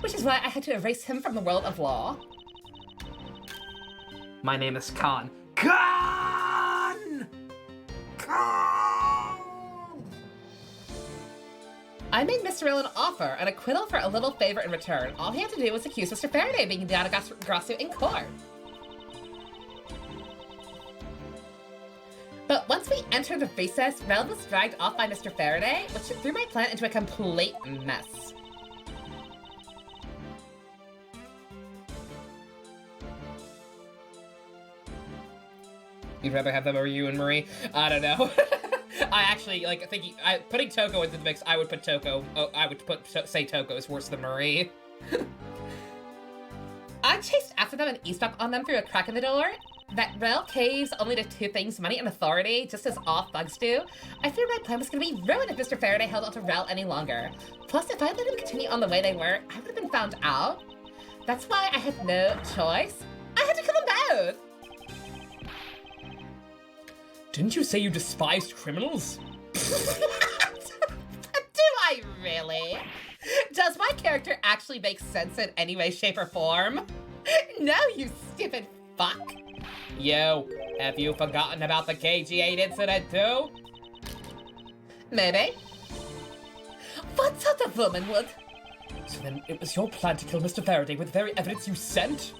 which is why I had to erase him from the world of law. My name is Khan. Khan! I made Mr. Ill an offer, an acquittal for a little favor in return. All he had to do was accuse Mr. Faraday of being the Yatagarasu in court. But once we entered the recess, Rel was dragged off by Mr. Faraday, which threw my plan into a complete mess. You'd rather have them over you and Marie? I don't know. I actually, like, thinking, putting Toko into the mix, I would put Toko, say Toko is worse than Marie. I chased after them and eavesdropped on them through a crack in the door. That Rel caves only to two things, money and authority, just as all thugs do. I feared my plan was going to be ruined if Mr. Faraday held on to Rel any longer. Plus, if I let him continue on the way they were, I would have been found out. That's why I had no choice. I had to kill them both! Didn't you say you despised criminals? Do I really? Does my character actually make sense in any way, shape, or form? No, you stupid fuck. Yo, Have you forgotten about the KG8 incident too? Maybe. What sort of woman would? So then it was your plan to kill Mr. Faraday with the very evidence you sent?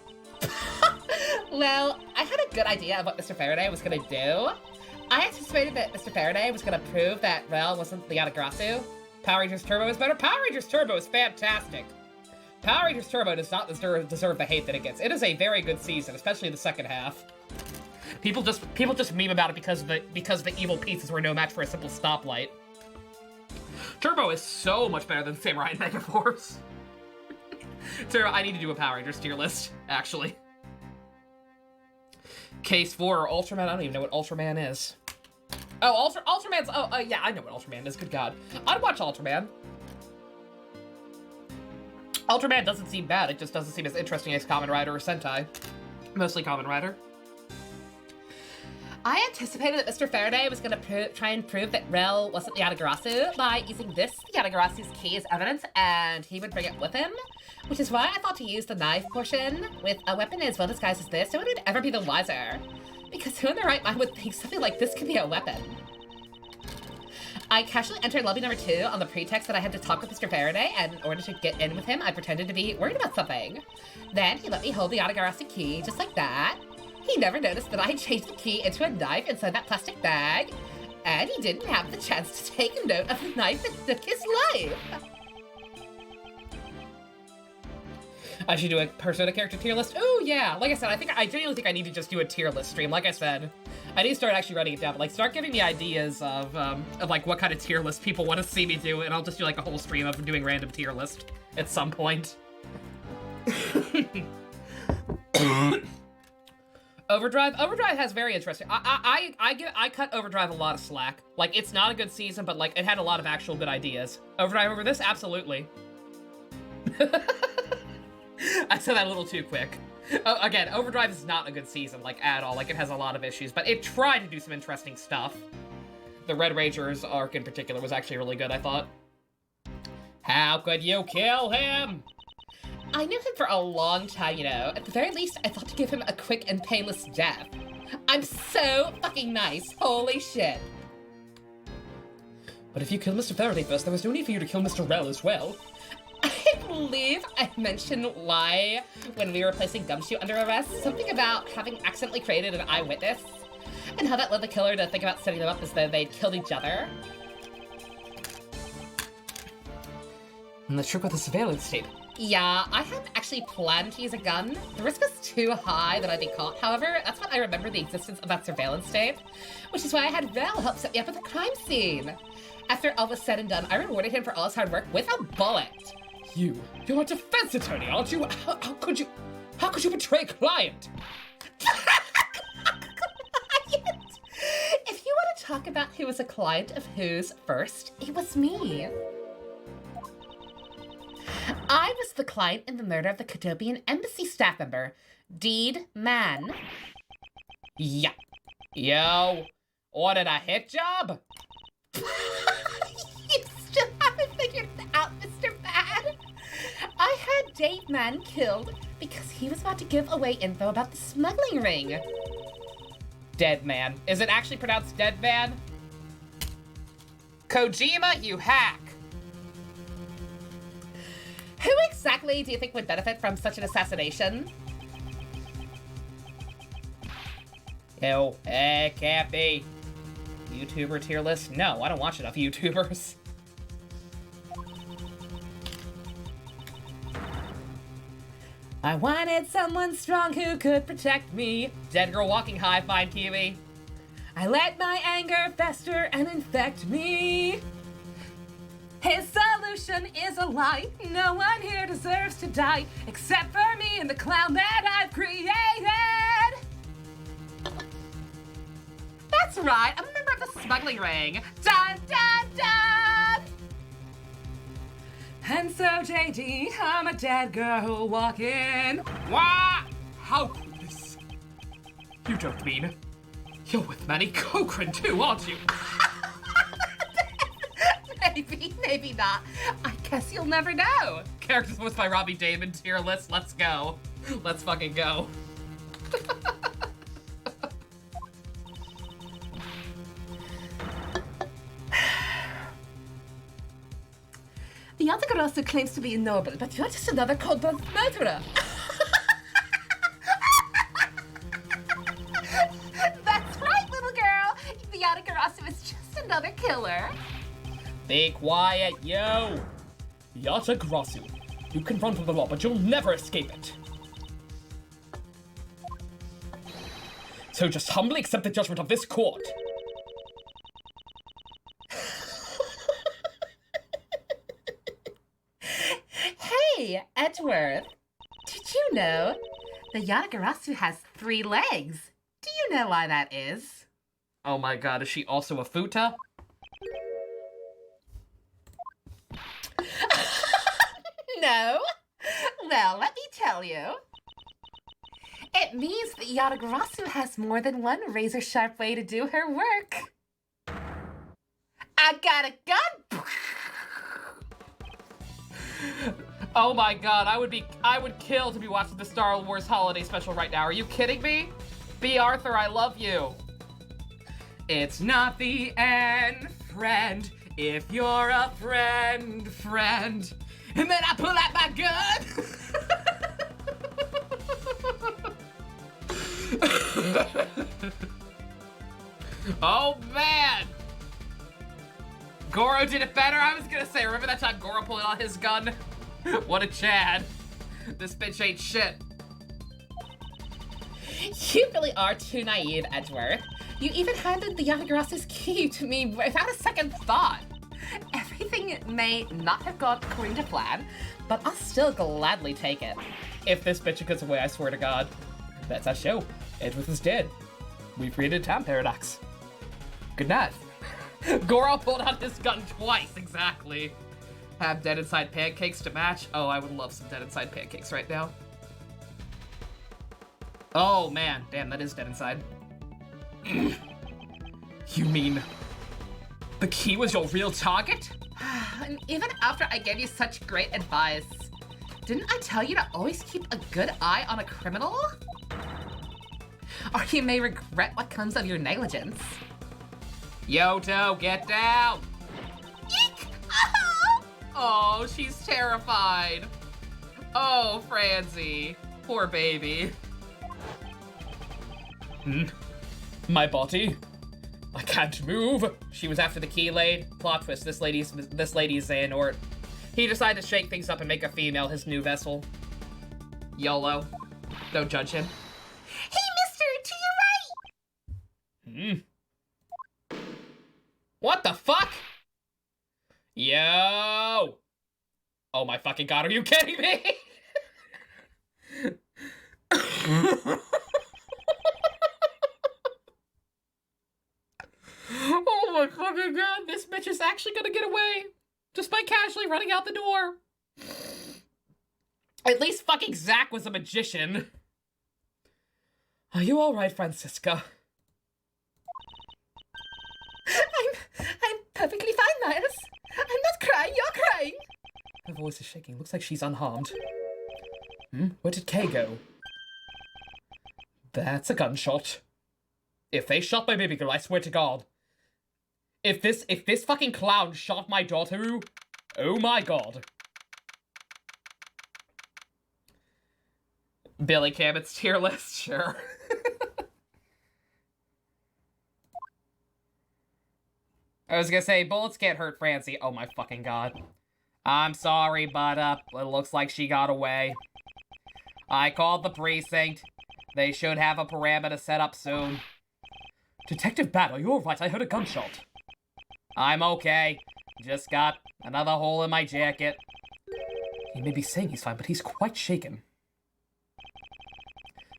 Well, I had a good idea of what Mr. Faraday was gonna do. I anticipated that Mr. Faraday was gonna prove that Rel wasn't the Yatagarasu. Power Rangers Turbo is better. Power Rangers Turbo is fantastic. Power Rangers Turbo does not deserve the hate that it gets. It is a very good season, especially the second half. People just meme about it because the evil pieces were no match for a simple stoplight. Turbo is so much better than Samurai and Megaforce. Turbo, I need to do a Power Rangers tier list, actually. Case 4 or Ultraman. I don't even know what Ultraman is. Oh, Ultraman's. Yeah, I know what Ultraman is. Good God, I'd watch Ultraman. Ultraman doesn't seem bad. It just doesn't seem as interesting as Kamen Rider or Sentai. Mostly Kamen Rider. I anticipated that Mr. Faraday was gonna try and prove that Rel wasn't the Yatagarasu by using this, the Yatagarasu's key, as evidence, and he would bring it with him. Which is why I thought to use the knife portion with a weapon as well disguised as this, so it would ever be the wiser. Because who in their right mind would think something like this could be a weapon? I casually entered lobby number 2 on the pretext that I had to talk with Mr. Faraday, and in order to get in with him, I pretended to be worried about something. Then he let me hold the Yatagarasu key, just like that. He never noticed that I changed the key into a knife inside that plastic bag, and he didn't have the chance to take a note of the knife that took his life. I should do a Persona character tier list. Oh yeah, like I said, I genuinely think I need to just do a tier list stream. Like I said, I need to start actually writing it down. But like, start giving me ideas of like what kind of tier list people want to see me do, and I'll just do like a whole stream of doing random tier list at some point. Overdrive has very interesting. I cut Overdrive a lot of slack. Like, it's not a good season, but like it had a lot of actual good ideas. Overdrive over this, absolutely. I said that a little too quick. Again, Overdrive is not a good season, like, at all. Like, it has a lot of issues, but it tried to do some interesting stuff. The Red Rangers arc in particular was actually really good, I thought. How could you kill him? I knew him for a long time, you know. At the very least, I thought to give him a quick and painless death. I'm so fucking nice. Holy shit. But if you killed Mr. Faraday first, there was no need for you to kill Mr. Rel as well. I believe I mentioned why when we were placing Gumshoe under arrest, something about having accidentally created an eyewitness, and how that led the killer to think about setting them up as though they'd killed each other. And the trick with the surveillance tape. Yeah, I hadn't actually planned to use a gun. The risk was too high that I'd be caught. However, that's when I remembered the existence of that surveillance tape, which is why I had Rel help set me up with a crime scene. After all was said and done, I rewarded him for all his hard work with a bullet. You're a defense attorney, aren't you? How could you betray a client? If you want to talk about who was a client of whose first, it was me. I was the client in the murder of the Cadobian embassy staff member, Deed Man. Yeah. Yo, ordered a hit job? You still haven't figured it out, Mr. Bad. I had Dave Man killed because he was about to give away info about the smuggling ring. Dead Man. Is it actually pronounced Dead Man? Kojima, you hack! Who exactly do you think would benefit from such an assassination? Ew, it can't be. YouTuber tier list? No, I don't watch enough YouTubers. I wanted someone strong who could protect me. Dead girl walking high, fine Kiwi. I let my anger fester and infect me. His solution is a lie. No one here deserves to die except for me and the clown that I've created. That's right, I'm a member of the smuggling ring. Dun, dun, dun! And so, JD, I'm a dead girl walking. Wah! How could this? You don't mean you're with Manny Cochran too, aren't you? Maybe, maybe not. I guess you'll never know. Characters voiced by Robbie Damon tier list. Let's go. Let's fucking go. Yatagarasu claims to be noble, but you're just another cold-blooded murderer. That's right, little girl. The Yatagarasu is just another killer. Be quiet, yo! Yatagarasu. You can run from the law, but you'll never escape it. So just humbly accept the judgment of this court. Hey, Edgeworth. Did you know the Yatagarasu has 3 legs? Do you know why that is? Oh my god, is she also a futa? No? Well, let me tell you. It means that Yatagarasu has more than one razor-sharp way to do her work. I got a gun! Oh my god, I would kill to be watching the Star Wars holiday special right now. Are you kidding me? B. Arthur, I love you. It's not the end, friend, if you're a friend. And then I pull out my gun. Oh man! Goro did it better. I was gonna say, remember that time Goro pulled out his gun? What a Chad. This bitch ain't shit. You really are too naive, Edgeworth. You even handed the Yatagarasu's key to me without a second thought. Everything may not have gone according to plan, but I'll still gladly take it. If this bitch gets away, I swear to God. That's our show. Edgeworth is dead. We've created a time paradox. Good night. Goro pulled out his gun twice, exactly. Have dead inside pancakes to match. Oh, I would love some dead inside pancakes right now. Oh man, damn, that is dead inside. You mean the key was your real target? And even after I gave you such great advice, didn't I tell you to always keep a good eye on a criminal? Or you may regret what comes of your negligence. Yoto, get down! Eek! Oh! Oh, she's terrified. Oh, Francie. Poor baby. My body. I can't move. She was after the keyblade. Plot twist, this lady's Xehanort. He decided to shake things up and make a female his new vessel. YOLO. Don't judge him. Hey, mister, to your right! What the fuck? Yo! Oh my fucking god, are you kidding me? Oh my fucking god, this bitch is actually gonna get away. Just by casually running out the door. At least fucking Zack was a magician. Are you alright, Francisca? I'm perfectly fine, Miles. I'm not crying, you're crying. Her voice is shaking. Looks like she's unharmed. Where did Kay go? That's a gunshot. If they shot my baby girl, I swear to God. If this fucking clown shot my daughter, oh my God. Billy Cabot's tier list, sure. I was gonna say, bullets can't hurt Francie. Oh my fucking god. I'm sorry, but, it looks like she got away. I called the precinct. They should have a parameter set up soon. Detective Bat, are you alright? I heard a gunshot. I'm okay. Just got another hole in my jacket. He may be saying he's fine, but he's quite shaken.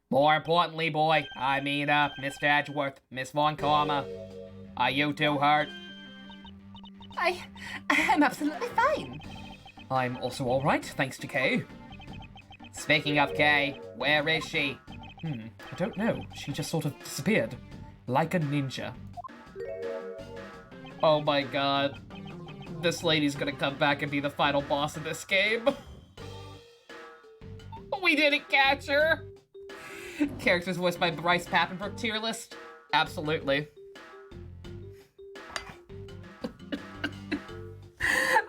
More importantly, boy, I mean, Mr. Edgeworth, Miss Von Karma, are you two hurt? I'm absolutely fine. I'm also alright, thanks to Kay. Speaking of Kay, where is she? I don't know. She just sort of disappeared. Like a ninja. Oh my god. This lady's gonna come back and be the final boss of this game. We didn't catch her! Characters voiced by Bryce Papenbrook tier list? Absolutely.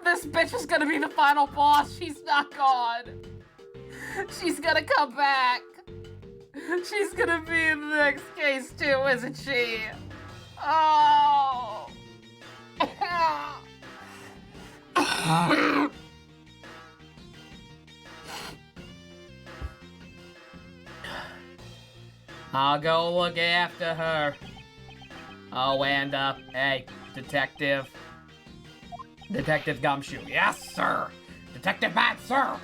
The This bitch is gonna be the final boss. She's not gone. She's gonna come back. She's gonna be in the next case too, isn't she? Oh. I'll go look after her. Oh, and, hey, Detective Gumshoe. Yes, sir! Detective Bat, sir!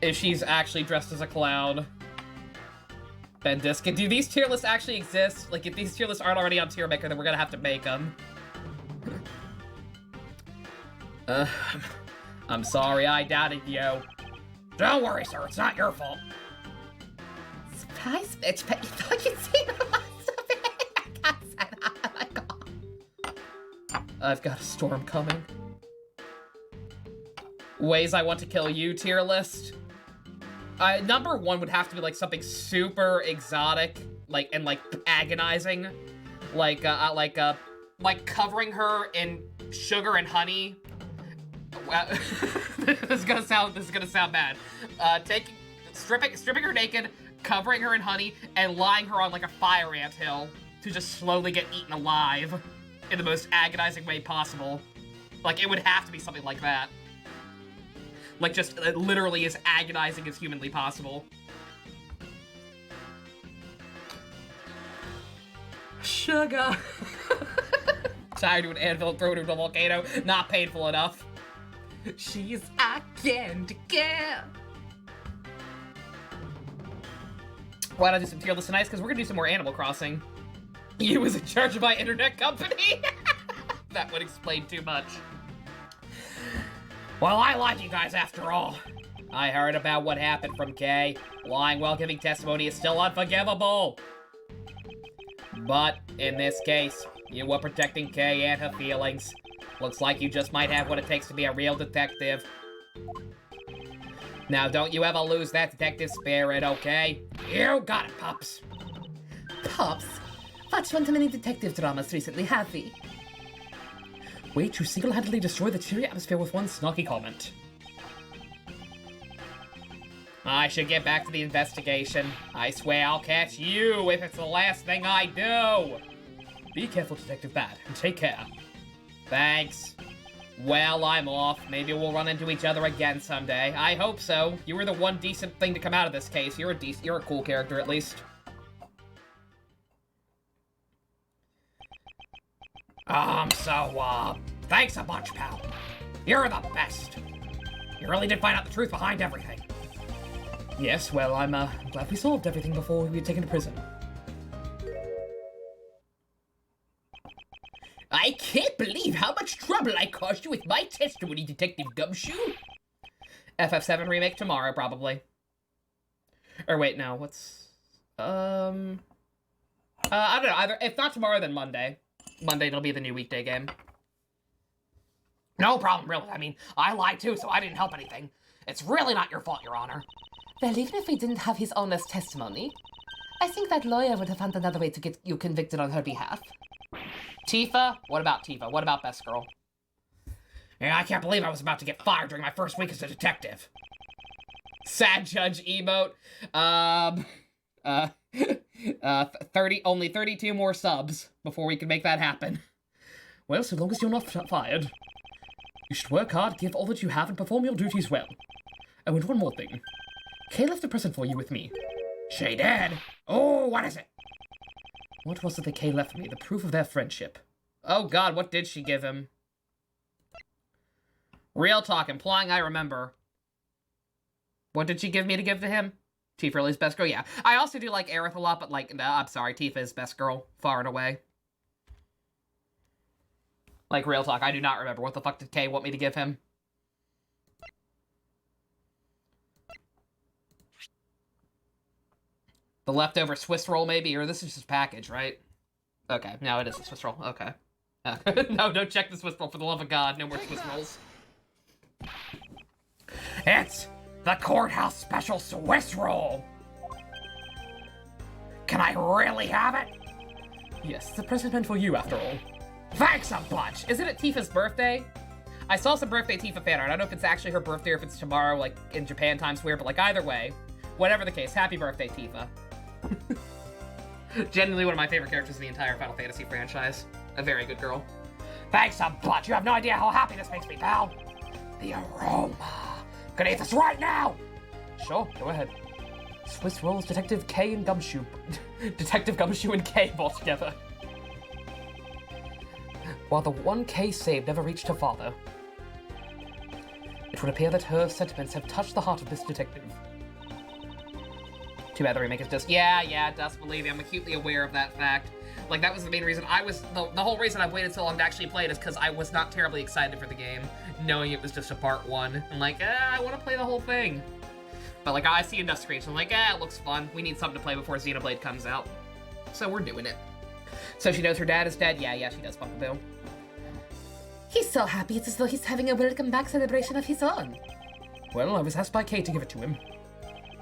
If she's actually dressed as a clown. Ben Diskin. Do these tier lists actually exist? Like, if these tier lists aren't already on Tier Maker, then we're gonna have to make them. I'm sorry I doubted you. Don't worry, sir. It's not your fault. Surprise, bitch, but you thought you'd seen the last of it. I can't say that. Oh my god. I've got a storm coming. Ways I want to kill you tier list. Number 1 would have to be like something super exotic, like and like agonizing, like covering her in sugar and honey. This is gonna sound bad. Stripping her naked, covering her in honey, and lying her on like a fire ant hill to just slowly get eaten alive in the most agonizing way possible. Like, it would have to be something like that. Like, just literally as agonizing as humanly possible. Sugar. Tired to an anvil thrown into a volcano. Not painful enough. She's a candy girl. Why not do some tier lists tonight? Because we're gonna do some more Animal Crossing. You was in charge of my internet company? That would explain too much. Well, I like you guys after all. I heard about what happened from Kay. Lying while giving testimony is still unforgivable. But, in this case, you were protecting Kay and her feelings. Looks like you just might have what it takes to be a real detective. Now, don't you ever lose that detective spirit, okay? You got it, Pops. Pops, watched one too many detective dramas recently, have we? Wait, you single-handedly destroy the cheery atmosphere with one snarky comment. I should get back to the investigation. I swear I'll catch you if it's the last thing I do. Be careful, Detective Bad, and take care. Thanks. Well, I'm off. Maybe we'll run into each other again someday. I hope so. You were the one decent thing to come out of this case. You're a cool character, at least. Thanks a bunch, pal. You're the best. You really did find out the truth behind everything. Yes, well, I'm glad we solved everything before we were taken to prison. I can't believe how much trouble I caused you with my testimony, Detective Gumshoe. FF7 remake tomorrow, probably. Or wait, no, what's... I don't know, either, if not tomorrow, then Monday. Monday, it'll be the new weekday game. No problem, really. I mean, I lied too, so I didn't help anything. It's really not your fault, Your Honor. Well, even if we didn't have his honest testimony, I think that lawyer would have found another way to get you convicted on her behalf. Tifa? What about Tifa? What about Best Girl? Yeah, I can't believe I was about to get fired during my first week as a detective. Sad judge emote. 32 more subs before we can make that happen. Well, so long as you're not fired. You should work hard, give all that you have, and perform your duties well. Oh, and one more thing. Kay left a present for you with me. She did? Oh, what is it? What was it that Kay left me? The proof of their friendship. Oh god, what did she give him? Real talk, implying I remember. What did she give me to give to him? Tifa really is best girl? Yeah. I also do like Aerith a lot, but like, no, I'm sorry, Tifa is best girl, far and away. Like, real talk, I do not remember. What the fuck did Kay want me to give him? The leftover Swiss roll, maybe? Or this is just package, right? Okay, no, it is a Swiss roll. Okay. No, don't check the Swiss roll, for the love of God. No more Swiss rolls. It's the courthouse special Swiss roll! Can I really have it? Yes, it's a present meant for you, after all. Thanks a bunch! Isn't it Tifa's birthday? I saw some birthday Tifa fan art. I don't know if it's actually her birthday or if it's tomorrow, like, in Japan Times Square, but, like, either way, whatever the case, happy birthday, Tifa. Genuinely one of my favorite characters in the entire Final Fantasy franchise. A very good girl. Thanks a bunch! You have no idea how happy this makes me, pal! The aroma! Gonna eat this right now! Sure, go ahead. Swiss rolls Detective K and Gumshoe. Detective Gumshoe and K all together. While the one K saved never reached her father, it would appear that her sentiments have touched the heart of this detective. Too bad the remake is just, yeah, Dust, believe me, I'm acutely aware of that fact. Like, that was the main reason the whole reason I waited so long to actually play it is because I was not terribly excited for the game, knowing it was just a part 1. I'm like, I want to play the whole thing. But, like, I see enough screens, so I'm like, it looks fun. We need something to play before Xenoblade comes out. So we're doing it. So she knows her dad is dead? Yeah, she does, Bunkaboo. He's so happy it's as though he's having a welcome back celebration of his own. Well, I was asked by Kay to give it to him.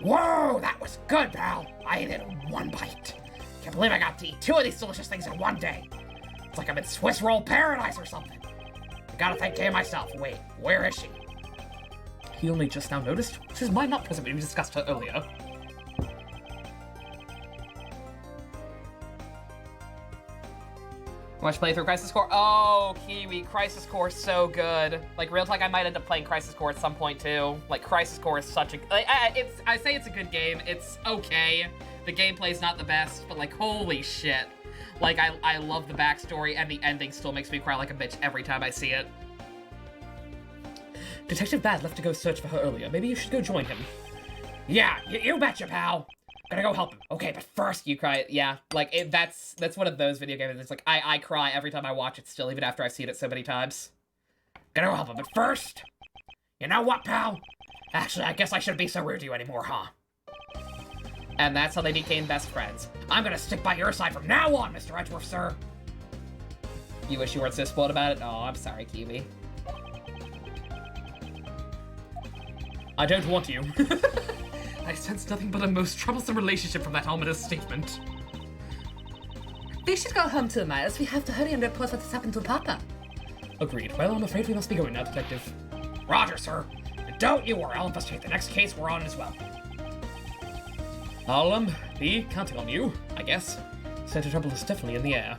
Whoa, that was good, pal. I ate it in one bite. Can't believe I got to eat 2 of these delicious things in one day. It's like I'm in Swiss roll paradise or something. I gotta thank Kay myself. Wait, where is she? He only just now noticed. This is my not present when we discussed her earlier. Watch play through Crisis Core? Oh, Kiwi, Crisis Core is so good. Like, real talk, I might end up playing Crisis Core at some point, too. Like, Crisis Core is such a... I say it's a good game. It's okay. The gameplay's not the best, but, like, holy shit. Like, I love the backstory, and the ending still makes me cry like a bitch every time I see it. Detective Bad left to go search for her earlier. Maybe you should go join him. Yeah, you betcha, pal. Gonna go help him. Okay, but first you cry. Yeah, like, that's one of those video games. It's like, I cry every time I watch it still, even after I've seen it so many times. Gonna go help him, but first, you know what, pal? Actually, I guess I shouldn't be so rude to you anymore, huh? And that's how they became best friends. I'm gonna stick by your side from now on, Mr. Edgeworth, sir. You wish you weren't so spoiled about it? Oh, I'm sorry, Kiwi. I don't want you. I sense nothing but a most troublesome relationship from that ominous statement. We should go home too, Miles. We have to hurry and report what has happened to Papa. Agreed. Well, I'm afraid we must be going now, Detective. Roger, sir. And don't you worry, I'll investigate the next case we're on as well. I'll, be counting on you, I guess. Scent of trouble is definitely in the air.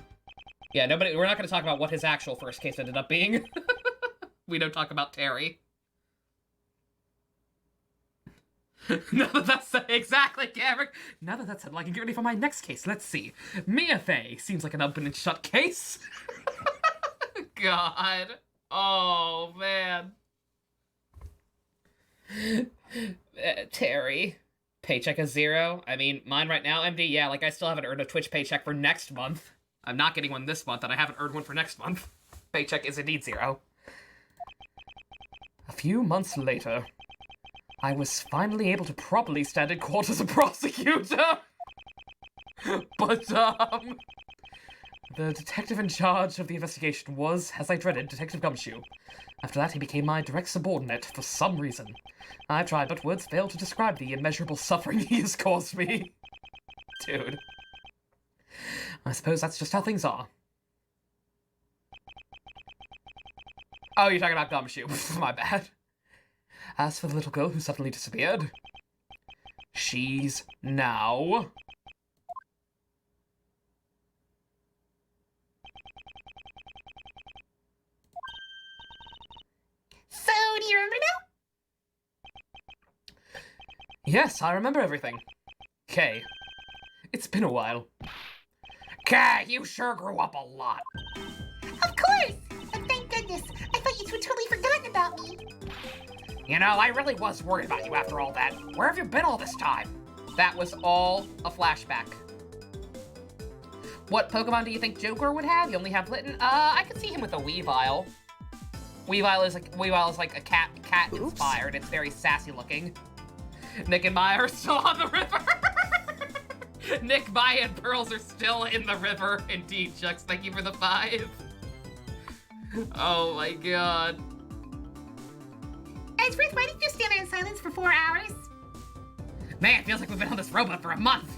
Yeah, we're not gonna talk about what his actual first case ended up being. We don't talk about Terry. Now that that's exactly, Garrick. Now that that's said, I can get ready for my next case. Let's see. Mia Fey seems like an open and shut case. God. Oh, man. Terry. Paycheck is 0. I mean, mine right now, MD, yeah, like I still haven't earned a Twitch paycheck for next month. I'm not getting one this month, and I haven't earned one for next month. Paycheck is indeed 0. A few months later, I was finally able to properly stand in court as a prosecutor. But, the detective in charge of the investigation was, as I dreaded, Detective Gumshoe. After that, he became my direct subordinate for some reason. I've tried, but words fail to describe the immeasurable suffering he has caused me. Dude. I suppose that's just how things are. Oh, you're talking about Gumshoe. My bad. As for the little girl who suddenly disappeared, she's now... So, do you remember now? Yes, I remember everything. Kay, it's been a while. Kay, you sure grew up a lot. Of course! But thank goodness. I thought you two totally forgotten about me. You know, I really was worried about you after all that. Where have you been all this time? That was all a flashback. What Pokemon do you think Joker would have? You only have Litten? I could see him with a Weavile. Weavile is like a cat inspired. It's very sassy looking. Nick and Maya are still on the river. Nick, Maya, and Pearls are still in the river. Indeed, Chucks. Thank you for the 5. Oh my god. Edgeworth, why did you stand there in silence for 4 hours? Man, it feels like we've been on this robot for a month.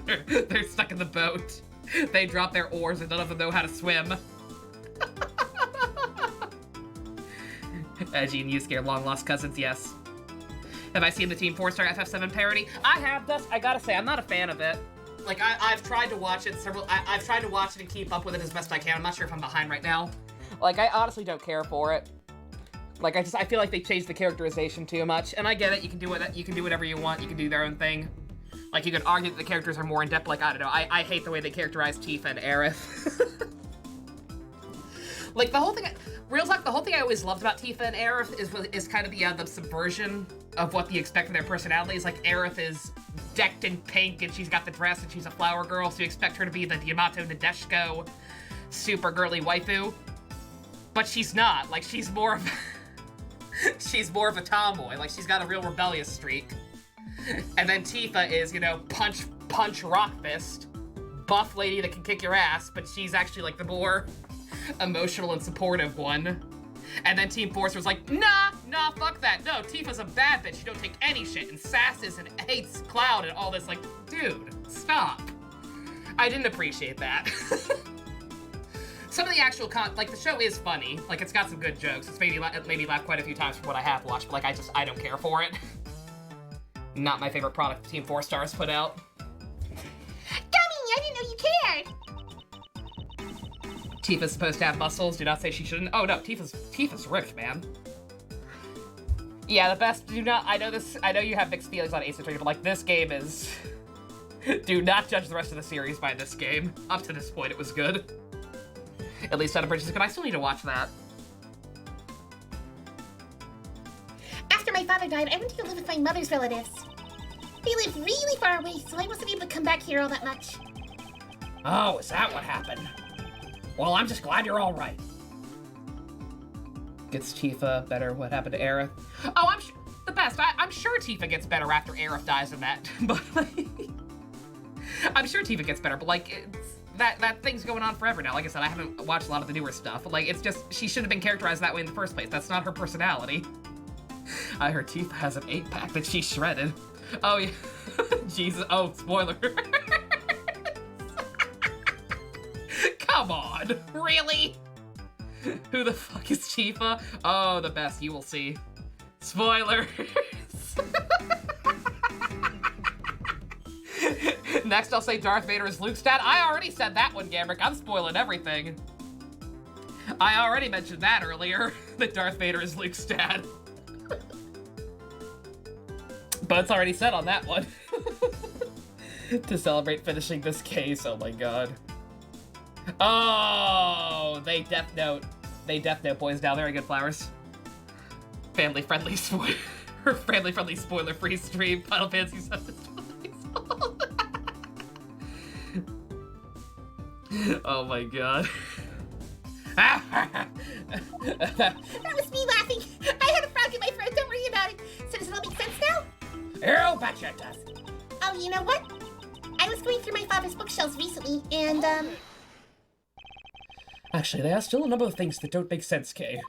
They're stuck in the boat. They drop their oars and none of them know how to swim. Edgy and Yusuke are long-lost cousins, yes. Have I seen the Team 4-Star FF7 parody? I have, Dust. I gotta say, I'm not a fan of it. Like, I've tried to watch it I've tried to watch it and keep up with it as best I can. I'm not sure if I'm behind right now. Like, I honestly don't care for it. Like, I feel like they changed the characterization too much. And I get it, you can do whatever you want, you can do their own thing. Like, you could argue that the characters are more in-depth, like, I don't know, I hate the way they characterize Tifa and Aerith. Like, the whole thing, real talk, the whole thing I always loved about Tifa and Aerith is kind of the subversion of what you expect from their personalities. Like, Aerith is decked in pink, and she's got the dress, and she's a flower girl, so you expect her to be the Yamato Nadeshiko super girly waifu. But she's not. Like, she's more of a tomboy. Like, she's got a real rebellious streak. And then Tifa is, you know, punch rock fist, buff lady that can kick your ass, but she's actually, like, the more emotional and supportive one. And then Team Force was like, nah, fuck that. No, Tifa's a bad bitch. She don't take any shit and sasses and hates Cloud and all this. Like, dude, stop. I didn't appreciate that. Some of the actual like, the show is funny. Like, it's got some good jokes. It made me laugh quite a few times from what I have watched, but, like, I don't care for it. Not my favorite product Team 4-Star has put out. Gummy, I didn't know you cared. Tifa's supposed to have muscles. Do not say she shouldn't. Oh no, Tifa's ripped, man. Yeah, the best. I know you have mixed feelings on Ace Attorney, but, like, this game is. Do not judge the rest of the series by this game. Up to this point, it was good. At least Son of Bridges is good. I still need to watch that. After my father died, I went to go live with my mother's relatives. They live really far away, so I wasn't able to come back here all that much. Oh, is that what happened? Well, I'm just glad you're all right. Gets Tifa better. What happened to Aerith? Oh, I'm the best. I'm sure Tifa gets better after Aerith dies in that. But, like, I'm sure Tifa gets better, but, like, that thing's going on forever now. Like I said, I haven't watched a lot of the newer stuff. But, like, it's just, she shouldn't have been characterized that way in the first place. That's not her personality. I heard Tifa has an 8-pack that she shredded. Oh, yeah. Jesus. Oh, spoiler. Come on. Really? Who the fuck is Tifa? Oh, the best. You will see. Spoilers. Next, I'll say Darth Vader is Luke's dad. I already said that one, Gamrick. I'm spoiling everything. I already mentioned that earlier, that Darth Vader is Luke's dad. But it's already said on that one. To celebrate finishing this case, oh my god. Oh, they Death Note boys down there. Good flowers. Family-friendly family-friendly spoiler-free stream. Final Fantasy 7. Oh my god. That was me laughing. I had a frog in my throat. Don't worry about it. So does it all make sense now? You betcha it does. Oh, you know what? I was going through my father's bookshelves recently, and, Actually, there are still a number of things that don't make sense, Kay.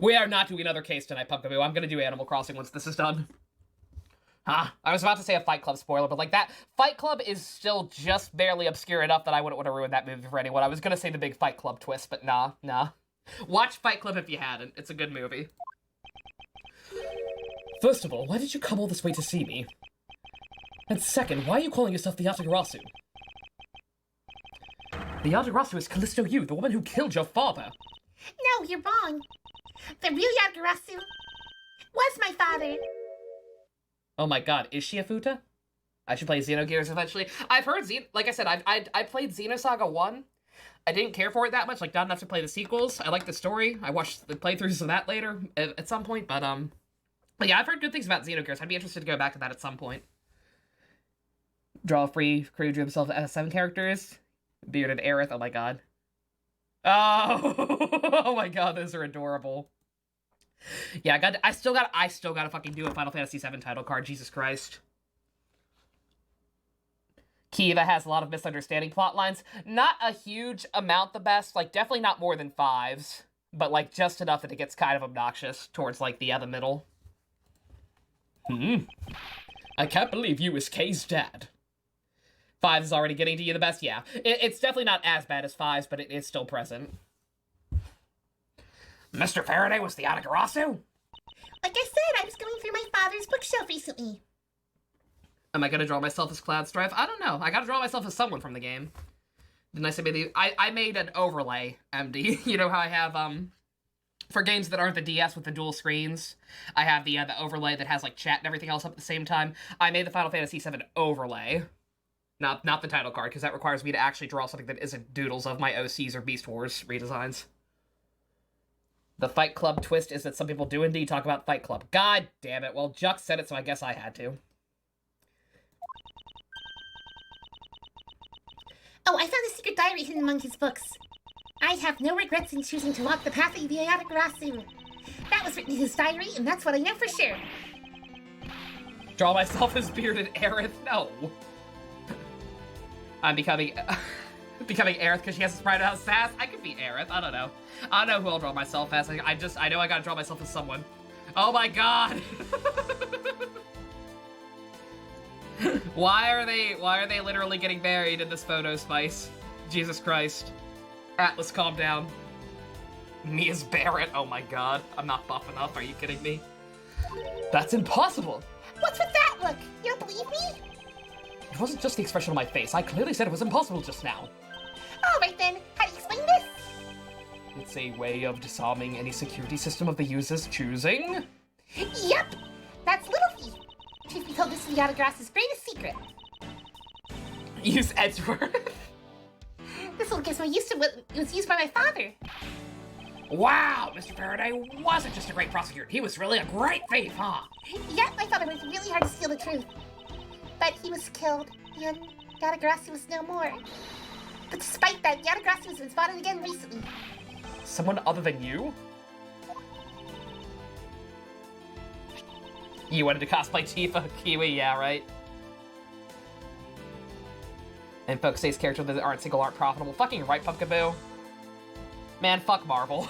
We are not doing another case tonight, Pumpkaboo. I'm gonna do Animal Crossing once this is done. Huh? I was about to say a Fight Club spoiler, but, like, that Fight Club is still just barely obscure enough that I wouldn't want to ruin that movie for anyone. I was gonna say the big Fight Club twist, but nah. Watch Fight Club if you hadn't. It's a good movie. First of all, why did you come all this way to see me? And second, why are you calling yourself the Yatagarasu? The Yatagarasu is Callisto Yu, the woman who killed your father. No, you're wrong. The real Yagarasu was my father. Oh my god, is she a Futa? I should play Xenogears eventually. I've heard like I said, I played Xenosaga 1. I didn't care for it that much, like, not enough to play the sequels. I like the story. I watched the playthroughs of that later at some point, but yeah, I've heard good things about Xenogears. I'd be interested to go back to that at some point. Draw a free crew, drew himself as 7 characters. Bearded Aerith, oh my god. Oh, oh my god, those are adorable. Yeah, I still gotta fucking do a Final Fantasy VII title card, Jesus Christ. Kiva has a lot of misunderstanding plot lines. Not a huge amount the best, like, definitely not more than 5s. But, like, just enough that it gets kind of obnoxious towards, like, the middle. I can't believe you is Kay's dad. 5 is already getting to you the best, yeah. It's definitely not as bad as 5's, but it is still present. Mr. Faraday was the Atagarasu? Like I said, I was going through my father's bookshelf recently. Am I gonna draw myself as Cloud Strife? I don't know. I gotta draw myself as someone from the game. Didn't I say maybe... I made an overlay, MD. You know how I have, for games that aren't the DS with the dual screens, I have the overlay that has, like, chat and everything else up at the same time. I made the Final Fantasy VII overlay. Not the title card, because that requires me to actually draw something that isn't doodles of my OCs or Beast Wars redesigns. The Fight Club twist is that some people do indeed talk about Fight Club. God damn it. Well, Juck said it, so I guess I had to. Oh, I found a secret diary hidden among his books. I have no regrets in choosing to walk the path of the Ayatagarasu. That was written in his diary, and that's what I know for sure. Draw myself as bearded Aerith? No. I'm becoming Aerith because she has a sprite out sass. I could be Aerith. I don't know. I don't know who I'll draw myself as. I know I gotta draw myself as someone. Oh my god. Why are they literally getting buried in this photo, Spice? Jesus Christ. Atlas, calm down. Me as Barrett? Oh my god. I'm not buff enough. Are you kidding me? That's impossible. What's with that look? You don't believe me? It wasn't just the expression on my face. I clearly said it was impossible just now. Alright then, how do you explain this? It's a way of disarming any security system of the user's choosing. Yep, that's Little Thief. Truth be told, this is the Yatagara's greatest secret. Use Edgeworth. This little gizmo was used by my father. Wow, Mr. Faraday wasn't just a great prosecutor. He was really a great thief, huh? Yep, my father worked really hard to steal the truth. But he was killed, and Yatagarasu was no more. But despite that, Yatagarasu has been spotted again recently. Someone other than you? You wanted to cosplay Tifa Kiwi, yeah, right? And folks say characters that aren't single aren't profitable. Fucking right, Pumpkaboo. Man, fuck Marvel.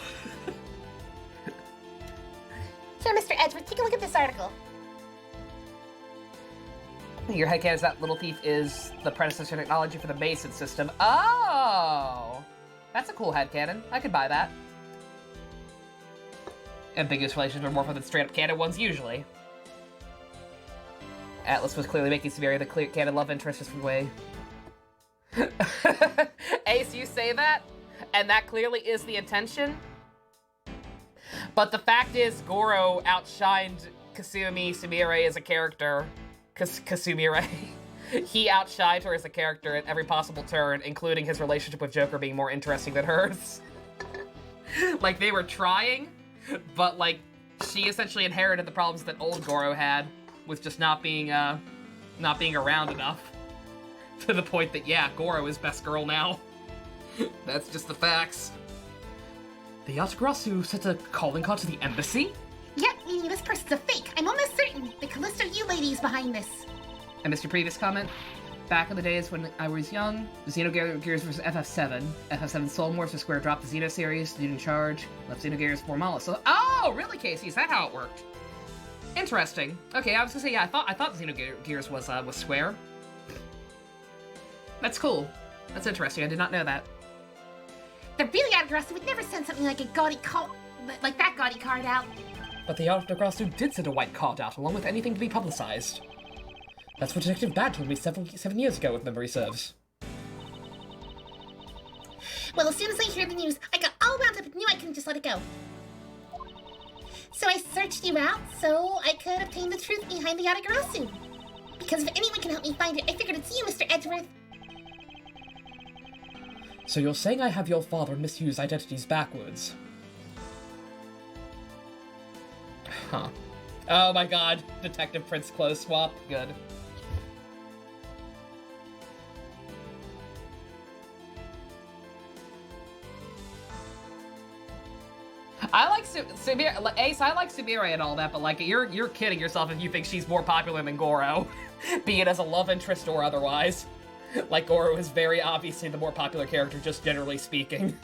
Here, Mr. Edgeworth, take a look at this article. Your headcanon is that Little Thief is the predecessor technology for the Mason system. Oh! That's a cool headcanon. I could buy that. Ambiguous relations are more fun than straight-up canon ones, usually. Atlas was clearly making Siberia the clear canon love interest just for way. Ace, you say that? And that clearly is the intention? But the fact is, Goro outshined Kasumi Sumire as a character. Kasumire. He outshined her as a character at every possible turn, including his relationship with Joker being more interesting than hers. Like, they were trying, but, like, she essentially inherited the problems that old Goro had with just not being around enough. To the point that, yeah, Goro is best girl now. That's just the facts. The Yatagarasu sent a calling card to the embassy? Yep, meaning this person's a fake. I'm almost certain the Callisto U lady is behind this. I missed your previous comment. Back in the days when I was young, Xenogears vs. FF7. FF7 Soul Morphs to Square dropped the Xeno series, leading charge, left Xenogears for Mala. So, oh, really, Casey? Is that how it worked? Interesting. Okay, I was gonna say, yeah, I thought Xenogears was Square. That's cool. That's interesting. I did not know that. The real Yatagarasu would never send something like a gaudy card, like that gaudy card out. But the Yatagarasu did send a white card out, along with anything to be publicized. That's what Detective Bad told me 7 years ago, if memory serves. Well, as soon as I heard the news, I got all wound up and knew I couldn't just let it go. So I searched you out so I could obtain the truth behind the Yatagarasu. Because if anyone can help me find it, I figured it's you, Mr. Edgeworth. So you're saying I have your father misuse identities backwards? Huh. Oh my god. Detective Prince clothes swap. Good. I like Sumire, Ace, I like Sumire and all that, but like, you're kidding yourself if you think she's more popular than Goro. Be it as a love interest or otherwise. Like, Goro is very obviously the more popular character, just generally speaking.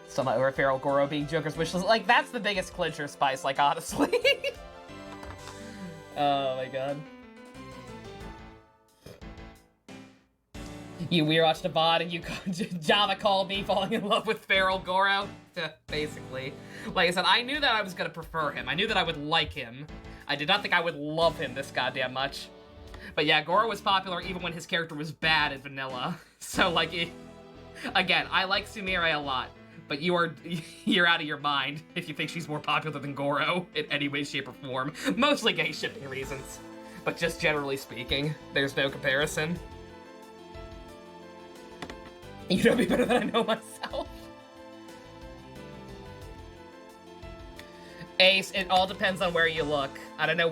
Somehow over feral Goro being Joker's wish list. Like, that's the biggest clincher, Spice, like, honestly. Oh my god. We watched a VOD and you Java called me falling in love with feral Goro. Basically. Like I said, I knew that I was gonna prefer him. I knew that I would like him. I did not think I would love him this goddamn much. But yeah, Goro was popular even when his character was bad in vanilla. So like, again, I like Sumire a lot. But you're out of your mind if you think she's more popular than Goro in any way, shape, or form. Mostly gay shipping reasons. But just generally speaking, there's no comparison. You know me better than I know myself. Ace, it all depends on where you look. I don't know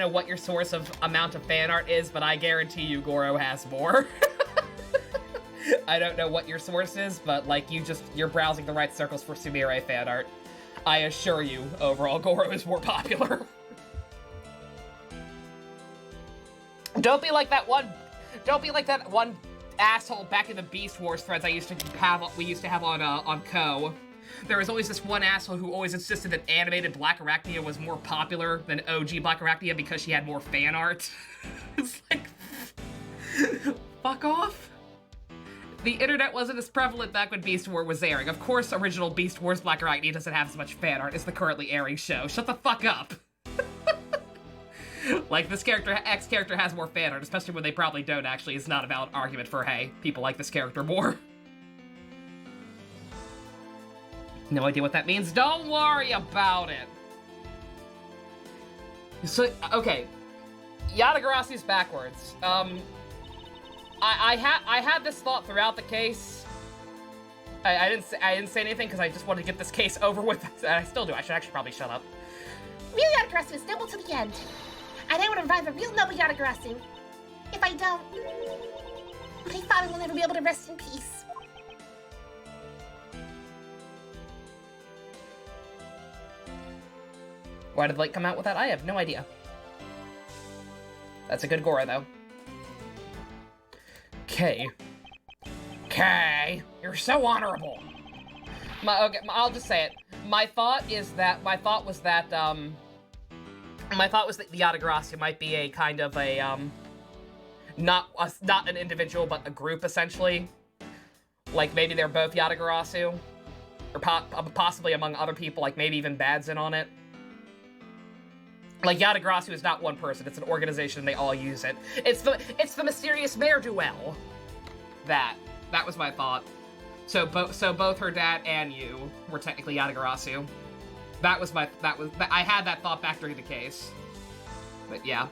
what your source of amount of fan art is, but I guarantee you Goro has more. I don't know what your source is, but like you're browsing the right circles for Sumire fan art. I assure you, overall Goro is more popular. Don't be like that one asshole back in the Beast Wars threads we used to have on Ko. There was always this one asshole who always insisted that animated Black Arachnia was more popular than OG Black Arachnia because she had more fan art. It's like, fuck off. The internet wasn't as prevalent back when Beast Wars was airing. Of course, original Beast Wars Black Arachnia doesn't have as much fan art as the currently airing show. Shut the fuck up. Like, this X character has more fan art, especially when they probably don't actually. It's not a valid argument for, hey, people like this character more. No idea what that means. Don't worry about it. So, okay. Yatagarasu's backwards. I had this thought throughout the case. I didn't say anything because I just wanted to get this case over with. And I still do. I should actually probably shut up. Real Yatagarasu is noble to the end. And I want to revive a real noble Yatagarasu. If I don't, my father will never be able to rest in peace. Why did Light come out with that? I have no idea. That's a good Goro, though. Kay, you're so honorable. I'll just say it. My thought was that the Yatagarasu might be a kind of a, not an individual, but a group, essentially. Like, maybe they're both Yatagarasu. Or possibly among other people, like, maybe even Bad's in on it. Like, Yatagarasu is not one person, it's an organization, and they all use it. It's the mysterious mare duel. That was my thought. So both her dad and you were technically Yatagarasu. I had that thought back during the case. But yeah.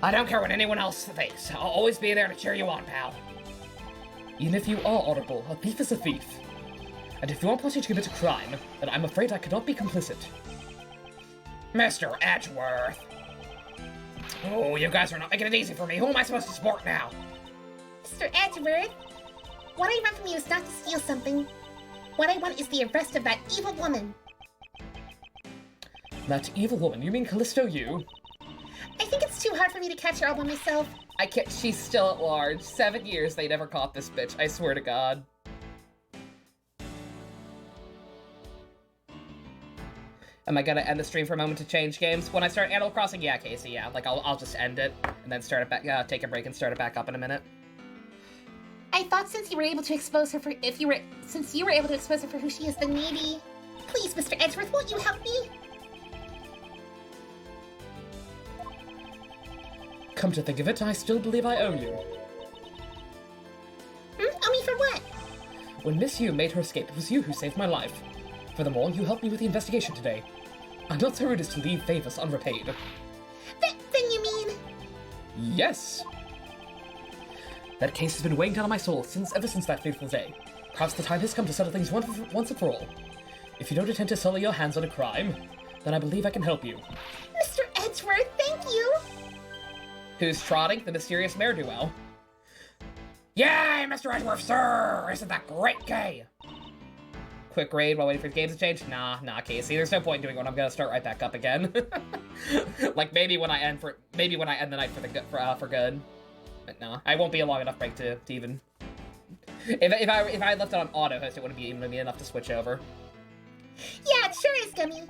I don't care what anyone else thinks. I'll always be there to cheer you on, pal. Even if you are honorable, a thief is a thief. And if you are plotting to commit a crime, then I'm afraid I cannot be complicit. Mr. Edgeworth. Oh, you guys are not making it easy for me. Who am I supposed to support now? Mr. Edgeworth, what I want from you is not to steal something. What I want is the arrest of that evil woman. That evil woman? You mean Callisto Yu? I think it's too hard for me to catch her all by myself. I can't. She's still at large. 7 years they never caught this bitch. I swear to God. Am I gonna end the stream for a moment to change games? When I start Animal Crossing, yeah, Casey, yeah. Like, I'll just end it, and then start it back, take a break and start it back up in a minute. I thought since you were able to expose her for who she is, then maybe... Please, Mr. Edgeworth, won't you help me? Come to think of it, I still believe I owe you. Owe me for what? When Miss Yu made her escape, it was you who saved my life. Furthermore, you helped me with the investigation today. I'm not so rude as to leave favors unrepaid. Then you mean... Yes! That case has been weighing down on my soul ever since that fateful day. Perhaps the time has come to settle things once and for all. If you don't intend to sully your hands on a crime, then I believe I can help you. Mr. Edgeworth, thank you! Who's trotting? The mysterious mare duel. Yay, Mr. Edgeworth, sir! Isn't that great, Kay? Quick raid while waiting for the games to change? Nah, Casey. There's no point in doing it. I'm gonna start right back up again. Like maybe when I end the night for good. But no, I won't be a long enough break to even. If I left it on auto host, it wouldn't be even be enough to switch over. Yeah, it sure is, Gummy.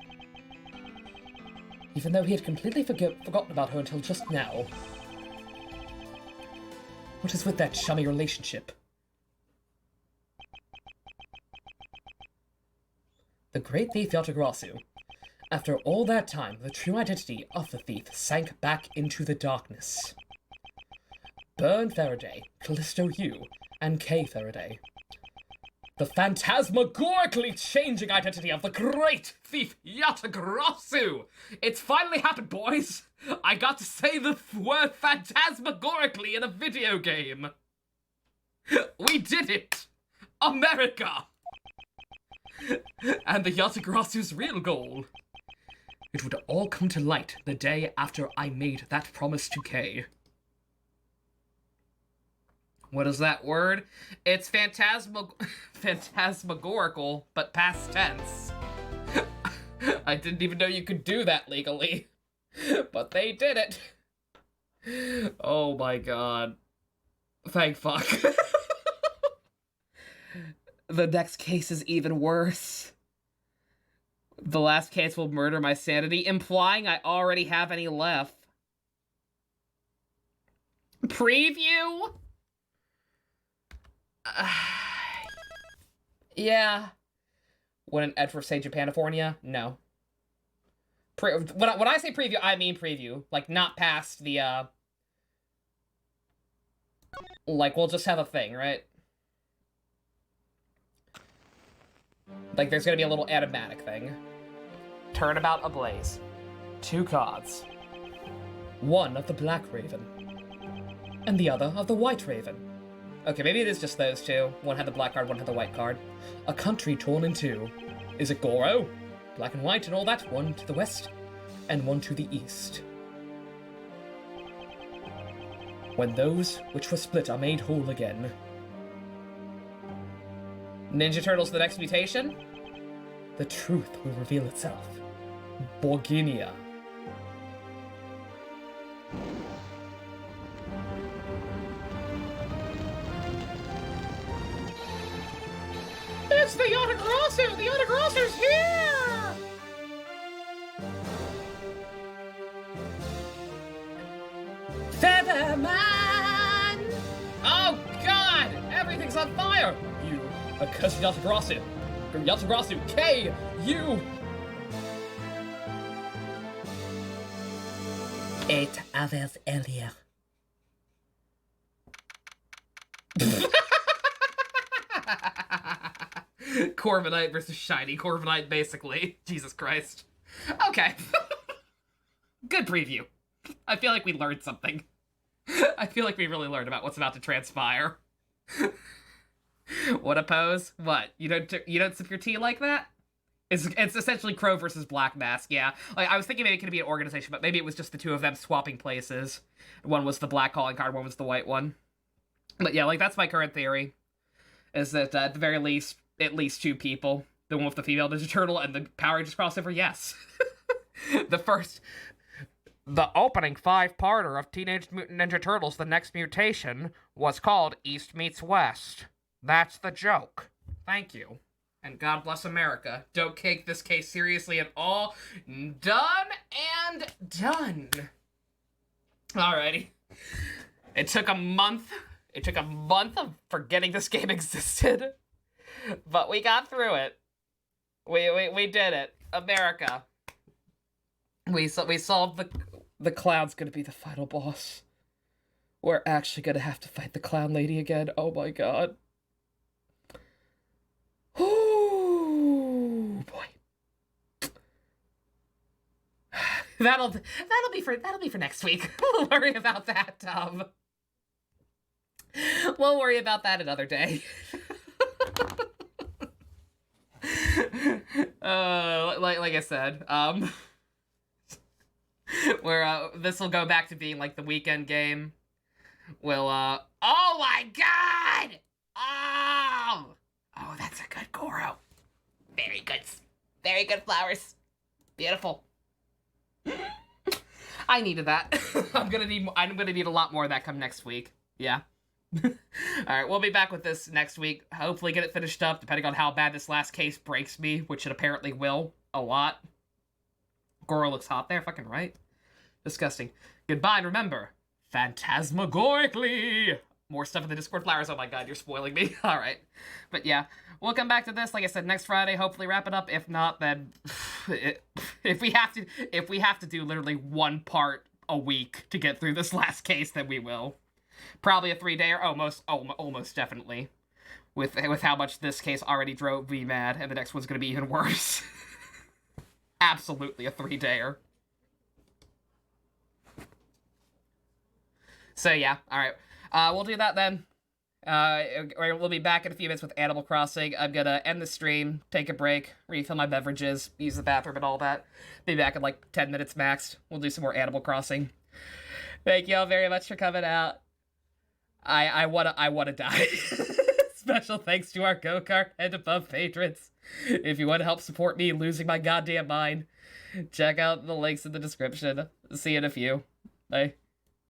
Even though he had completely forgotten about her until just now. What is with that chummy relationship? The great thief Yatagrasu. After all that time, the true identity of the thief sank back into the darkness. Burn Faraday, Callisto Hugh, and Kay Faraday. The phantasmagorically changing identity of the great thief Yatagrasu! It's finally happened, boys! I got to say the word phantasmagorically in a video game! We did it! America! And the Yatagrasu's real goal. It would all come to light the day after I made that promise to Kay. What is that word? It's phantasmagorical, but past tense. I didn't even know you could do that legally. But they did it. Oh my god. Thank fuck. The next case is even worse. The last case will murder my sanity, implying I already have any left. Preview? Yeah. Wouldn't Edgeworth say Japanifornia? No. When I say preview, I mean preview. Like, not past the, like, we'll just have a thing, right? Like, there's gonna be a little automatic thing. Turnabout ablaze. 2 cards. One of the Black Raven. And the other of the White Raven. Okay, maybe it is just those two. One had the black card, one had the white card. A country torn in two. Is it Goro? Black and white and all that. One to the west, and one to the east. When those which were split are made whole again. Ninja Turtles the next mutation? The truth will reveal itself. Borginia. It's the Yatagrasu! The Yatagrasu's here! Featherman! Oh god! Everything's on fire! You accursed Yatagrasu! Yatagrasu, K! You! 8 hours earlier. Corviknight versus Shiny Corviknight, basically. Jesus Christ. Okay. Good preview. I feel like we learned something. I feel like we really learned about what's about to transpire. What a pose? What? You don't sip your tea like that? It's essentially Crow versus Black Mask, yeah. Like, I was thinking maybe it could be an organization, but maybe it was just the two of them swapping places. One was the black calling card, one was the white one. But yeah, like, that's my current theory. Is that, at the very least, at least 2 people. The one with the female Ninja Turtle and the Power Rangers crossover, yes. The opening 5-parter of Teenage Mutant Ninja Turtles, The Next Mutation, was called East Meets West. That's the joke. Thank you. And God bless America. Don't take this case seriously at all. Done and done. Alrighty. It took a month. It took a month of forgetting this game existed. But we got through it. We did it. America. We solved the clown's gonna be the final boss. We're actually gonna have to fight the clown lady again. Oh my god. Oh boy. That'll be for next week. We'll worry about that, we'll worry about that another day. Like I said, where this will go back to being like the weekend game. We'll oh my god! Oh, that's a good Goro. Very good flowers. Beautiful. I needed that. I'm gonna need a lot more of that come next week. Yeah. Alright, we'll be back with this next week. Hopefully get it finished up, depending on how bad this last case breaks me, which it apparently will. A lot. Goro looks hot there, fucking right. Disgusting. Goodbye, and remember, phantasmagorically, More stuff in the Discord flowers. Oh my god, you're spoiling me. All right. But yeah, we'll come back to this, like I said, next Friday, hopefully wrap it up. If not, then if we have to do literally one part a week to get through this last case, then we will. Probably a 3-dayer, almost definitely. With how much this case already drove me mad, and the next one's gonna be even worse. Absolutely a 3-dayer. So yeah, alright. We'll do that then. We'll be back in a few minutes with Animal Crossing. I'm gonna end the stream, take a break, refill my beverages, use the bathroom and all that. Be back in like 10 minutes max. We'll do some more Animal Crossing. Thank y'all very much for coming out. I wanna die. Special thanks to our go-kart and above patrons. If you want to help support me losing my goddamn mind, check out the links in the description. See you in a few. Bye.